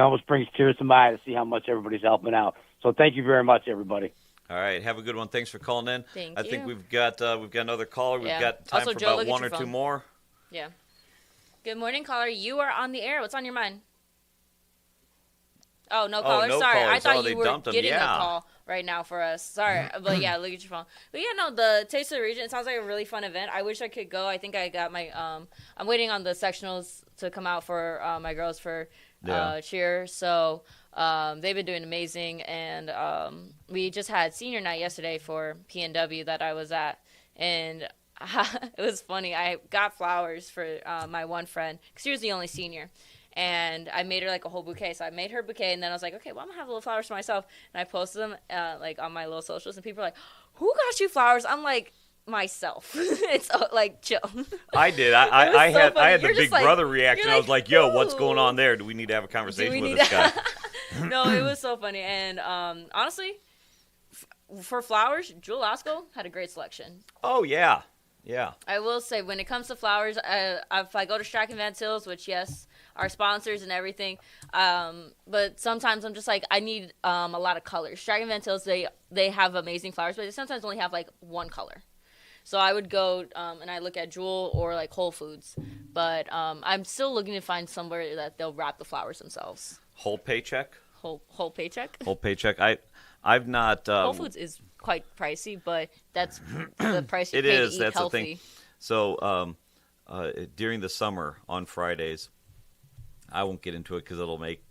almost brings tears to my eye to see how much everybody's helping out. So thank you very much, everybody. All right, have a good one. Thanks for calling in. Thank I you. think we've got another caller. We've got time also, for Joe, about one or two phone. More. Yeah. Good morning, caller. You are on the air. What's on your mind? Oh, no caller. No Sorry, callers. I thought they you were dumped them. getting Yeah. a call right now for us. Sorry, but yeah, look at your phone. But yeah, no, the Taste of the Region. It sounds like a really fun event. I wish I could go. I think I got my. I'm waiting on the sectionals to come out for my girls for cheer. So they've been doing amazing, and we just had senior night yesterday for PNW that I was at, and it was funny. I got flowers for my one friend because she was the only senior. And I made her like a whole bouquet. So I made her a bouquet, and then I was like, okay, well, I'm gonna have little flowers for myself. And I posted them like on my little socials, and people are like, who got you flowers? I'm like, myself. It's like chill. I did. I had the big like, brother reaction. I was like, yo, ooh. what's going on there? Do we need to have a conversation with this guy? No, it was so funny. And honestly, for flowers, Jewel Osco had a great selection. Oh, yeah. Yeah. I will say, when it comes to flowers, if I go to Strack and Van Tills, which, yes, our sponsors and everything, but sometimes I'm just like, I need a lot of colors. Strack and Van Tills, they have amazing flowers, but they sometimes only have like one color. So I would go and I look at Jewel or like Whole Foods, but I'm still looking to find somewhere that they'll wrap the flowers themselves. Whole paycheck? Whole paycheck? Whole paycheck. I've not. Whole Foods is quite pricey, but that's the price you it pay is. to eat That's healthy. the thing. So during the summer on Fridays, I won't get into it because it'll make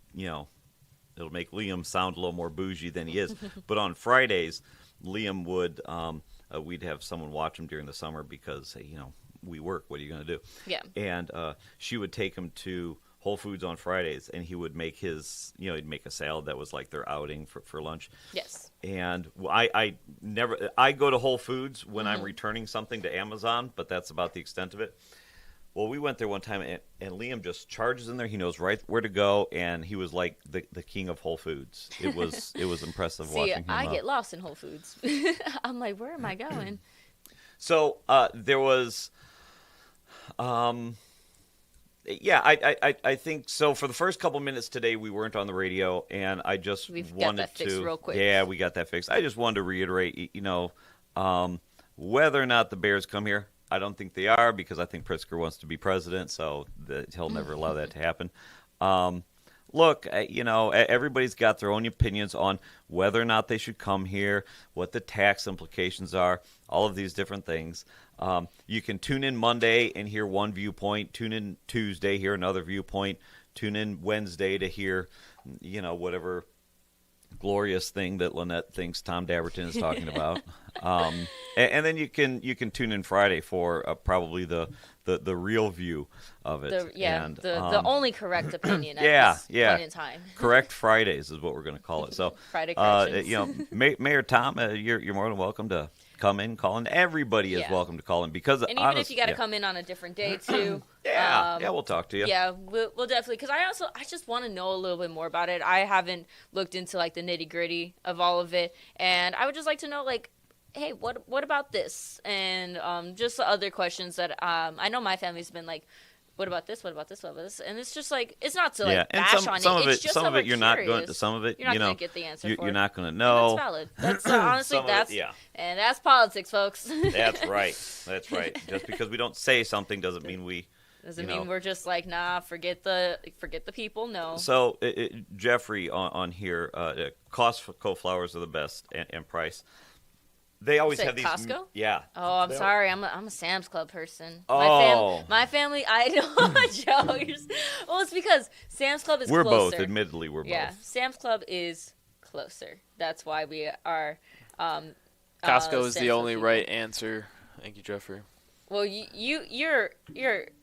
Liam sound a little more bougie than he is. But on Fridays, Liam would we'd have someone watch him during the summer because we work. What are you going to do? Yeah. And she would take him to Whole Foods on Fridays, and he would make he'd make a salad that was like their outing for lunch. Yes. And I go to Whole Foods when I'm returning something to Amazon, but that's about the extent of it. Well, we went there one time, and Liam just charges in there. He knows right where to go, and he was like the king of Whole Foods. It was impressive watching him. I get lost in Whole Foods. I'm like, where am I going? So there was, I think so. For the first couple minutes today, we weren't on the radio, and I just got wanted that fixed to. real quick. Yeah, we got that fixed. I just wanted to reiterate, whether or not the Bears come here. I don't think they are because I think Pritzker wants to be president, so he'll never allow that to happen. Look, everybody's got their own opinions on whether or not they should come here, what the tax implications are, all of these different things. You can tune in Monday and hear one viewpoint, tune in Tuesday, hear another viewpoint, tune in Wednesday to hear, whatever glorious thing that Lynette thinks Tom Dabberton is talking about. And then you can tune in Friday for probably the real view of it. The only correct opinion at this point in time. Correct Fridays is what we're going to call it. So Friday corrections. Mayor Tom, you're more than welcome to come in, call in. Everybody is welcome to call in because and even if you got to come in on a different day too. We'll talk to you. Yeah, we'll definitely, because I just want to know a little bit more about it. I haven't looked into like the nitty gritty of all of it, and I would just like to know like, hey, what about this, and just the other questions that I know my family's been like, what about this? What about this? What about this? And it's just like, it's not to like bash on it. It's just some of it you're curious. not going to. Some of it you're not going to get the answer for. You're not going to know. And that's valid. That's honestly and that's politics, folks. That's right. That's right. Just because we don't say something doesn't mean we. Doesn't mean we're just like, nah, forget the people. No. So Jeffrey on here, Costco flowers are the best and price. They always have these. Costco? Yeah. Oh, I'm sorry. I'm a Sam's Club person. Oh. My family. I know, Joe. Well, it's because Sam's Club is closer. We're both. Admittedly, we're both. Yeah, Sam's Club is closer. That's why we are. Costco is the only right answer. Thank you, Jeffrey. Well, you're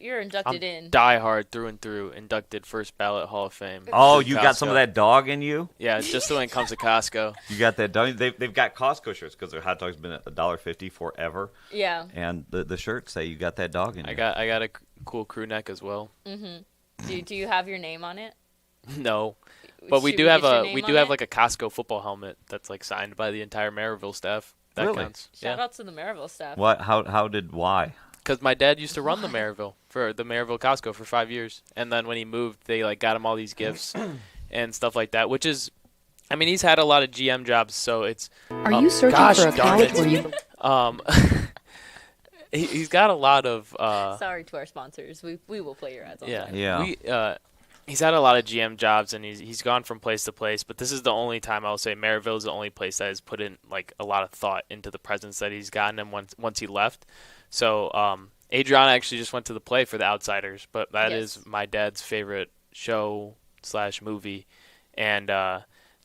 inducted in. Diehard through and through, inducted first ballot Hall of Fame. Oh, you got some of that dog in you? Yeah, just when it comes to Costco. You got that dog. They've got Costco shirts because their hot dog's been at $1.50 forever. Yeah. And the shirts say you got that dog in you. I got a cool crew neck as well. Mm-hmm. Do you have your name on it? No, but we do have like a Costco football helmet that's like signed by the entire Maryville staff. That really? counts. Shout out to the Maryville staff. What? Why? Because my dad used to run the Maryville Costco for 5 years, and then when he moved, they like got him all these gifts and stuff like that. Which is, I mean, he's had a lot of GM jobs, so it's. Are you searching for a college where you? He's got a lot of. Sorry to our sponsors. We will play your ads. Yeah. He's had a lot of GM jobs, and he's gone from place to place. But this is the only time I'll say Maryville is the only place that has put in like a lot of thought into the presence that he's gotten him once he left. So Adrianna actually just went to the play for The Outsiders, but that is my dad's favorite show / movie, and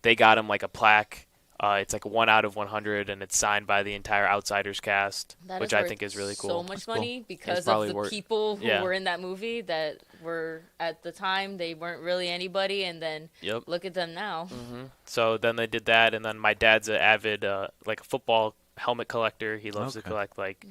they got him like a plaque. It's like 1 out of 100, and it's signed by the entire Outsiders cast, which I think is really cool. So much money because of the people who were in that movie that were at the time they weren't really anybody, and then look at them now. Mm-hmm. So then they did that, and then my dad's an avid like a football helmet collector. He loves to collect like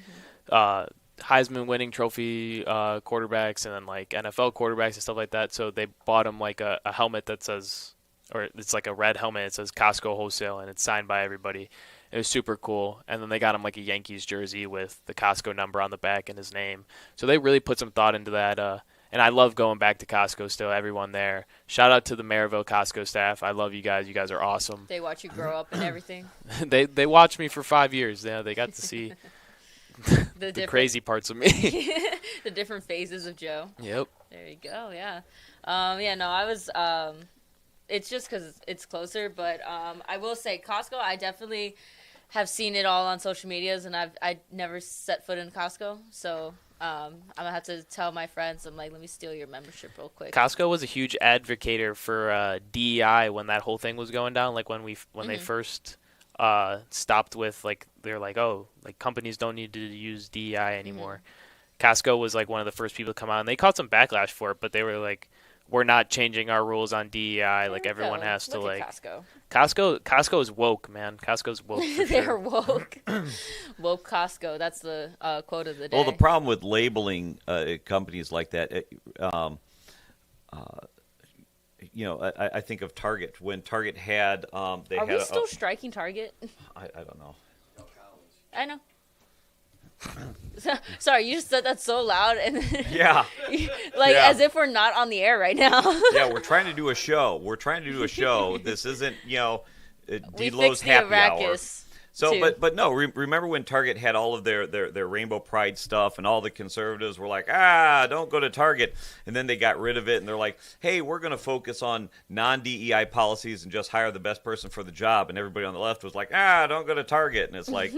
Heisman winning trophy quarterbacks and then like NFL quarterbacks and stuff like that. So they bought him like a helmet that says. Or it's like a red helmet. It says Costco Wholesale, and it's signed by everybody. It was super cool. And then they got him like a Yankees jersey with the Costco number on the back and his name. So they really put some thought into that. And I love going back to Costco still, everyone there. Shout out to the Maryville Costco staff. I love you guys. You guys are awesome. They watch you grow up and everything. They watched me for 5 years. Yeah, they got to see the crazy parts of me. The different phases of Joe. Yep. There you go, yeah. I was... It's just because it's closer, but I will say Costco, I definitely have seen it all on social medias, and I never set foot in Costco, so I'm gonna have to tell my friends. I'm like, let me steal your membership real quick. Costco was a huge advocator for DEI when that whole thing was going down. Like when they first stopped with like they're like, oh, like companies don't need to use DEI anymore. Costco was like one of the first people to come out, and they caught some backlash for it, but they were like, we're not changing our rules on DEI. Like everyone has to Look like. at Costco is woke, man. Costco's woke. For They're sure. woke. Woke Costco. That's the quote of the day. Well, the problem with labeling companies like that, I think of Target. When Target had, Are we still striking Target? I don't know. I know. Sorry, you just said that so loud, and yeah, as if we're not on the air right now. Yeah, we're trying to do a show. This isn't, D-Lo's happy hour. So, but no. Remember when Target had all of their Rainbow Pride stuff, and all the conservatives were like, don't go to Target, and then they got rid of it, and they're like, hey, we're going to focus on non-DEI policies and just hire the best person for the job, and everybody on the left was like, don't go to Target, and it's like,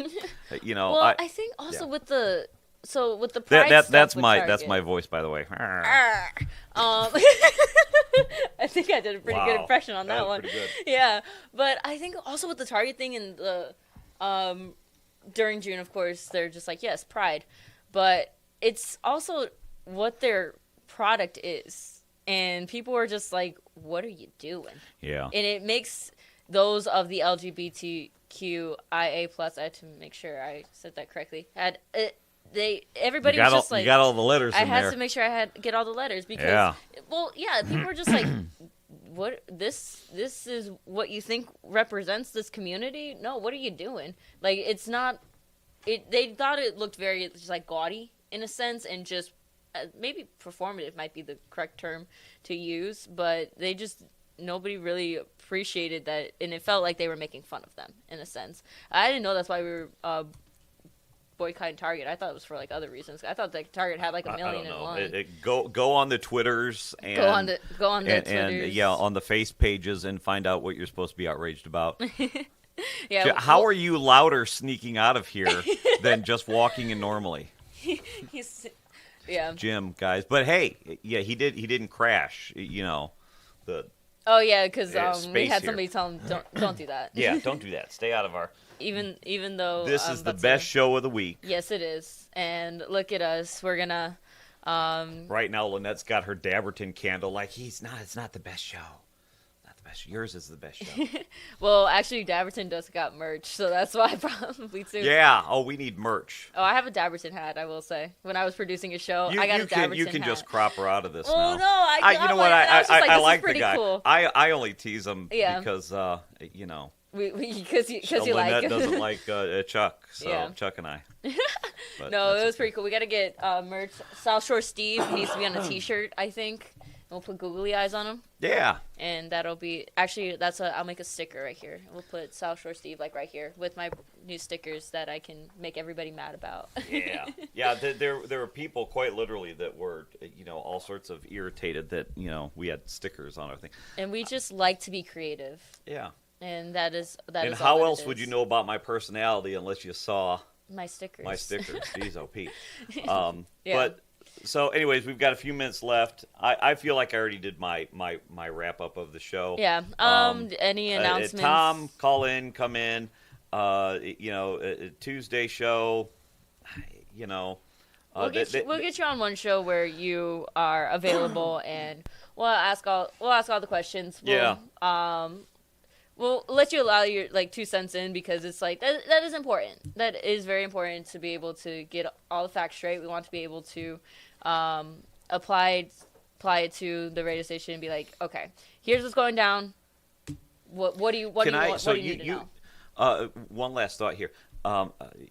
Well, I think also with the Pride stuff that's with my Target. voice, by the way. I think I did a pretty good impression on that one. Pretty good. Yeah, but I think also with the Target thing and the during June, of course, they're just like, yes, Pride, but it's also what their product is, and people are just like, what are you doing? Yeah, and it makes those of the LGBTQIA+, I had to make sure I said that correctly. Everybody was just like, you got all the letters in I had there. to make sure I get all the letters because, people are just like, what this is what you think represents this community? No, what are you doing? Like, it's not. They thought it looked very just like gaudy in a sense, and just maybe performative might be the correct term to use, but nobody really appreciated that, and it felt like they were making fun of them in a sense. I didn't know that's why we were boycotting Target. I thought it was for like other reasons. I thought that Target had like a million and one. Go on the Twitters and go on the Twitters. And on the face pages and find out what you're supposed to be outraged about. Yeah. How are you louder sneaking out of here than just walking in normally? Yeah. Jim, guys, but hey, he didn't crash. Oh yeah, because we had here. somebody tell him don't do that. Yeah, don't do that. Stay out of our. Even though this is the best show of the week. Yes, it is. And look at us. We're gonna. Right now, Lynette's got her Dabberton candle. Like it's not the best show. Not the best. Yours is the best show. Well, actually, Dabberton does got merch, so that's why probably too. Yeah. Oh, we need merch. Oh, I have a Dabberton hat. I will say, when I was producing a show, I got a Dabberton hat. You can just crop her out of this. Oh now. No, I you know what? I like the guy. Cool. I only tease him because Because you like Lynette doesn't like Chuck, so yeah. Chuck and I. No, it was pretty cool. We got to get merch. South Shore Steve needs to be on a T-shirt, I think. We'll put googly eyes on them. Yeah. And that'll be actually I'll make a sticker right here. We'll put South Shore Steve like right here with my new stickers that I can make everybody mad about. Yeah. There were people quite literally that were all sorts of irritated that we had stickers on our thing. And we just like to be creative. Yeah. And that is And how else would you know about my personality unless you saw my stickers? Jeez, OP. Yeah. But so, anyways, we've got a few minutes left. I feel like I already did my wrap up of the show. Yeah. Any announcements? Tom, come in. Tuesday show. We'll get you on one show where you are available, and we'll ask all the questions. We'll let you allow your 2 cents in because it's like that is important. That is very important to be able to get all the facts straight. We want to be able to apply it to the radio station and be like, okay, here's what's going down. What do you need to know? One last thought here.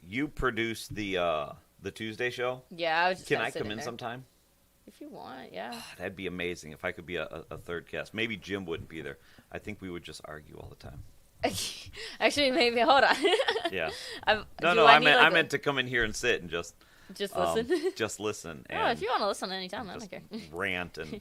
You produce the Tuesday show. Yeah, I was just. Can I come in sometime? If you want, yeah. That'd be amazing if I could be a third guest. Maybe Jim wouldn't be there. I think we would just argue all the time. Actually, maybe hold on. Yeah. I meant to come in here and sit and just listen. Just listen. Oh, if you want to listen anytime, I don't care. Rant and.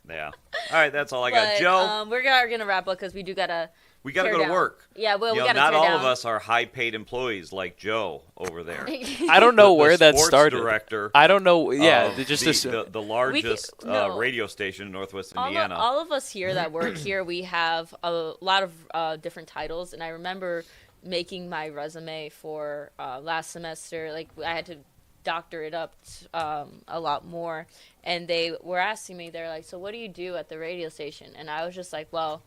Yeah. All right, that's all I got. Joe, we're gonna wrap up because we do gotta We got to tear go to down. work. Yeah, well, You we know, got to not tear all down. of us are high-paid employees like Joe over there. I don't know The where that sports started. Director. I don't know. Yeah, of just the largest no. radio station in Northwest All Indiana. all of us here that work here, we have a lot of different titles, and I remember making my resume for last semester. Like, I had to doctor it up a lot more, and they were asking me, they're like, so what do you do at the radio station? And I was just like, well,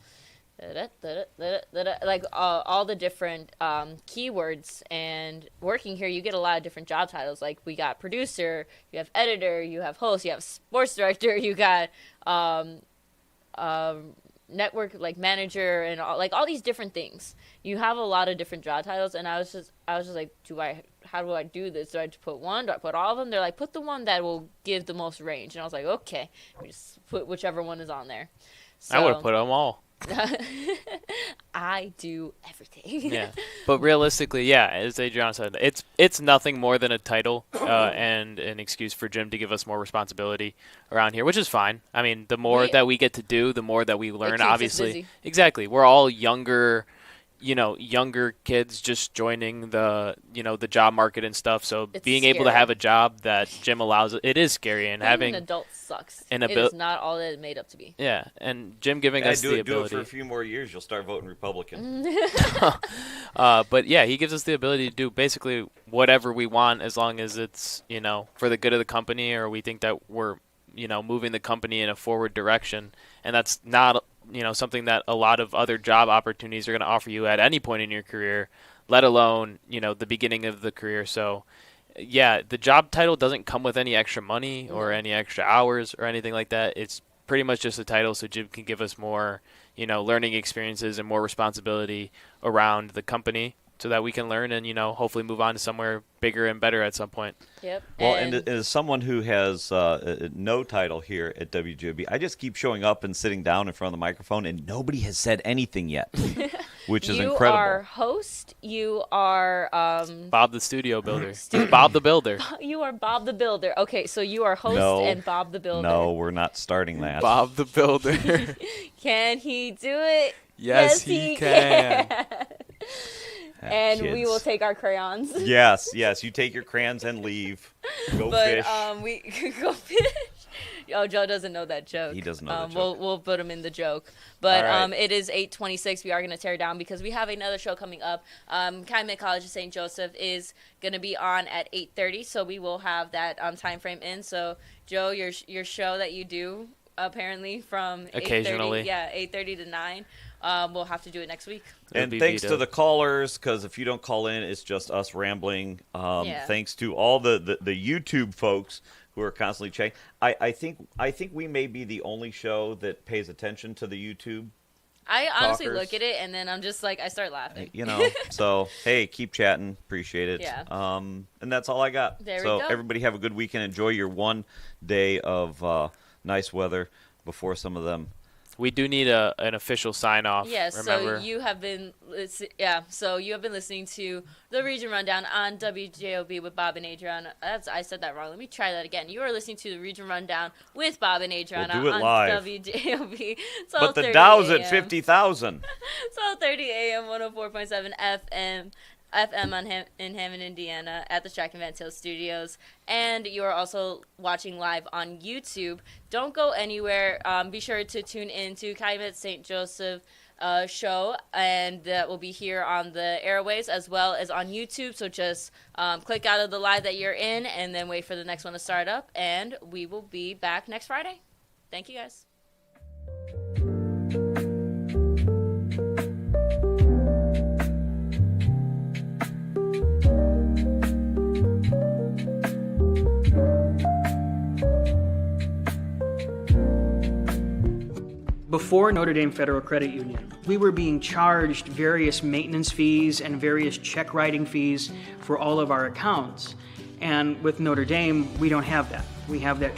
like all the different keywords, and working here you get a lot of different job titles. Like, we got producer, you have editor, you have host, you have sports director, you got network like manager, and all these different things. You have a lot of different job titles, and I was just like, how do I do this? Do I just put one? Do I put all of them? They're like, put the one that will give the most range. And I was like, okay, we just put whichever one is on there. So, I would have put them all. I do everything. Yeah, but realistically, yeah, as Adrianna said, it's nothing more than a title and an excuse for Jim to give us more responsibility around here, which is fine. I mean, the more that we get to do, the more that we learn. keeps us Obviously, busy. exactly. We're all younger kids just joining the job market and stuff. So It's being able to scary. have a job that Jim allows, it is scary, and Being having an adult sucks. an It is not all that it's made up to be. Yeah, and Jim giving Yeah, us the do it ability. for a few more years, you'll start voting Republican. But yeah, he gives us the ability to do basically whatever we want, as long as it's for the good of the company, or we think that we're moving the company in a forward direction, and that's not something that a lot of other job opportunities are going to offer you at any point in your career, let alone the beginning of the career. So yeah, the job title doesn't come with any extra money or any extra hours or anything like that. It's pretty much just a title so Jim can give us more learning experiences and more responsibility around the company, so that we can learn and hopefully move on to somewhere bigger and better at some point. Yep. Well, and as someone who has no title here at WGOB, I just keep showing up and sitting down in front of the microphone, and nobody has said anything yet, which is incredible. You are host. You are Bob the studio builder. Bob the builder. You are Bob the builder. Okay, so you are host and Bob the builder. No, we're not starting that. Bob the builder. Can he do it? Yes, he can. And we kids. will take our crayons. Yes. You take your crayons and leave. Go fish. We go fish. Oh, Joe doesn't know that joke. He doesn't know that joke. We'll put him in the joke. But All right. it is 8:26. We are going to tear down because we have another show coming up. Calumet College of St. Joseph is going to be on at 8:30, so we will have that time frame in. So, Joe, your show that you do apparently from occasionally, 8:30 to 9. We'll have to do it next week. And thanks to the callers, because if you don't call in, it's just us rambling. Thanks to all the YouTube folks who are constantly checking. I think we may be the only show that pays attention to the YouTube. I honestly talkers. look at it and then I'm just like, I start laughing. So hey, keep chatting. Appreciate it. Yeah. And that's all I got. There we so go. everybody have a good weekend. Enjoy your one day of nice weather before some of them. We do need an official sign off. Yes, remember? so you have been listening to the Region Rundown on WJOB with Bob and Adrianna. I said that wrong. Let me try that again. You are listening to the Region Rundown with Bob and Adrianna We'll do it on live. WJOB. But the Dow's at 50,000. 12:30 a.m. 104.7 FM in Hammond, Indiana, at the Strack and Van Til Studios. And you are also watching live on YouTube. Don't go anywhere. Be sure to tune in to Calumet St. Joseph show, and that will be here on the airways as well as on YouTube. So just click out of the live that you're in and then wait for the next one to start up. And we will be back next Friday. Thank you, guys. Before Notre Dame Federal Credit Union, we were being charged various maintenance fees and various check writing fees for all of our accounts. And with Notre Dame, we don't have that. We have that